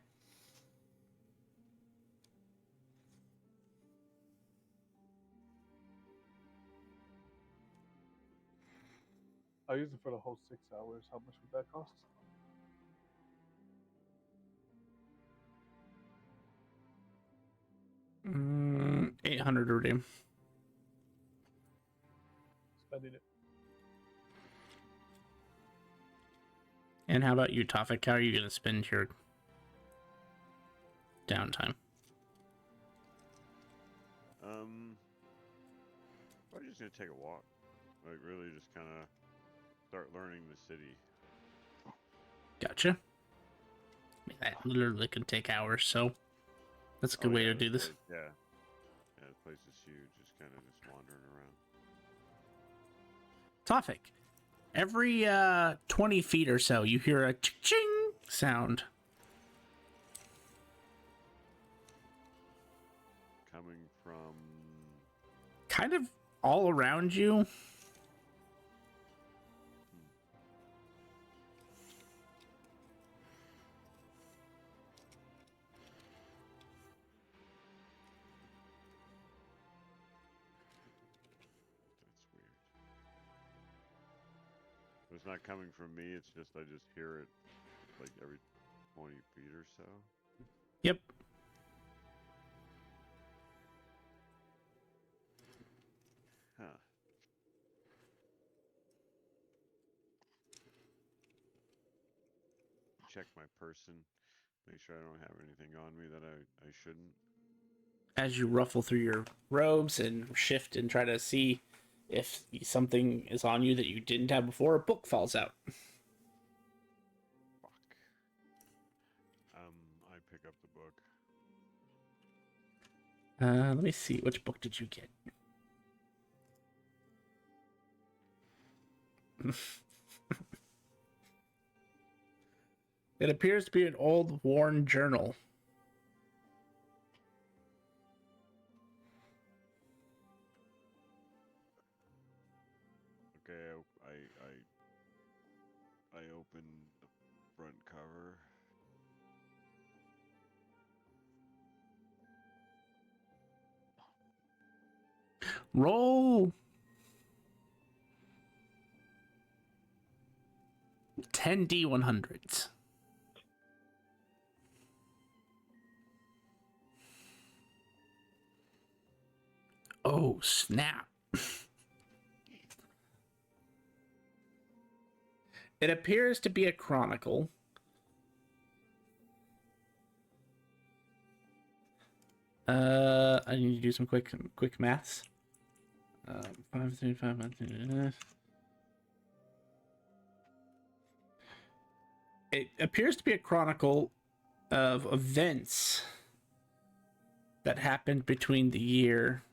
I'll use it for the whole 6 hours. How much would that cost? 800 to redeem. Spending it. And how about you, Tofik? How are you going to spend your downtime? I'm just gonna take a walk. Like really, just kind of start learning the city. Gotcha. I mean, that literally can take hours, so that's a good way to do this. Yeah, the place is huge. Just kind of just wandering around. Tofik, every 20 feet or so, you hear a ching sound. Coming from. Kind of all around you. That's weird. So it's not coming from me. It's just I just hear it like every 20 feet or so. Yep. Huh. Check my person. Make sure I don't have anything on me that I shouldn't. As you ruffle through your robes and shift and try to see if something is on you that you didn't have before, a book falls out. Fuck. I pick up the book. Let me see. Which book did you get? It appears to be an old, worn journal. Okay, I open the front cover. Roll 10 D100s. Oh, snap. It appears to be a chronicle. I need to do some quick maths. 5, 3, 5, 5, It appears to be a chronicle of events that happened between the year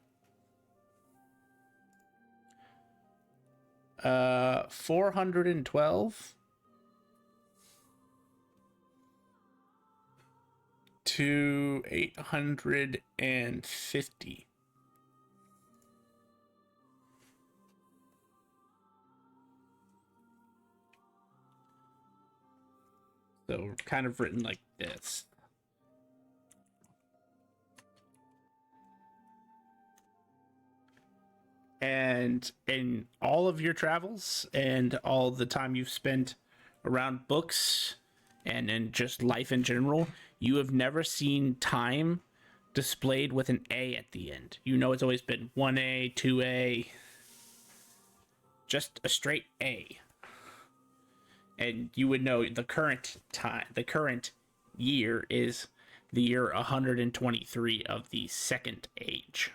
412 to 850. So kind of written like this. And in all of your travels and all the time you've spent around books and in just life in general, you have never seen time displayed with an A at the end. You know it's always been 1A, 2A, just a straight A. And you would know the current time, the current year is the year 123 of the Second Age.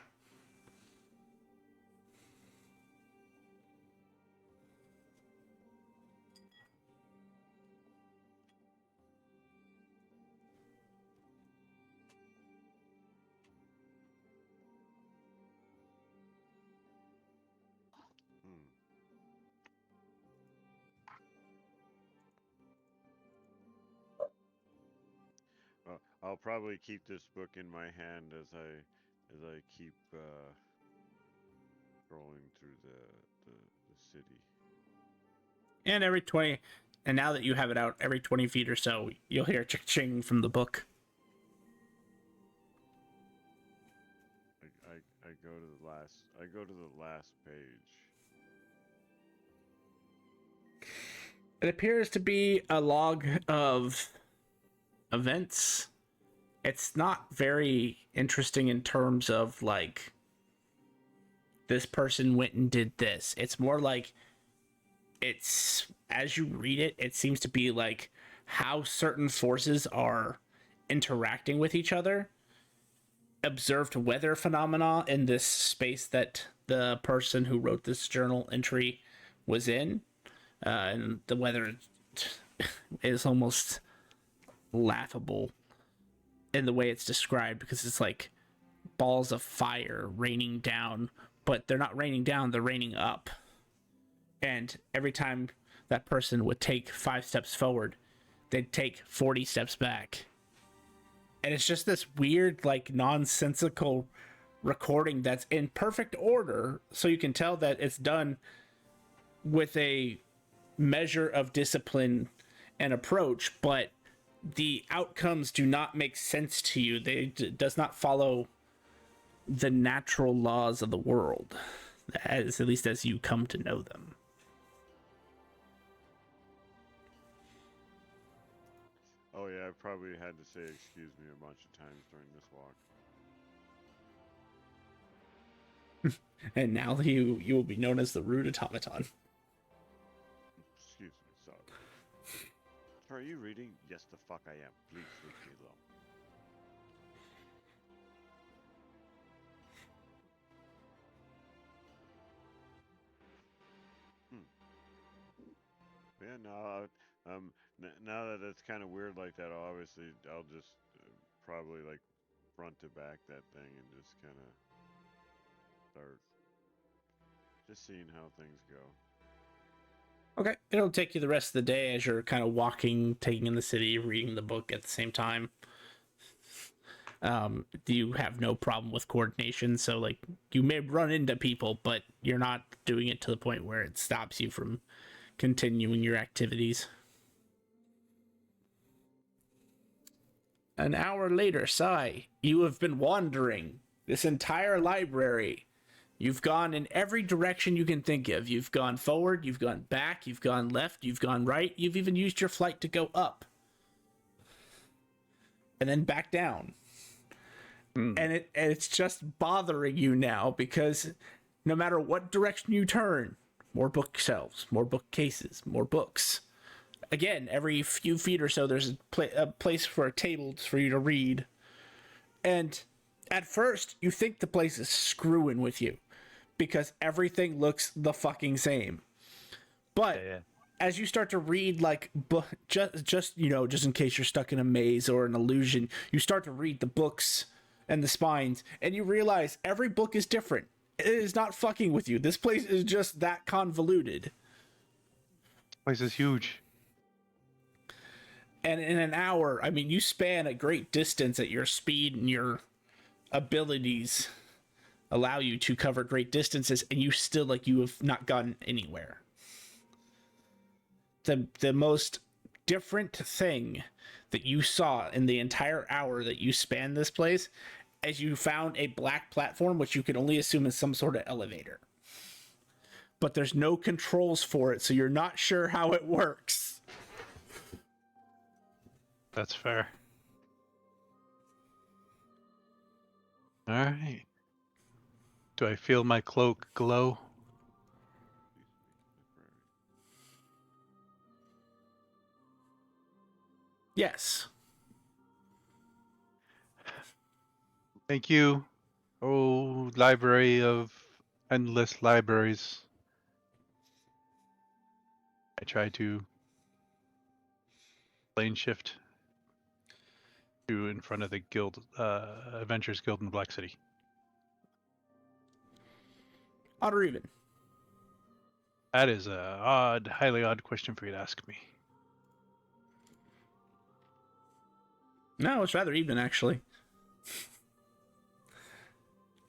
Well, I'll probably keep this book in my hand as I keep scrolling through the city. And now that you have it out, every 20 feet or so, you'll hear ching from the book. I go to the last page. It appears to be a log of events. It's not very interesting in terms of like this person went and did this. It's more like, it's, as you read it, it seems to be like how certain forces are interacting with each other, observed weather phenomena in this space that the person who wrote this journal entry was in, and the weather is almost laughable in the way it's described, because it's like balls of fire raining down, but they're not raining down, they're raining up. And every time that person would take 5 steps forward, they'd take 40 steps back. And it's just this weird, like, nonsensical recording that's in perfect order, so you can tell that it's done with a measure of discipline and approach, but the outcomes do not make sense to you. Does not follow the natural laws of the world, at least as you come to know them. Oh yeah, I probably had to say excuse me a bunch of times during this walk. And now you will be known as the rude automaton. Excuse me, sorry. Sir, are you reading? Yes, the fuck I am. Please leave me alone. Yeah, no, now that it's kind of weird like that, obviously, I'll just probably like front to back that thing and just kind of start just seeing how things go. Okay, it'll take you the rest of the day as you're kind of walking, taking in the city, reading the book at the same time. You have no problem with coordination, so like you may run into people, but you're not doing it to the point where it stops you from continuing your activities. An hour later, Sai, you have been wandering this entire library. You've gone in every direction you can think of. You've gone forward, you've gone back, you've gone left, you've gone right, you've even used your flight to go up. And then back down. And it's just bothering you now, because no matter what direction you turn, more bookshelves, more bookcases, more books. Again, every few feet or so, there's a place for a table for you to read. And at first, you think the place is screwing with you, because everything looks the fucking same. But as you start to read, like, just in case you're stuck in a maze or an illusion, you start to read the books and the spines, and you realize every book is different. It is not fucking with you. This place is just that convoluted. This place is huge. And in an hour, I mean, you span a great distance at your speed, and your abilities allow you to cover great distances, and you still, like, you have not gotten anywhere. The most different thing that you saw in the entire hour that you spanned this place, as you found a black platform, which you can only assume is some sort of elevator. But there's no controls for it, so you're not sure how it works. That's fair. All right. Do I feel my cloak glow? Yes. Thank you. Oh, library of endless libraries. I try to lane shift to in front of the guild, Adventurers Guild in Black City. Odd or even? That is a odd, highly odd question for you to ask me. No, it's rather even, actually.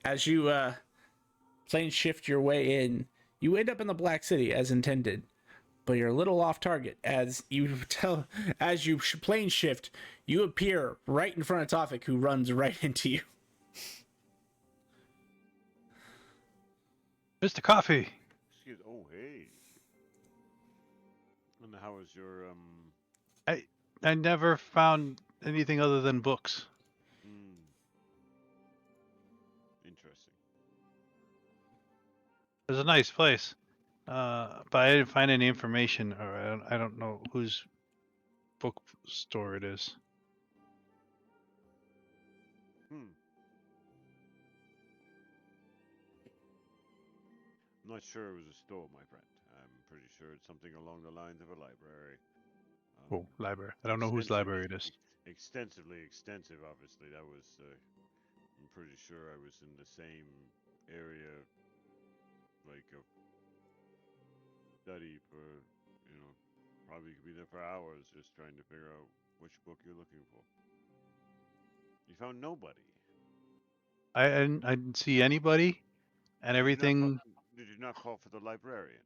As you plane shift your way in, you end up in the Black City as intended, but you're a little off target. As you plane shift, you appear right in front of Tofik, who runs right into you. Mr. Coffee. Excuse. Oh, hey. And how was your I never found anything other than books. Interesting. was a nice place, but I didn't find any information, or I don't know whose bookstore it is. I'm not sure it was a store, my friend. I'm pretty sure it's something along the lines of a library. Oh, library. I don't know whose library it is. Extensively extensive, obviously. That was, I'm pretty sure I was in the same area, like a study for, probably could be there for hours just trying to figure out which book you're looking for. You found nobody. I didn't see anybody, and everything. Did you not call for the librarian?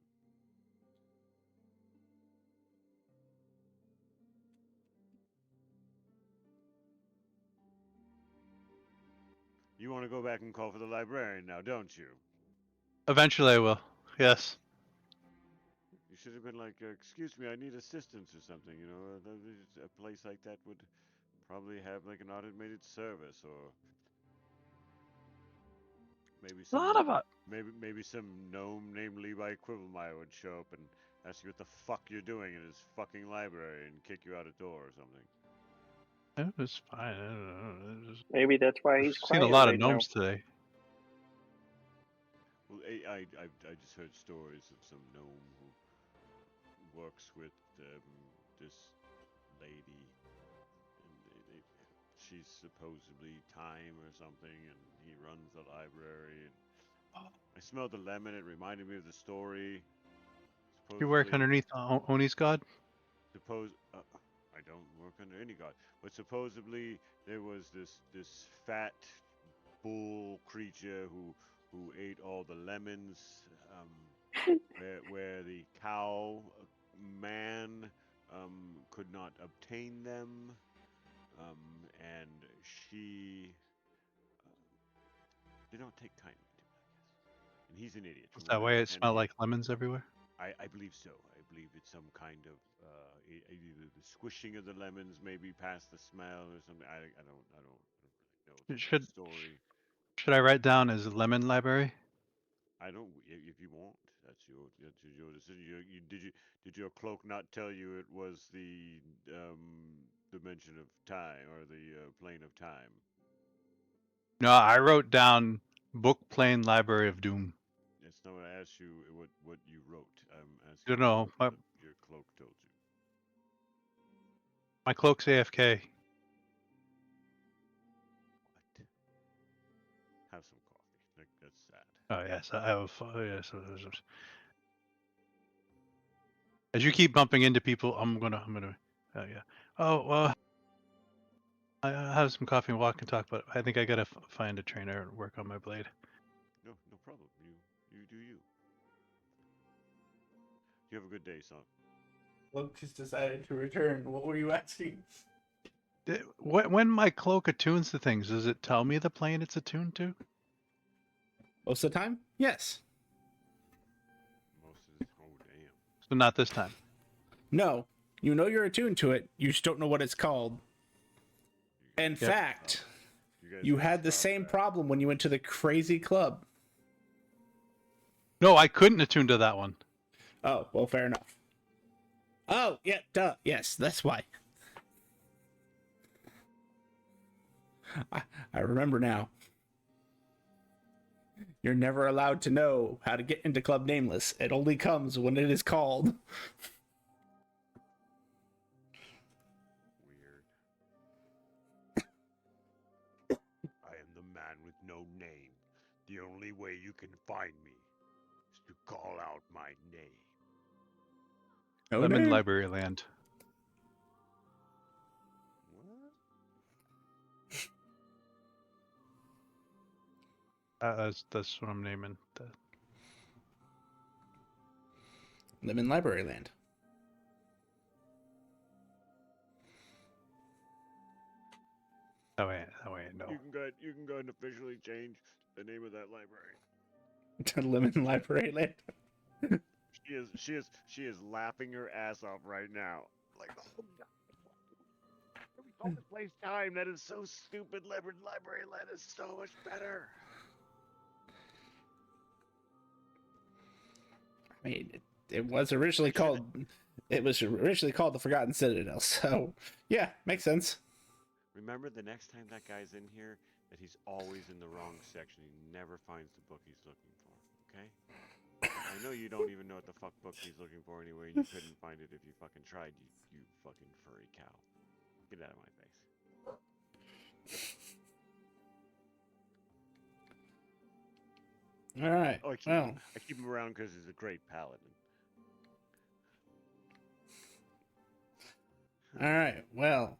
You want to go back and call for the librarian now, don't you? Eventually, I will. Yes. You should have been like, excuse me, I need assistance or something. A place like that would probably have like an automated service, or maybe A lot of it. maybe some gnome named Levi Quibblemire would show up and ask you what the fuck you're doing in his fucking library and kick you out a door or something. It was fine. I don't know. Maybe that's why he's I've seen a quiet lot right of gnomes today. Well, I just heard stories of some gnome who works with this lady, and she's supposedly time or something, and he runs the library. And I smelled the lemon. It reminded me of the story. You work underneath Oni's god? I don't work under any god, but supposedly there was this fat bull creature who ate all the lemons, where the cow man could not obtain them, and she did not take kindly to it, I guess. And he's an idiot. Is that why it smelled like lemons everywhere? I believe so. I believe it's some kind of either the squishing of the lemons, maybe past the smell or something. I don't really know the story. Should I write down as lemon library? I don't. If you want, that's your decision. Did your cloak not tell you it was the dimension of time, or the plane of time? No, I wrote down book plane library of doom. That's not what I asked you. What you wrote. I'm asking No, what your cloak told you. My cloak's AFK. What? Have some coffee. That's sad. Oh yes, I have. Yes. As you keep bumping into people, I'm gonna. Yeah. Oh well. I have some coffee and walk and talk, but I think I gotta find a trainer and work on my blade. No problem. You do you. You have a good day, son. Luke just decided to return. What were you asking? When my cloak attunes to things, does it tell me the plane it's attuned to? Most of the time, yes. Oh damn. So not this time. No, you know you're attuned to it. You just don't know what it's called. In fact, you had the same problem when you went to the crazy club. No, I couldn't attune to that one. Oh, well, fair enough. Oh, yeah, duh. Yes, that's why. I remember now. You're never allowed to know how to get into Club Nameless. It only comes when it is called. I am the man with no name. The only way you can find me is to call out my name. No Lemon name. Library Land. What? That's what I'm naming. Lemon Library Land. That way, no. You can go and officially change the name of that library. To Lemon Library Land. She is laughing her ass off right now. Like, oh god. We call this place time. That is so stupid. Lemon Library Land is so much better. I mean, it was originally called. It was originally called the Forgotten Citadel. So yeah, makes sense. Remember the next time that guy's in here that he's always in the wrong section. He never finds the book he's looking for. Okay? I know you don't even know what the fuck book he's looking for anyway, and you couldn't find it if you fucking tried. You fucking furry cow. Get out of my face. All right. Oh, Well, I keep him around because he's a great paladin. all right. Well,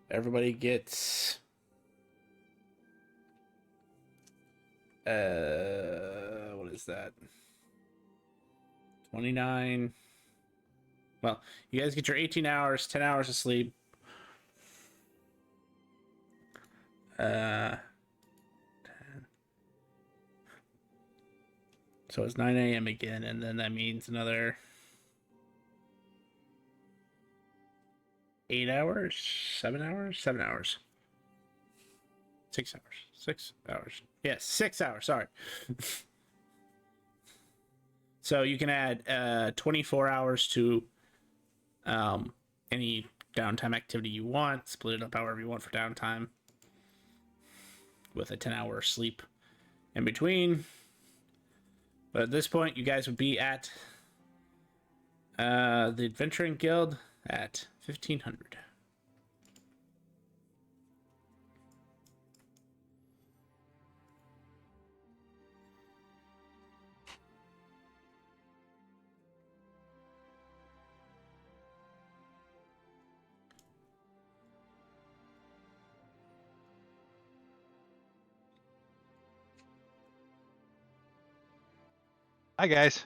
everybody gets what is that? 29. Well, you guys get your 18 hours, 10 hours of sleep. 10. So it's 9 a.m. again, and then that means another 8 hours, 7 hours, 7 hours, 6 hours, 6 hours. Yes, 6 hours. Sorry. So you can add 24 hours to any downtime activity you want. Split it up however you want for downtime, with a 10-hour sleep in between. But at this point, you guys would be at the Adventuring Guild at 1500. Hi guys.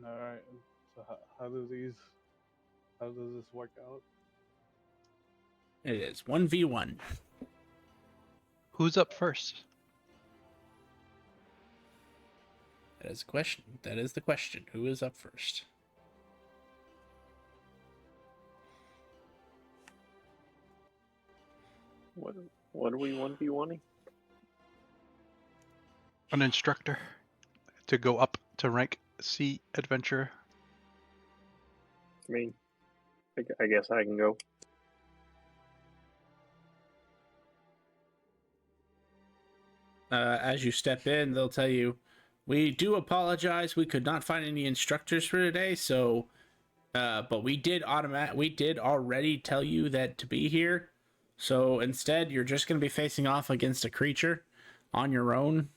All right. So how does this work out? It is 1v1. Who's up first? That is the question. That is the question. Who is up first? What are we 1v1ing? An instructor to go up to rank C adventurer. I mean, I guess I can go. As you step in, they'll tell you, "We do apologize. We could not find any instructors for today. So, but we did already tell you that to be here. So instead, you're just going to be facing off against a creature on your own."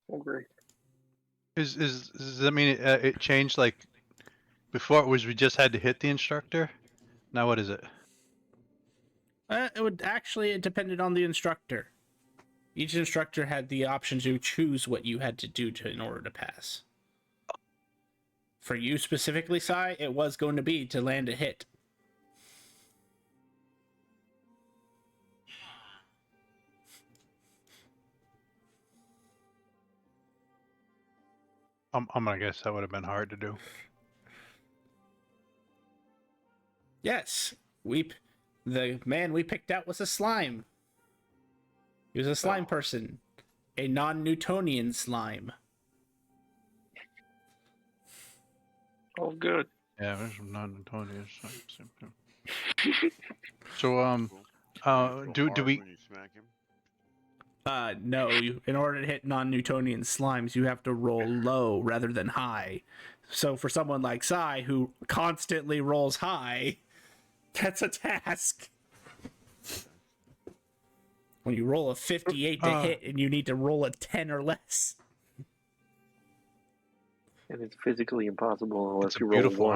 Oh, great. Does that mean it changed? Like before, it was we just had to hit the instructor. Now what is it? It depended on the instructor. Each instructor had the option to choose what you had to do in order to pass. For you specifically, Sai, it was going to be to land a hit. I'm gonna guess that would have been hard to do. Yes, the man we picked out was a slime. He was a slime person, a non-Newtonian slime. Oh, good. Yeah, there's some non-Newtonians. So Cool. do we? When you smack him? No, in order to hit non-Newtonian slimes, you have to roll low rather than high. So for someone like Sai, who constantly rolls high, that's a task. When you roll a 58 to hit and you need to roll a 10 or less. And it's physically impossible unless It's a you roll beautiful one.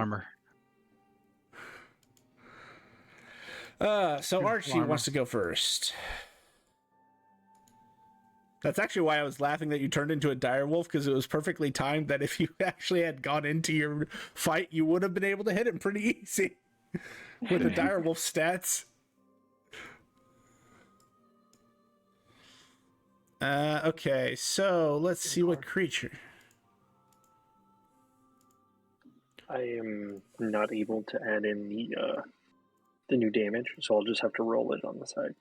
armor. So Archie wants to go first. That's actually why I was laughing that you turned into a direwolf, because it was perfectly timed that if you actually had gone into your fight, you would have been able to hit him pretty easy with the direwolf stats. Okay, so let's see what creature. I am not able to add in the new damage, so I'll just have to roll it on the side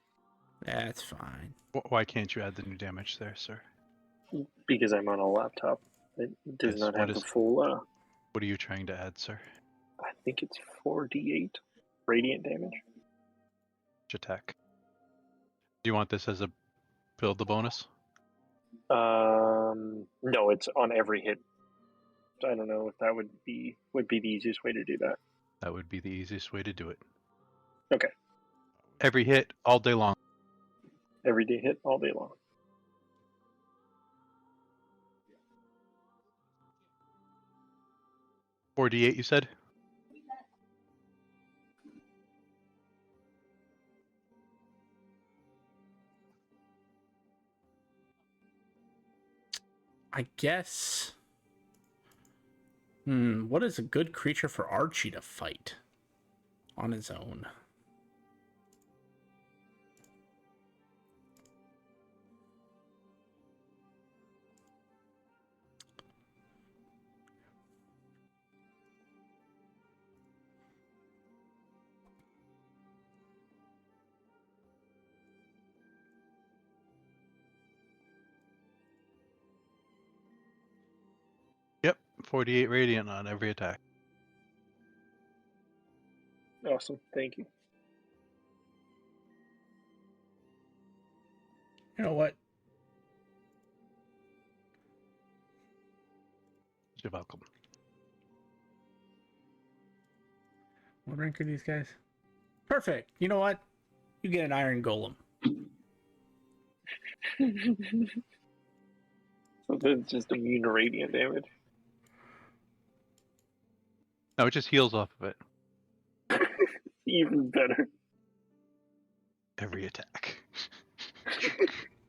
That's fine. Why can't you add the new damage there, sir? because I'm on a laptop. It does Yes, not what have the is- full. What are you trying to add, sir? I think it's 4d8 radiant damage. Which attack? Do you want this as a build the bonus? No, it's on every hit. I don't know if that would be the easiest way to do that. That would be the easiest way to do it. Okay. Every hit, all day long. Every day hit all day long. $48, you said? I guess. What is a good creature for Archie to fight on his own? Yep, 48 radiant on every attack. Awesome. Thank you. You know what? You're welcome. What rank are these guys? Perfect. You know what? You get an iron golem. So that's just immune to radiant damage. No, it just heals off of it. Even better. Every attack.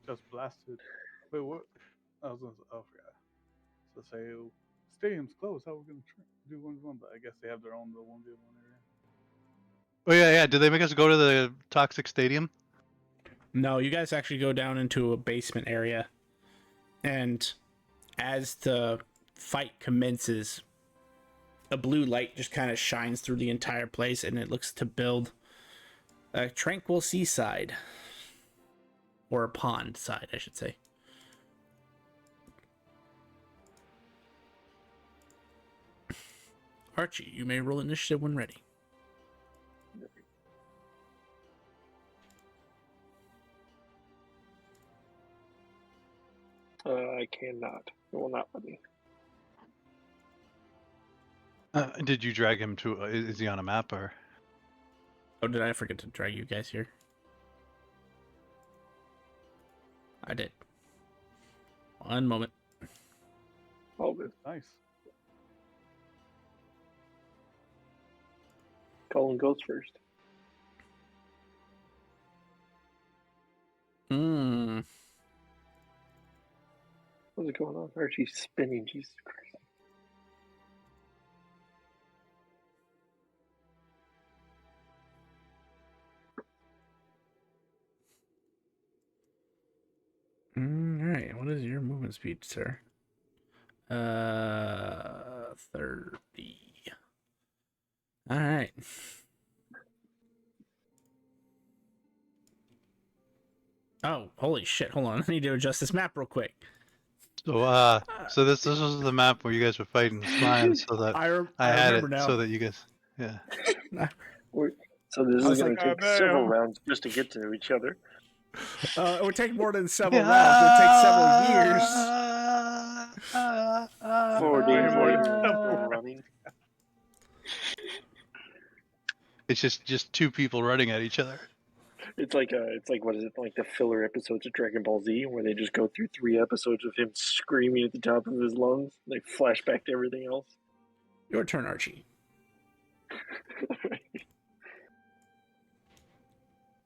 Just blasted. Wait, what? I was gonna. Oh, forgot. So say stadium's closed. How are we gonna do 1v1? But I guess they have their own little 1v1 area. Oh yeah. Did they make us go to the toxic stadium? No, you guys actually go down into a basement area. And as the fight commences, a blue light just kind of shines through the entire place, and it looks to build a tranquil seaside. Or a pond side, I should say. Archie, you may roll initiative when ready. I cannot. It will not let me. Did you drag him to? Is he on a map or? Oh, did I forget to drag you guys here? I did. One moment. All good. Nice. Colin goes first. What's going on? Archie's spinning. Jesus Christ. All right. What is your movement speed, sir? 30. All right. Oh, holy shit. Hold on. I need to adjust this map real quick. So so this was the map where you guys were fighting Slime, so that I had it remember now. so that you guys, yeah. So this I is was going like, to take "Oh, several damn." rounds just to get to each other. It would take more than several rounds. It would take several years. 4 days more than later, several we're running. It's just two people running at each other. It's like what is it, like the filler episodes of Dragon Ball Z where they just go through 3 episodes of him screaming at the top of his lungs. They flash back to everything else. Your turn, Archie.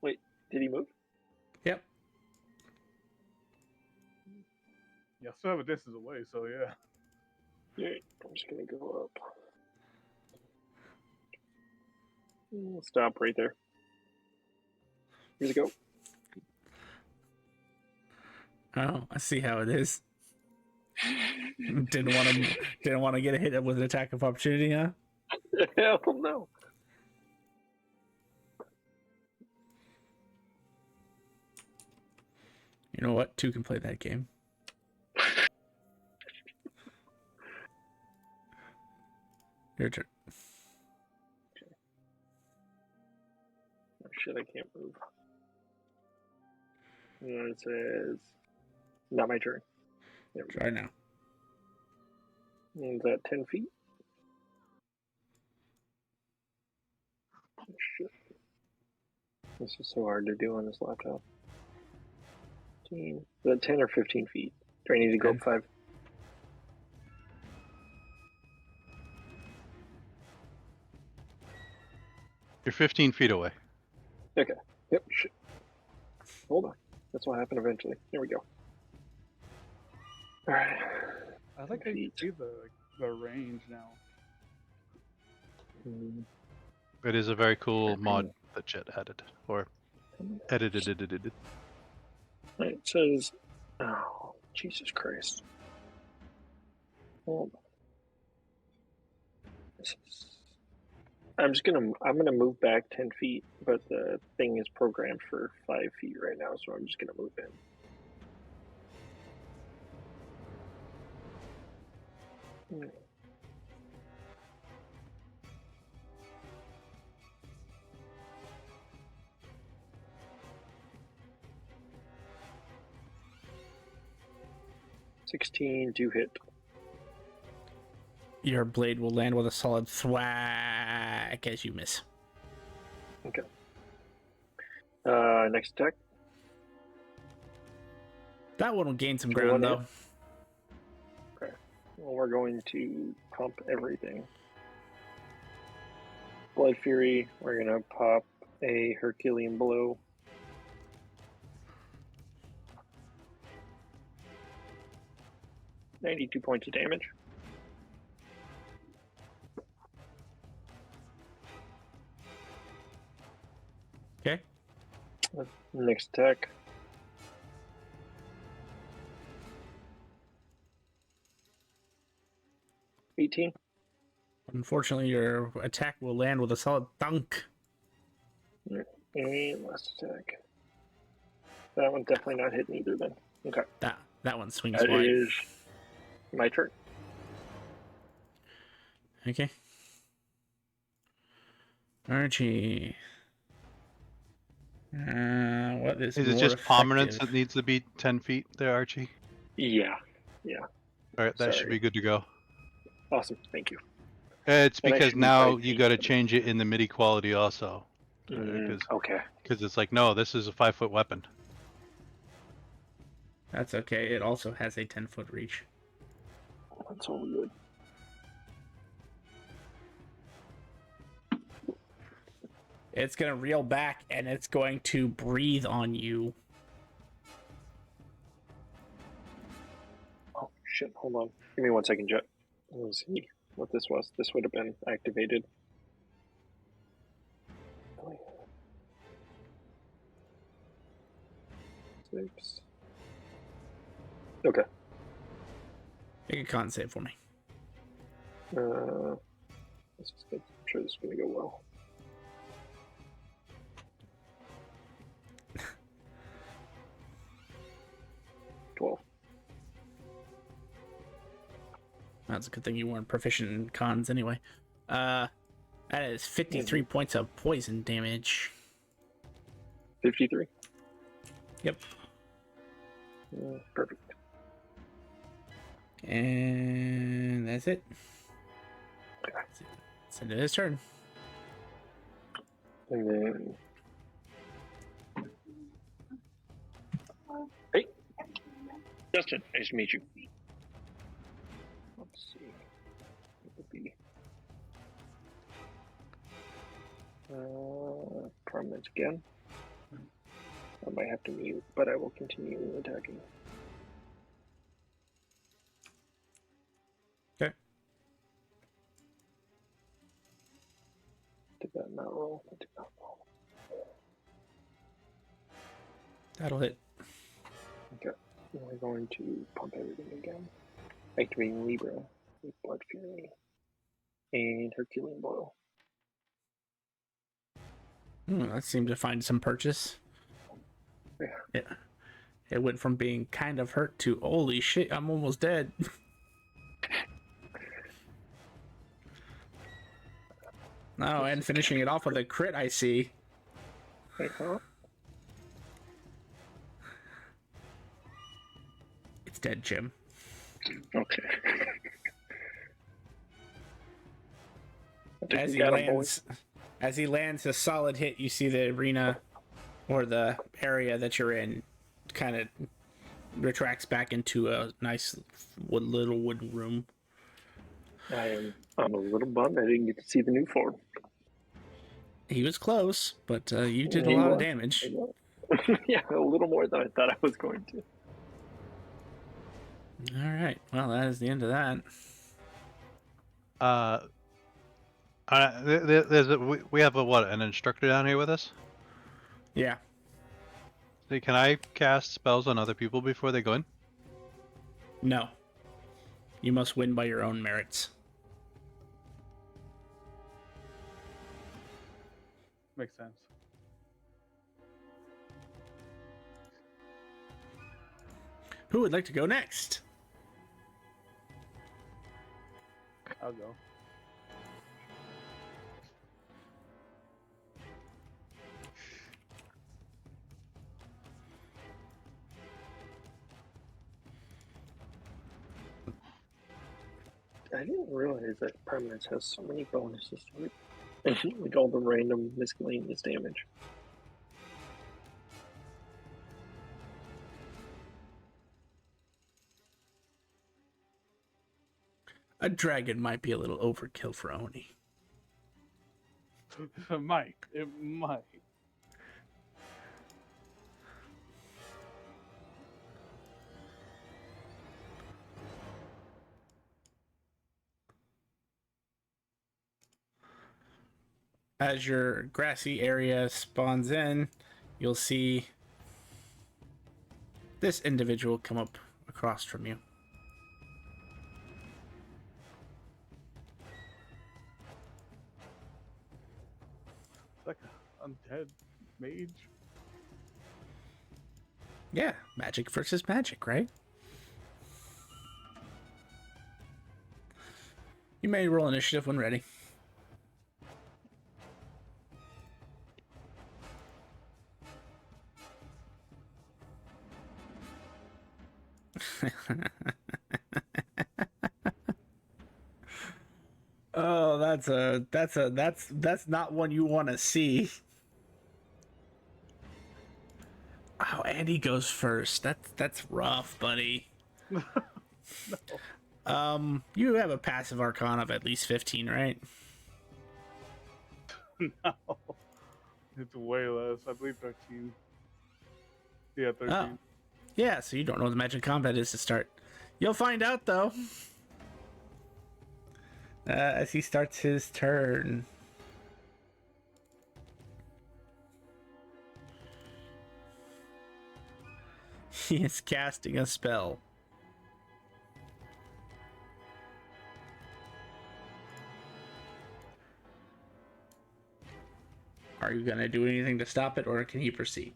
Wait, did he move? Yep. Yeah, I still have a distance away, so yeah. Alright, I'm just gonna go up. We'll stop right there. Here we go. Oh, I see how it is. Didn't want to get a hit with an attack of opportunity, huh? Hell no. You know what? Two can play that game. Your turn. Oh, shit, I can't move. And it says, not my turn. There we go. Try now. And is that 10 feet? Oh, shit. This is so hard to do on this laptop. 15. Is that 10 or 15 feet? Do I need to go 10. up 5? You're 15 feet away. Okay. Yep. Shit. Hold on. That's what happened eventually. There we go. All right. I like how you see the range now. Mm, It is a very cool mod that Jet added or edited. It says, oh, Jesus Christ. Hold on. I'm gonna move back 10 feet, but the thing is programmed for 5 feet right now, so I'm just gonna move in. Hmm. $16 to hit. Your blade will land with a solid thwack as you miss. Okay. Next attack. That one will gain some 21 ground, hit. though. Okay. Well, we're going to pump everything. Blood Fury. We're gonna pop a Herculean blow. $92 points of damage. Okay. Next attack. $18. Unfortunately, your attack will land with a solid thunk. And last attack. That one's definitely not hitting either then. Okay. That one swings That wide. is my turn. Okay. Archie. What is Is it more just prominence effective? that needs to be 10 feet there, Archie? Yeah. All right, that should Sorry. be good to go. Awesome. Thank you. It's And I because should be now 5 you feet got to from it. change it in the MIDI quality also. Because Okay. it's like, no, this is a 5-foot weapon. That's okay. It also has a 10-foot reach. That's all good. It's going to reel back, and it's going to breathe on you. Oh, shit. Hold on. Give me 1 second, Jet. Let's see what this was. This would have been activated. Six. Okay. Make a con save for me. This is good. I'm sure this is going to go well. That's a good thing you weren't proficient in cons anyway. That is 53 points of poison damage. 53? Yep. Perfect. And that's it. Okay. It's into his turn. And then... Hey! Justin, nice to meet you. Let's see. It would be... Prominence again. I might have to mute, but I will continue attacking. Okay. Did that not roll? I did not roll. That'll hit. Okay. We're going to pump everything again. Activating Libra with Blood Fury and Herculean Boil. That seemed to find some purchase. Yeah. It went from being kind of hurt to holy shit, I'm almost dead. Oh, and finishing it off with a crit, I see. Wait, huh? It's dead, Jim. Okay. I think As we he got him, lands, as he lands a solid hit, you see the arena or the area that you're in kind of retracts back into a nice little wooden room. I'm a little bummed I didn't get to see the new form. He was close, but you did a He lot of was. damage. Yeah, a little more than I thought I was going to. All right, well, that is the end of that. We have an instructor down here with us. Yeah. So can I cast spells on other people before they go in? No. You must win by your own merits. Makes sense. Who would like to go next? I'll go. I didn't realize that permanence has so many bonuses to it. Like all the random miscellaneous damage. A dragon might be a little overkill for Oni. It might. It might. As your grassy area spawns in, you'll see this individual come up across from you. It's like an undead mage. Yeah, magic versus magic, right? You may roll initiative when ready. Oh, that's not one you want to see. Oh, Andy goes first. That's rough, buddy. No. You have a passive arcana of at least 15, right? No. It's way less. I believe 13. Yeah, 13. Oh. Yeah, so you don't know what the magic combat is to start. You'll find out, though. As he starts his turn. He is casting a spell. Are you going to do anything to stop it, or can he proceed?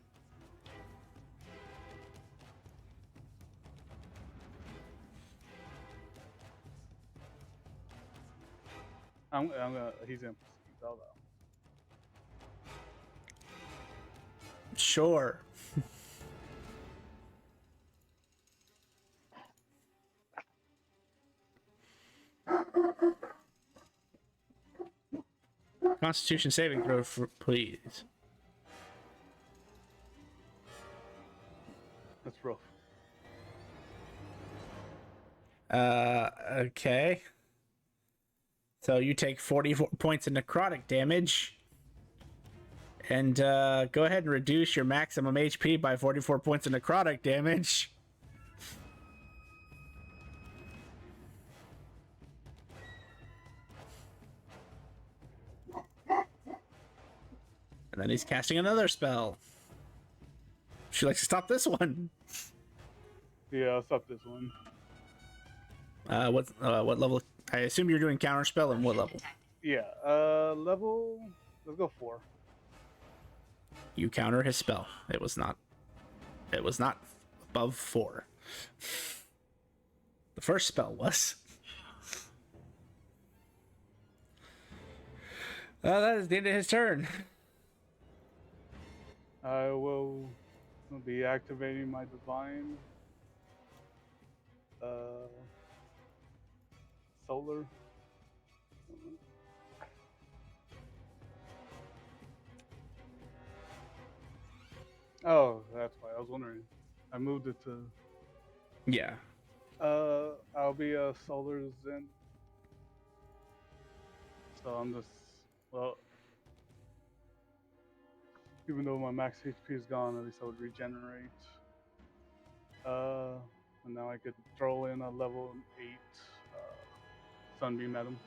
He's gonna proceed. Hold on. Sure. Constitution saving throw, please. That's rough. Okay. So you take 44 points of necrotic damage. And go ahead and reduce your maximum HP by 44 points of necrotic damage. And then he's casting another spell. She likes to stop this one. Yeah, I'll stop this one. What level? I assume you're doing counterspell, and what level? Yeah. Level. Let's go 4. You counter his spell. It was not above 4. The first spell was. That is the end of his turn. I will be activating my divine. Solar. Oh, that's why I was wondering. I moved it to. Yeah. I'll be a solar zen. So I'm just well. Even though my max HP is gone, at least I would regenerate. And now I could throw in a level 8 sunbeam at him.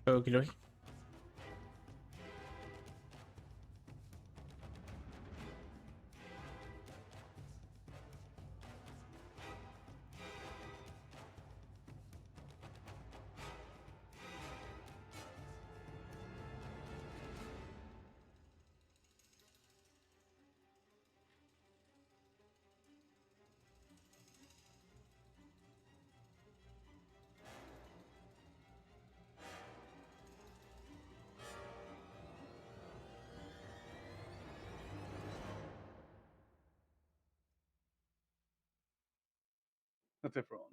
Okie dokie. That's it for all.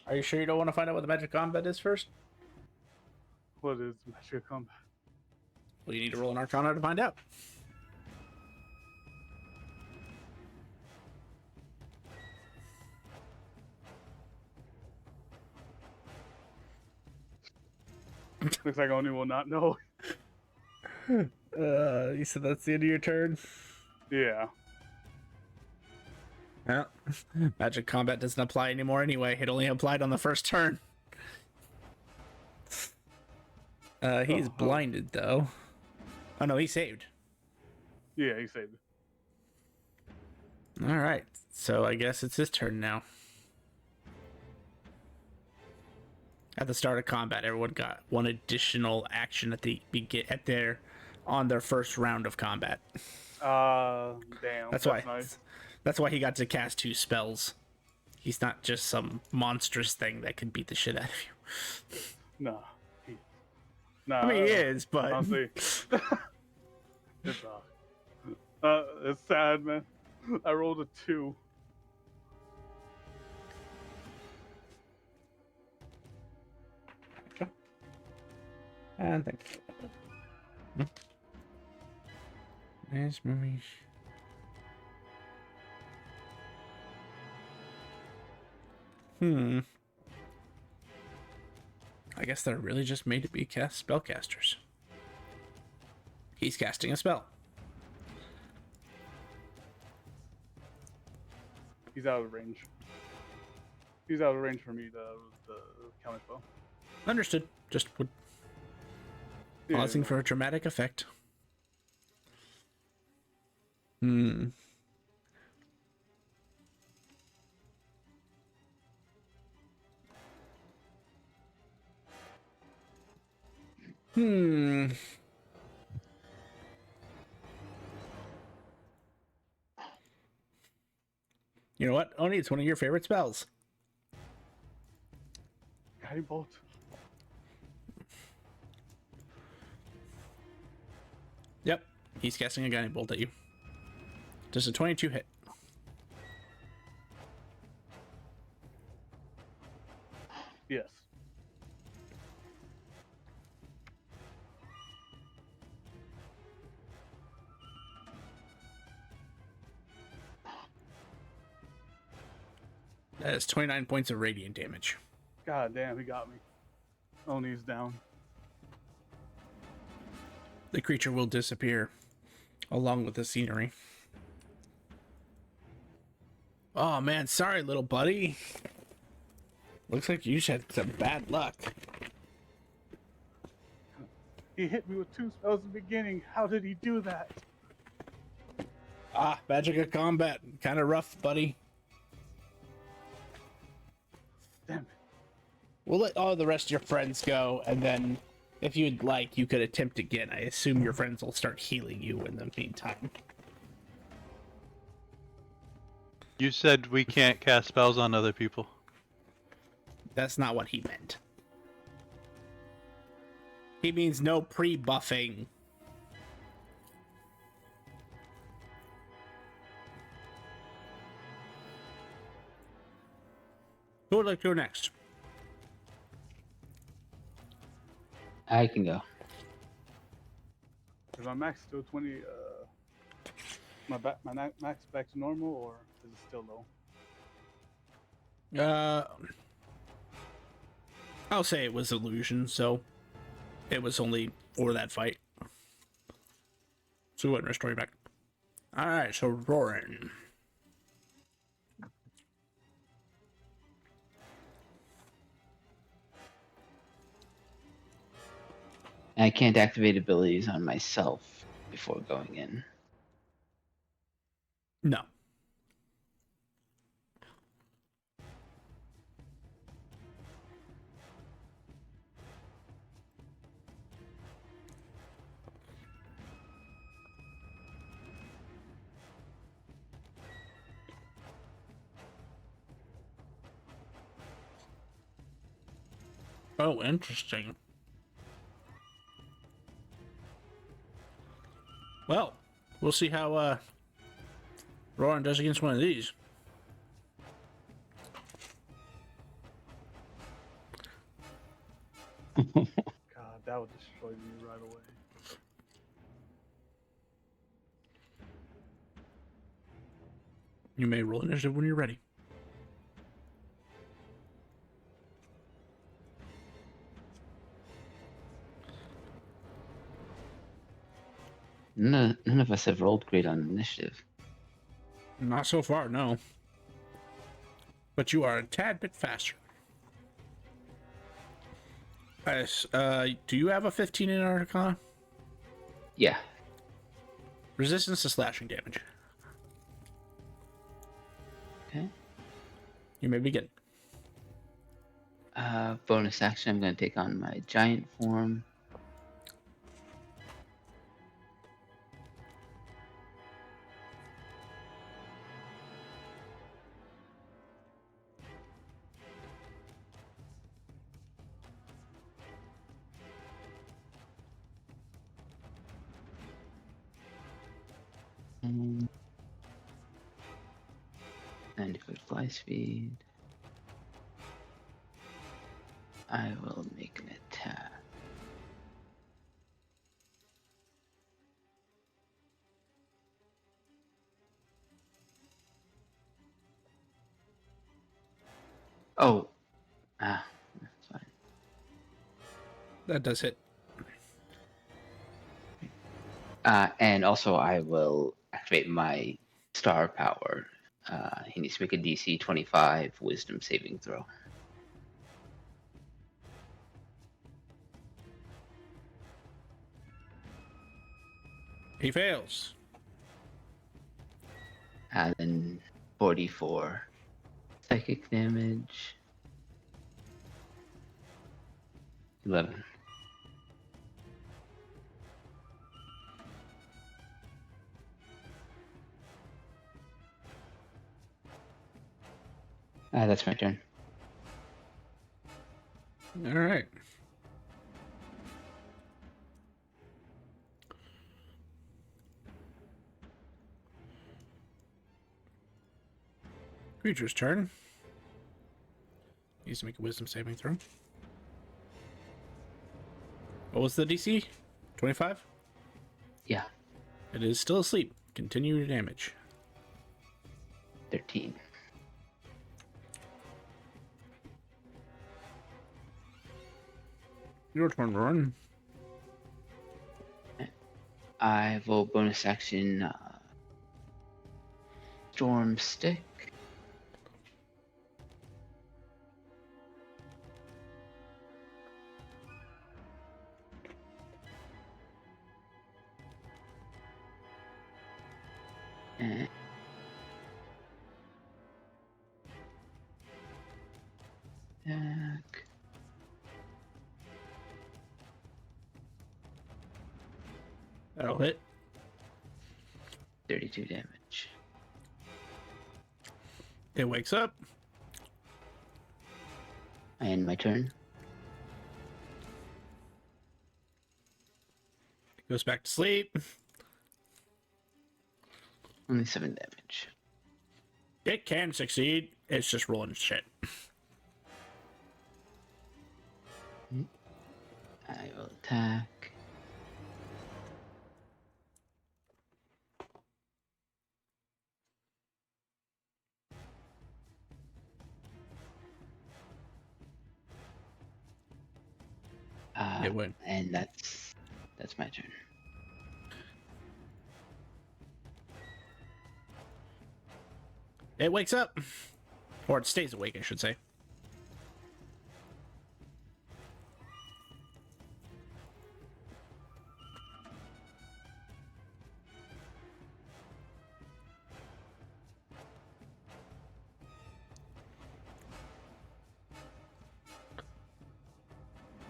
Are you sure you don't want to find out what the magic combat is first? What is magic combat? Well, you need to roll an Arcana to find out. Looks like Oni will not know. You said that's the end of your turn? Yeah. Well, magic combat doesn't apply anymore anyway. It only applied on the first turn. He's blinded, though. Oh, no, he saved. Yeah, he saved. All right, so I guess it's his turn now. At the start of combat, everyone got one additional action on their first round of combat. Damn. That's why. Nice. That's why he got to cast 2 spells. He's not just some monstrous thing that can beat the shit out of you. Nah. Nah. I mean, he is, but Honestly, it's sad, man. I rolled a 2. and thanks. Nice movies. I guess they're really just made to be spellcasters. He's casting a spell. He's out of range. He's out of range for me, the counter spell. Understood. Just pausing for a dramatic effect. You know what, Oni? It's one of your favorite spells. Guiding bolt. Yep. He's casting a guiding bolt at you. Does a 22 hit? Yes. That is 29 points of radiant damage. God damn, he got me. Oni's down. The creature will disappear along with the scenery. Oh man, sorry little buddy. Looks like you just had some bad luck. He hit me with 2 spells in the beginning. How did he do that? Magic of combat. Kind of rough, buddy. Damn it. We'll let all the rest of your friends go, and then if you'd like, you could attempt again. I assume your friends will start healing you in the meantime. You said we can't cast spells on other people. That's not what he meant. He means no pre-buffing. Who would like to go next? I can go. Is my max still 20? My max back to normal, or is it still low? I'll say it was illusion, so it was only for that fight. So go ahead and restore you back. Alright, so Roran. I can't activate abilities on myself before going in. No. Oh, interesting. Well, we'll see how Roran does against one of these. God, that would destroy me right away. You may roll initiative when you're ready. None of us have rolled great on initiative. Not so far, no. But you are a tad bit faster. Yes, do you have a 15 in Arcana? Yeah. Resistance to slashing damage. Okay. You may begin. Bonus action, I'm going to take on my giant form. And 90-foot fly speed. I will make an attack. Oh. That's fine. That does hit. And also I will activate my star power. He needs to make a DC 25 wisdom saving throw. He fails. Then 44 psychic damage. 11. That's my turn. All right. Creature's turn. Needs to make a wisdom saving throw. What was the DC? 25? Yeah, It is still asleep. Continue your damage. 13. Your turn, Roran. I will bonus action Storm Stick. And attack. That'll hit. 32 damage. It wakes up. And my turn. Goes back to sleep. Only 7 damage. It can succeed. It's just rolling shit. I will attack. It went. And that's my turn. It wakes up. Or it stays awake, I should say.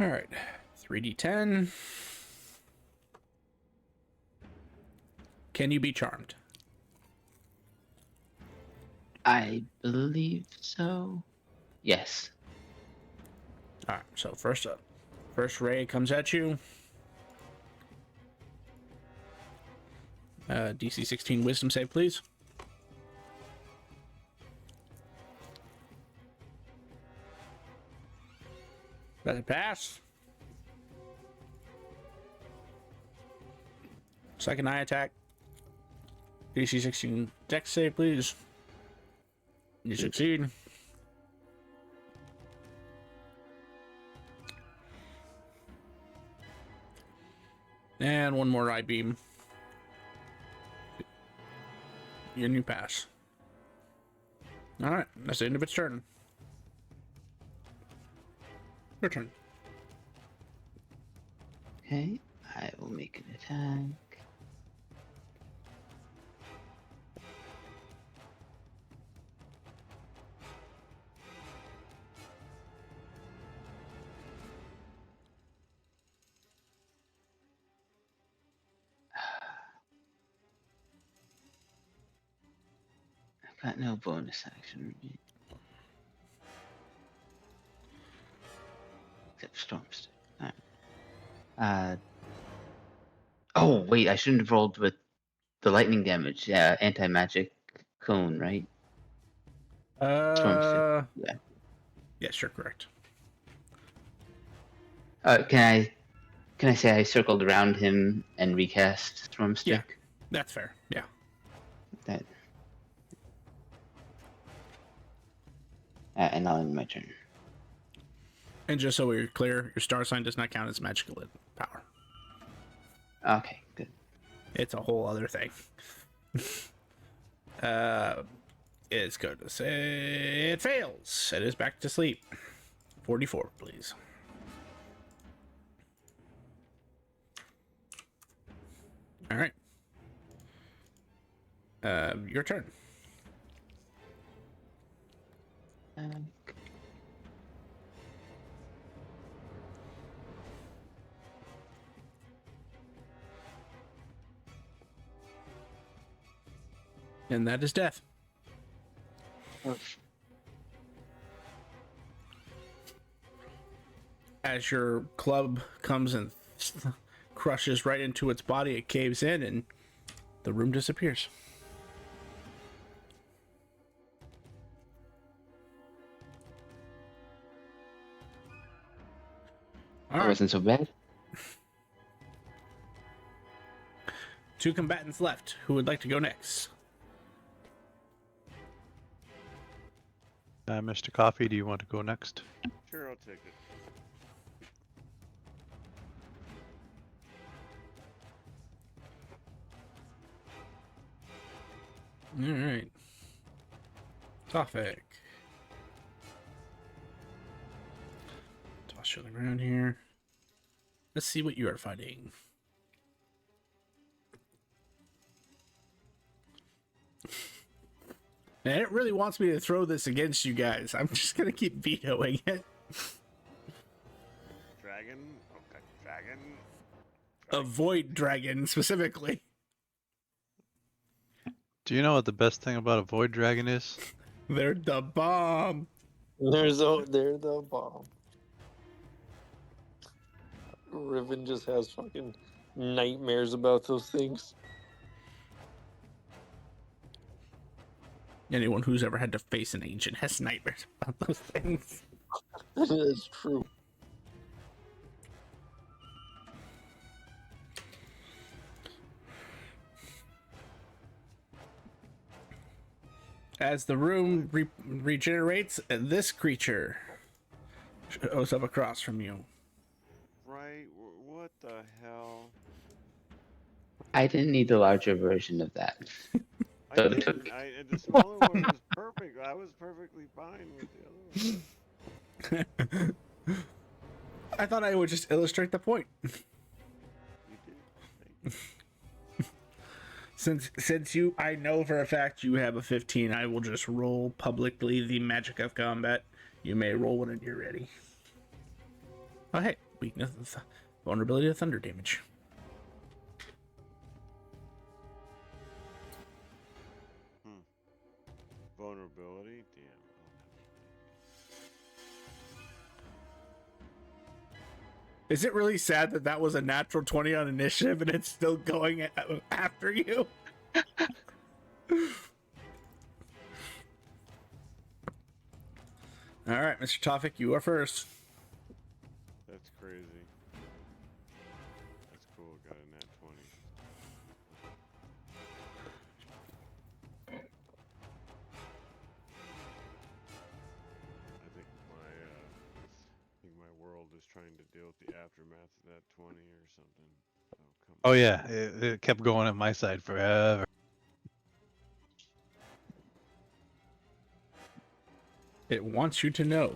All right. 3d10. Can you be charmed? I believe so. Yes. All right. So first up, first ray comes at you. DC 16 Wisdom save, please. Does it pass? Second eye attack. DC 16 Dex save, please. You succeed. And one more eye beam. And you pass. Alright, that's the end of its turn. Your turn. Okay. I will make an attack. I've got no bonus action. Except Stormstick. Alright. Oh, wait, I shouldn't have rolled with the lightning damage. Yeah, anti-magic cone, right? Stormstick. Yeah. Yes, you're correct. Can I say I circled around him and recast Stormstick? Yeah. That's fair. Yeah. That. And I'll end my turn. And just so we're clear, your star sign does not count as magical power. Okay, good. It's a whole other thing. It's going to say it fails. It is back to sleep. 44, please. All right. Your turn. And that is death. As your club comes and crushes right into its body, it caves in and the room disappears. All That right. wasn't so bad. 2 combatants left. Who would like to go next? Mr. Coffee, do you want to go next? Sure, I'll take it. All right. Topic. Toss you on the ground here. Let's see what you are fighting. And it really wants me to throw this against you guys. I'm just gonna keep vetoing it. Dragon? Okay, dragon. Avoid dragon specifically. Do you know what the best thing about a void dragon is? They're the bomb. They're the bomb. Riven just has fucking nightmares about those things. Anyone who's ever had to face an ancient has nightmares about those things. That's true. As the room regenerates, this creature shows up across from you. Right? What the hell? I didn't need the larger version of that. I So- didn't. The smaller one was perfect. I was perfectly fine with the other one. I thought I would just illustrate the point. You did. Thank you. Since I know for a fact you have a 15, I will just roll publicly the magic of combat. You may roll when you're ready. Oh hey, weakness, vulnerability to thunder damage. Vulnerability? Damn. Is it really sad that that was a natural 20 on initiative and it's still going after you? All right, Mr. Tofik, you are first. That's crazy. That's cool. Got a nat 20. I think my world is trying to deal with the aftermath of that 20 or something. Oh, come Oh on. yeah, it kept going on my side forever. It wants you to know.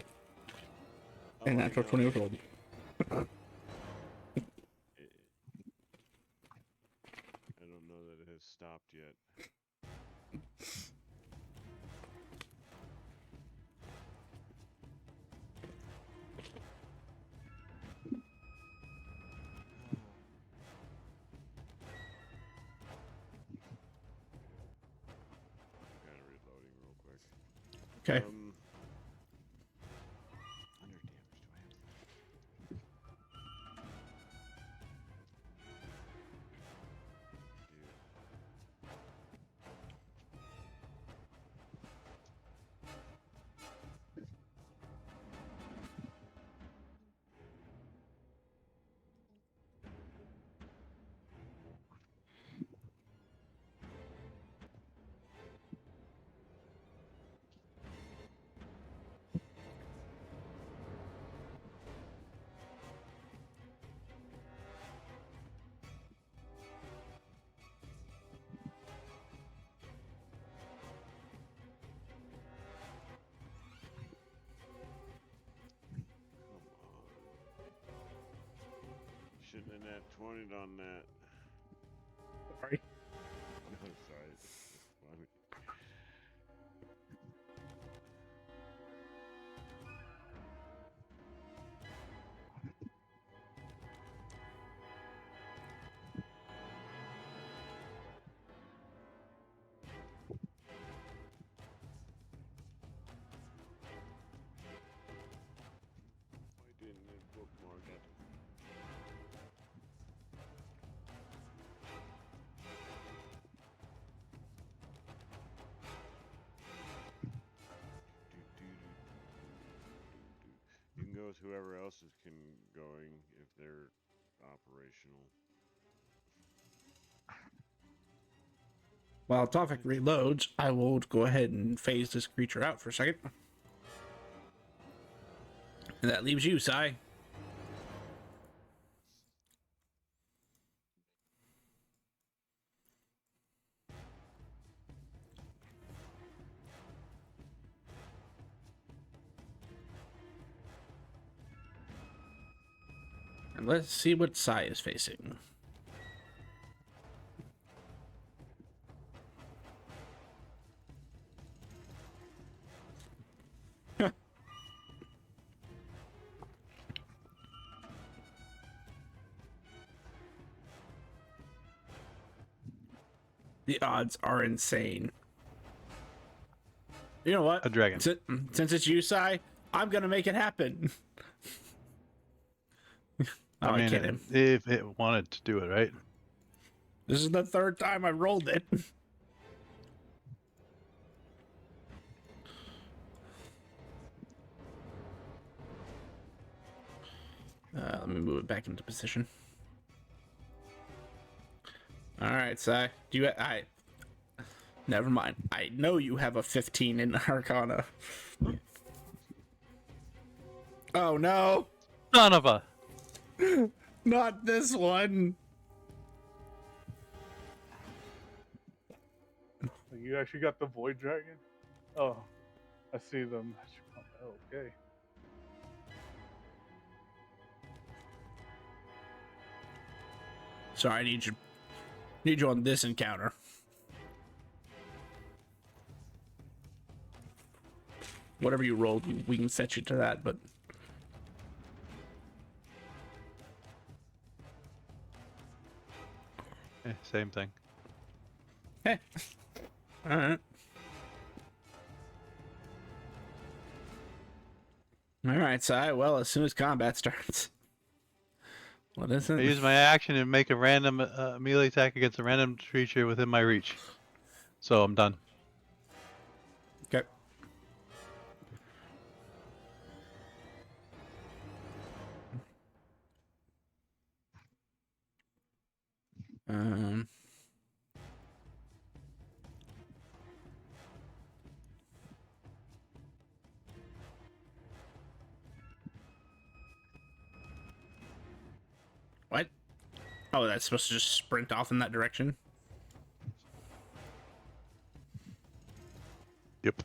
Oh, And I natural know. 20 was rolled. I don't know that it has stopped yet. Kind of reloading real quick. Okay. Thunder damage. Do I have? Dude. Come on. Shouldn't have nat 20'd on that. Sorry. No, sorry. Why would- Why didn't it bookmark it? You can go with whoever else is going if they're operational. While Tofik reloads, I will go ahead and phase this creature out for a second. And that leaves you, Sai. And let's see what Sai is facing. The odds are insane. You know what? A dragon. Since it's you, Sai, I'm gonna make it happen. Oh, I mean, kid him. if it wanted to do it, right? This is the third time I rolled it. Let me move it back into position. All right, Sai. Do you? Never mind. I know you have a 15 in Arcana. Oh no! Son of a. Not this one. You actually got the Void Dragon? Oh, I see them. Okay. Sorry, I need you on this encounter. Whatever you rolled, we can set you to that, but Same thing. hey. All right. All right, Sai. Well, as soon as combat starts. What is I it? use my action and make a random melee attack against a random creature within my reach. So I'm done. Okay. What? Oh, that's supposed to just sprint off in that direction? Yep.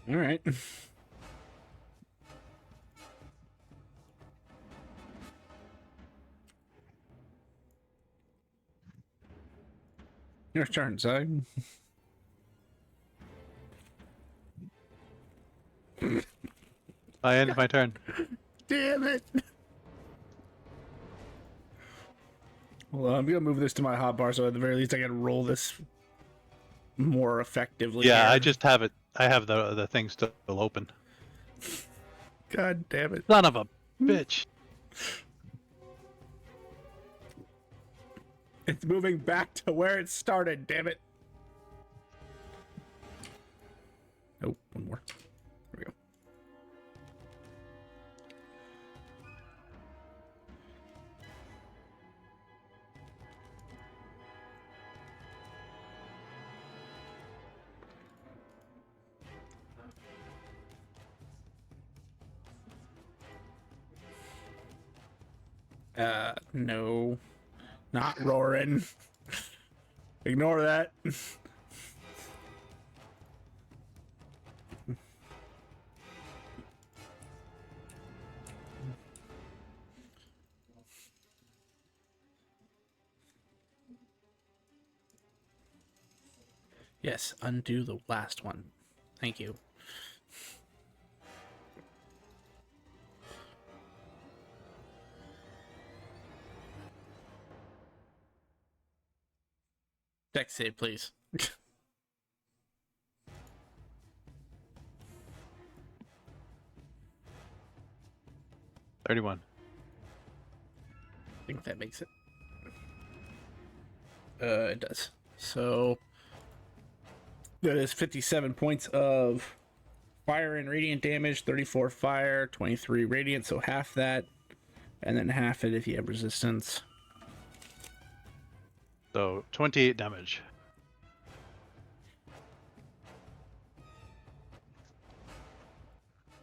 All right. Your turn, Sai. I end my turn. Damn it! Well, I'm gonna move this to my hotbar so at the very least I can roll this more effectively. Yeah, here. I just have it. I have the thing still open. God damn it. Son of a bitch. It's moving back to where it started, damn it. Oh, one more. There we go. No. Not roaring. Ignore that. Yes, undo the last one. Thank you. Dex save, please. 31. I think that makes it. It does. So that is 57 points of fire and radiant damage, 34 fire, 23 radiant, so half that, and then half it if you have resistance. So 28 damage.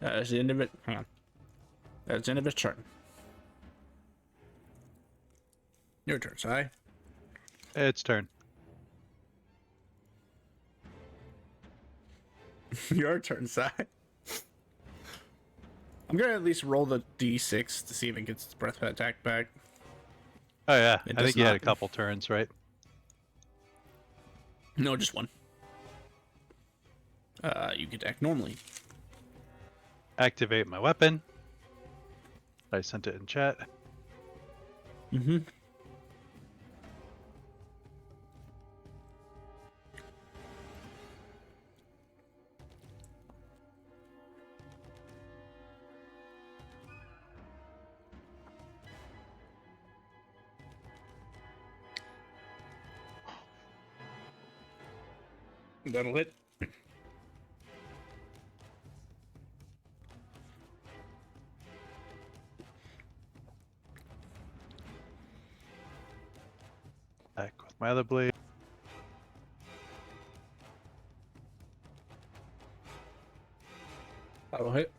That's the end of it. Hang on. That's the end of his turn. Your turn, Sai. Its turn. Your turn, Sai. I'm gonna at least roll the d6 to see if it gets its breath attack back. Oh yeah, It I does think you had a not. couple turns, right? No, just one. You get to act normally. Activate my weapon. I sent it in chat. Mm-hmm. That'll hit. Back with my other blade. That'll hit.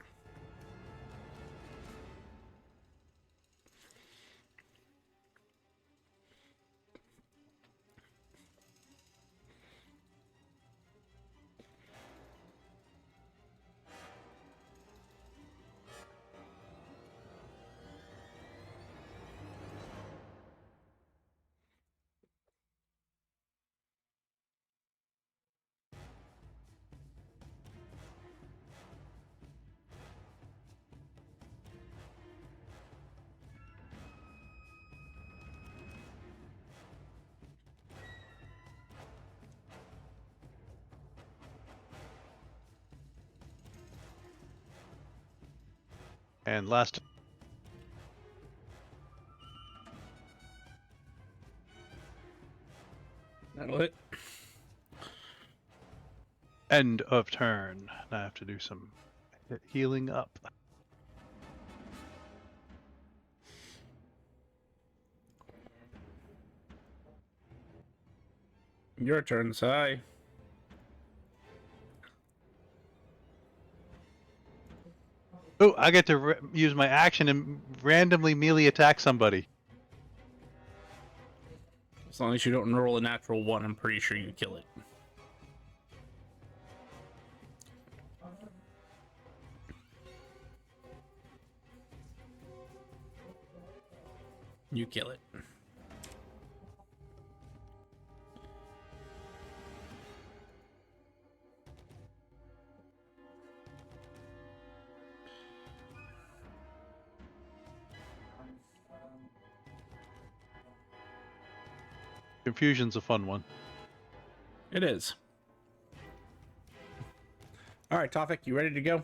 And last. That'll hit. End of turn. Now I have to do some healing up. Your turn, Sai. Oh, I get to use my action and randomly melee attack somebody. As long as you don't roll a natural 1, I'm pretty sure you kill it. You kill it. Confusion's a fun one. It is. All right, Tofik, you ready to go?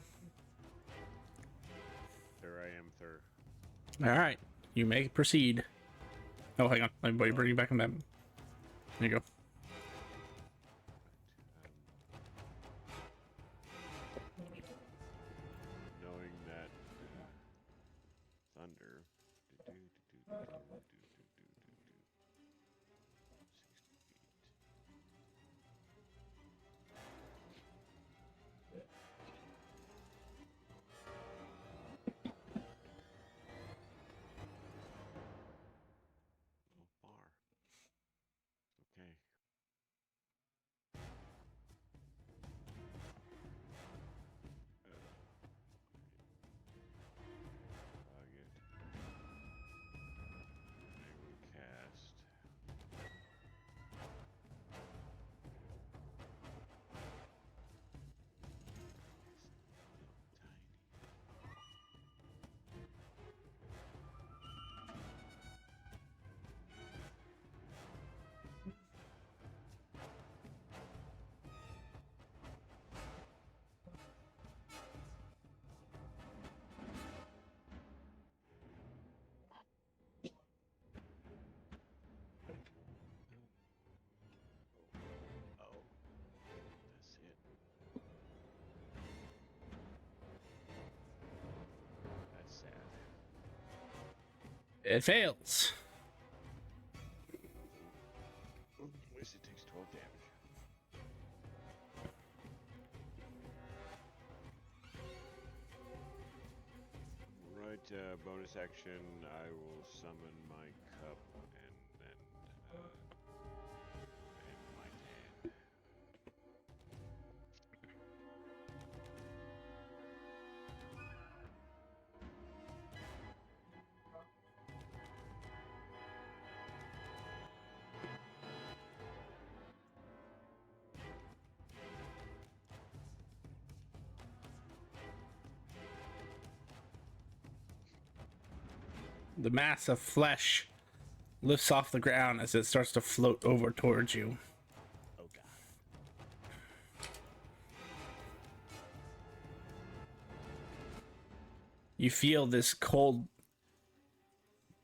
There I am, sir. All right, you may proceed. Oh, hang on. Let me bring you back on that. There you go. Knowing that thunder. 60 feet. Oh, bar. Okay. I will cast. Oh, that's it. That's sad. It fails. At least it takes 12 damage. Right, bonus action, I will summon my cup and then end my hand. The mass of flesh lifts off the ground as it starts to float over towards you. Oh god. You feel this cold,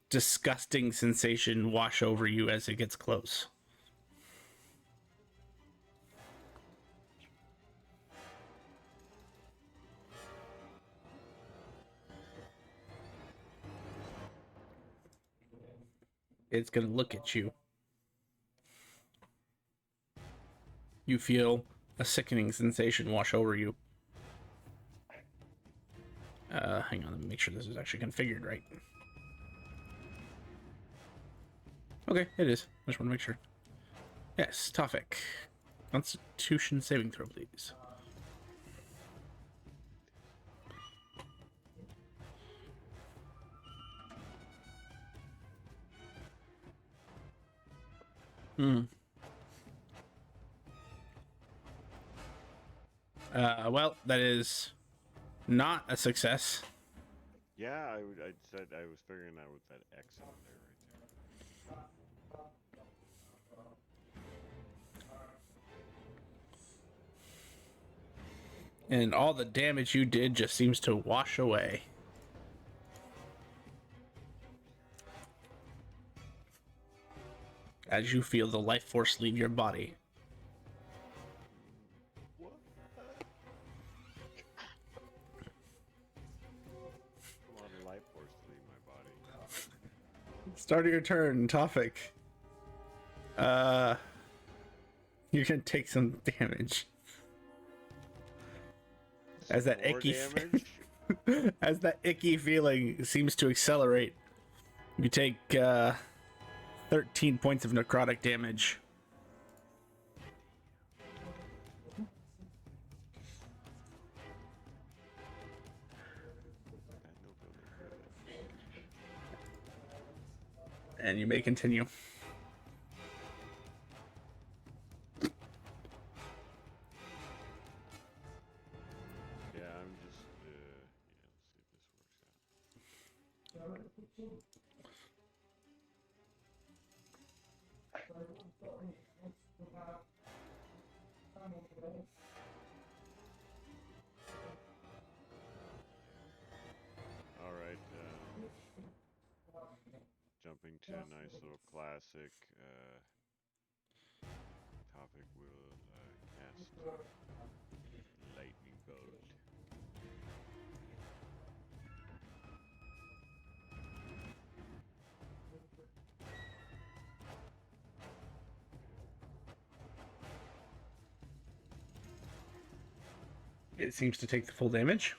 disgusting sensation wash over you as it gets close. It's gonna look at you. You feel a sickening sensation wash over you. Hang on, let me make sure this is actually configured right. Okay, it is. I just want to make sure. Yes, Tofik. Constitution saving throw, please. Well, that is not a success. Yeah, I said I was figuring out with that X on there right And all the damage you did just seems to wash away. As you feel the life force leave your body. there. What? A lot of life force to leave my body. Start of your turn, Tofik. You can take some damage. As that More icky damage? as that icky feeling seems to accelerate, you take 13 points of necrotic damage. That no feeling good. And you may continue. Yeah, I'm just yeah, let's see if this works out. All right, jumping to a nice little classic topic. Will cast lightning bolt. It seems to take the full damage.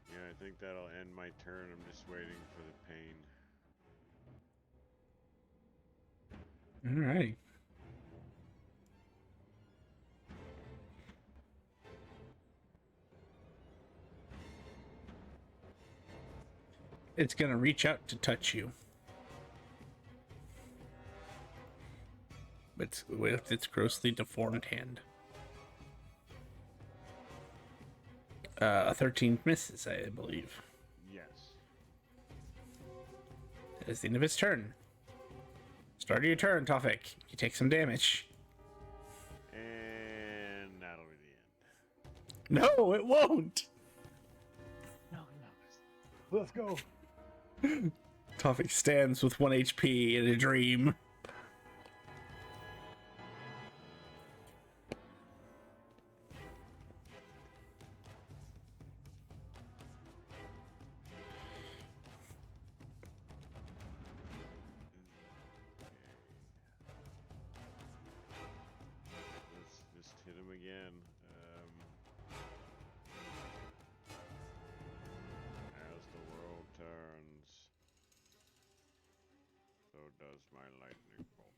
Yeah, I think that'll end my turn. I'm just waiting for the pain. Alright. It's gonna reach out to touch you. With its grossly deformed hand. A 13 misses, I believe. Yes. That is the end of its turn. Start of your turn, Tofik. You take some damage. And that'll be the end. No, it won't! Let's go. Tofik stands with 1 HP in a dream. Let's just hit him again. As the world turns, so does my lightning bolt.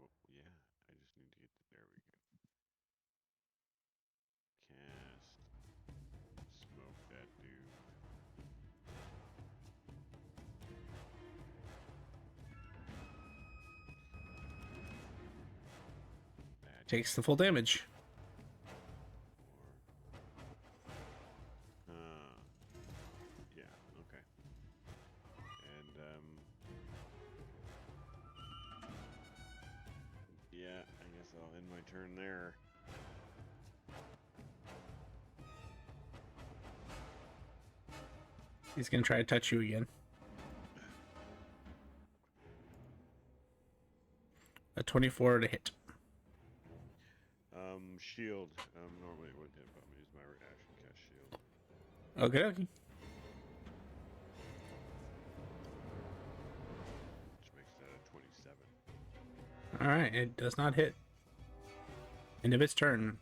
Oh, yeah, I just takes the full damage. Yeah, okay. And, yeah, I guess I'll end my turn there. He's gonna try to touch you again. A 24 to hit. Shield. Normally it wouldn't hit, but I'm gonna use my reaction cast shield. Okay, okay. Which makes that a 27. Alright, it does not hit. End of its turn.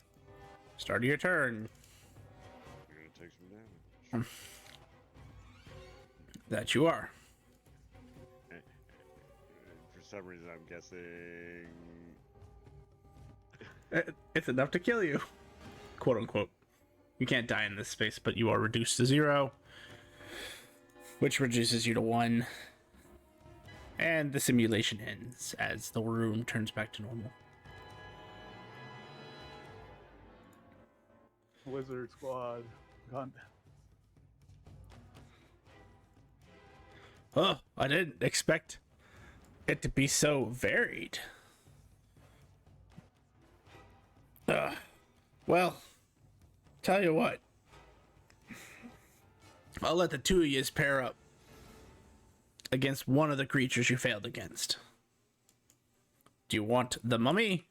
Start of your turn. You're gonna take some damage. That you are. For some reason, I'm guessing. It's enough to kill you. Quote unquote. You can't die in this space, but you are reduced to 0. Which reduces you to 1. And the simulation ends as the room turns back to normal. Wizard squad gone. Oh, I didn't expect it to be so varied. Well, tell you what. I'll let the two of you pair up against one of the creatures you failed against. Do you want the mummy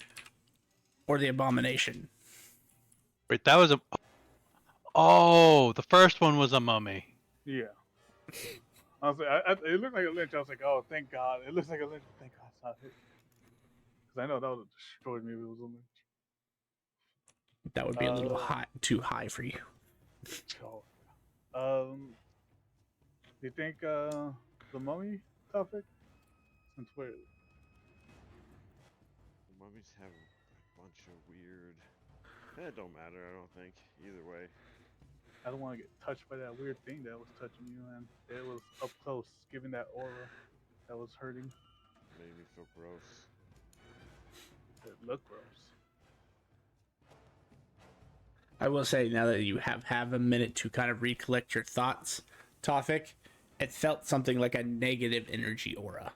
or the abomination? Wait, that was a. Oh, the first one was a mummy. Yeah. I was like, it looked like a lynch. I was like, oh, thank God. It looks like a lynch. Thank God it's not hit. Because I know that would have destroyed me if it was a lynch. That would be a little high, too high for you. Oh. Do you think the mummy topic? Since we're The mummies have a bunch of weird. It don't matter, I don't think. Either way. I don't want to get touched by that weird thing that was touching you, and it was up close, giving that aura that was hurting. Made me feel gross. It looked gross. I will say, now that you have a minute to kind of recollect your thoughts, Tofik, it felt something like a negative energy aura.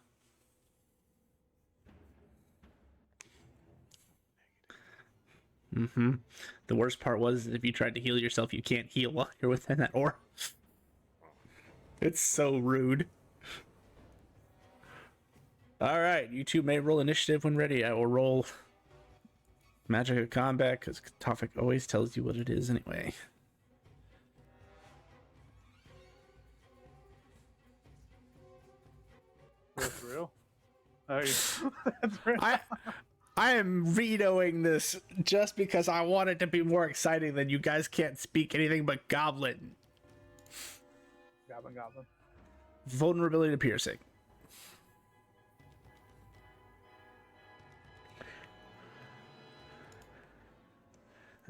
Mm-hmm. The worst part was if you tried to heal yourself, you can't heal while you're within that aura. It's so rude. All right, you two may roll initiative when ready. I will roll Magic of Combat because Tofik always tells you what it is anyway. That's real. That's real. I am vetoing this just because I want it to be more exciting than you guys can't speak anything but Goblin. Goblin. Vulnerability to piercing.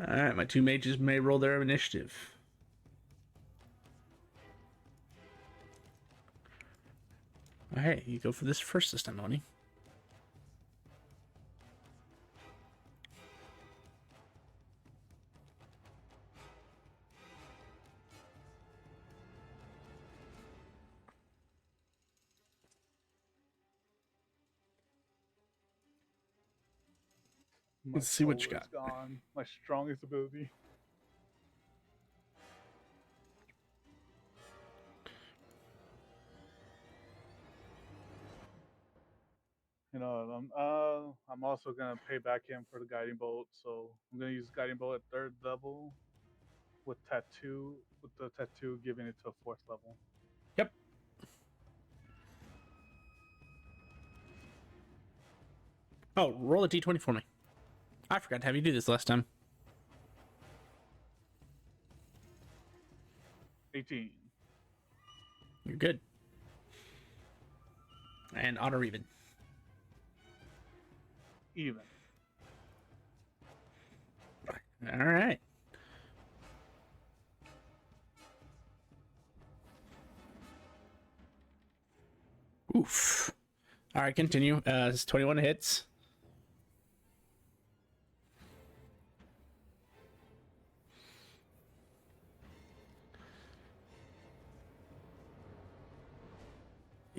Alright, my two mages may roll their initiative. Hey, you go for this first this time, Oni. Let's see what you soul is got. Gone. My strongest ability. You know, I'm also gonna pay back him for the guiding bolt, so I'm gonna use guiding bolt at 3rd level with the tattoo giving it to a 4th level. Yep. Oh, roll a d20 for me. I forgot to have you do this last time. 18. You're good. And odd or even. Even. All right. Oof. All right, continue. It's 21 hits.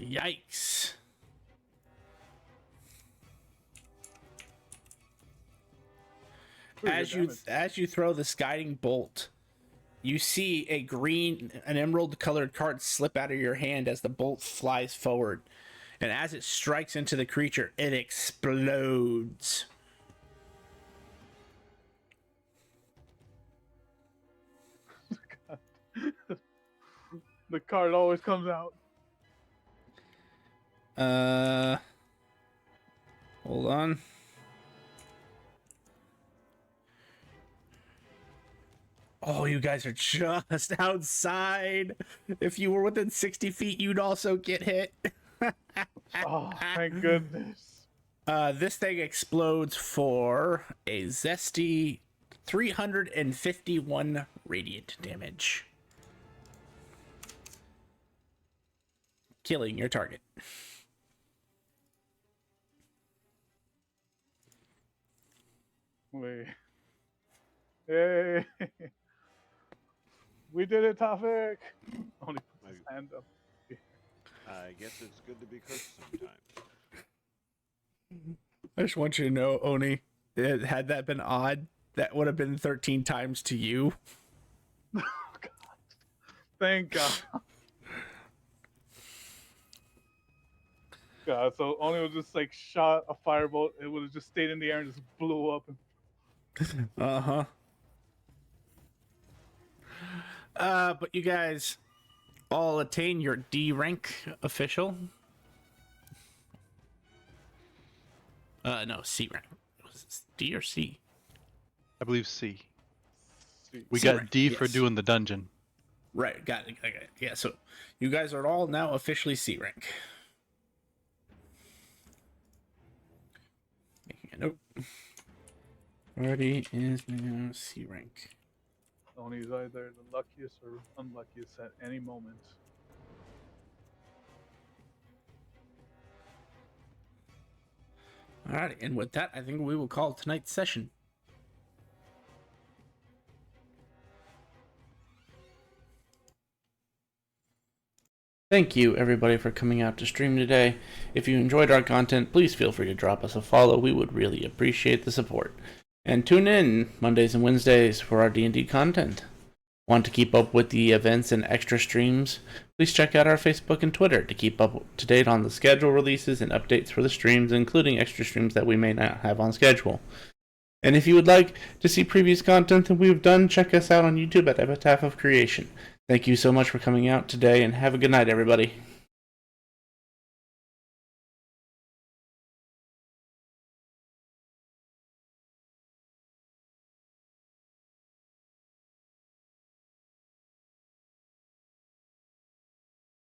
Yikes. Pretty good damage. As you throw this guiding bolt, you see an emerald colored card slip out of your hand as the bolt flies forward. And as it strikes into the creature, it explodes. The card always comes out. Hold on. Oh, you guys are just outside. If you were within 60 feet, you'd also get hit. Oh, thank goodness. This thing explodes for a zesty 351 radiant damage. Killing your target. Wait. Yay. We did it, Tafik. Only put his hand up. I guess it's good to be cooked sometimes. I just want you to know, Oni, had that been odd, that would have been 13 times to you. Oh, God. Thank God. God, so only was just like shot a firebolt. It would have just stayed in the air and just blew up. Uh-huh. But you guys all attain your D rank official. No, C rank. Was it D or C? I believe C. Sweet. We C got rank, D for yes. doing the dungeon. Right, got it. Yeah, so you guys are all now officially C rank. Making a note. Party is now C rank. Only is either the luckiest or unluckiest at any moment. Alright, and with that, I think we will call tonight's session. Thank you, everybody, for coming out to stream today. If you enjoyed our content, please feel free to drop us a follow. We would really appreciate the support. And tune in Mondays and Wednesdays for our D&D content. Want to keep up with the events and extra streams? Please check out our Facebook and Twitter to keep up to date on the schedule releases and updates for the streams, including extra streams that we may not have on schedule. And if you would like to see previous content that we've done, check us out on YouTube at Epitaph of Creation. Thank you so much for coming out today, and have a good night, everybody.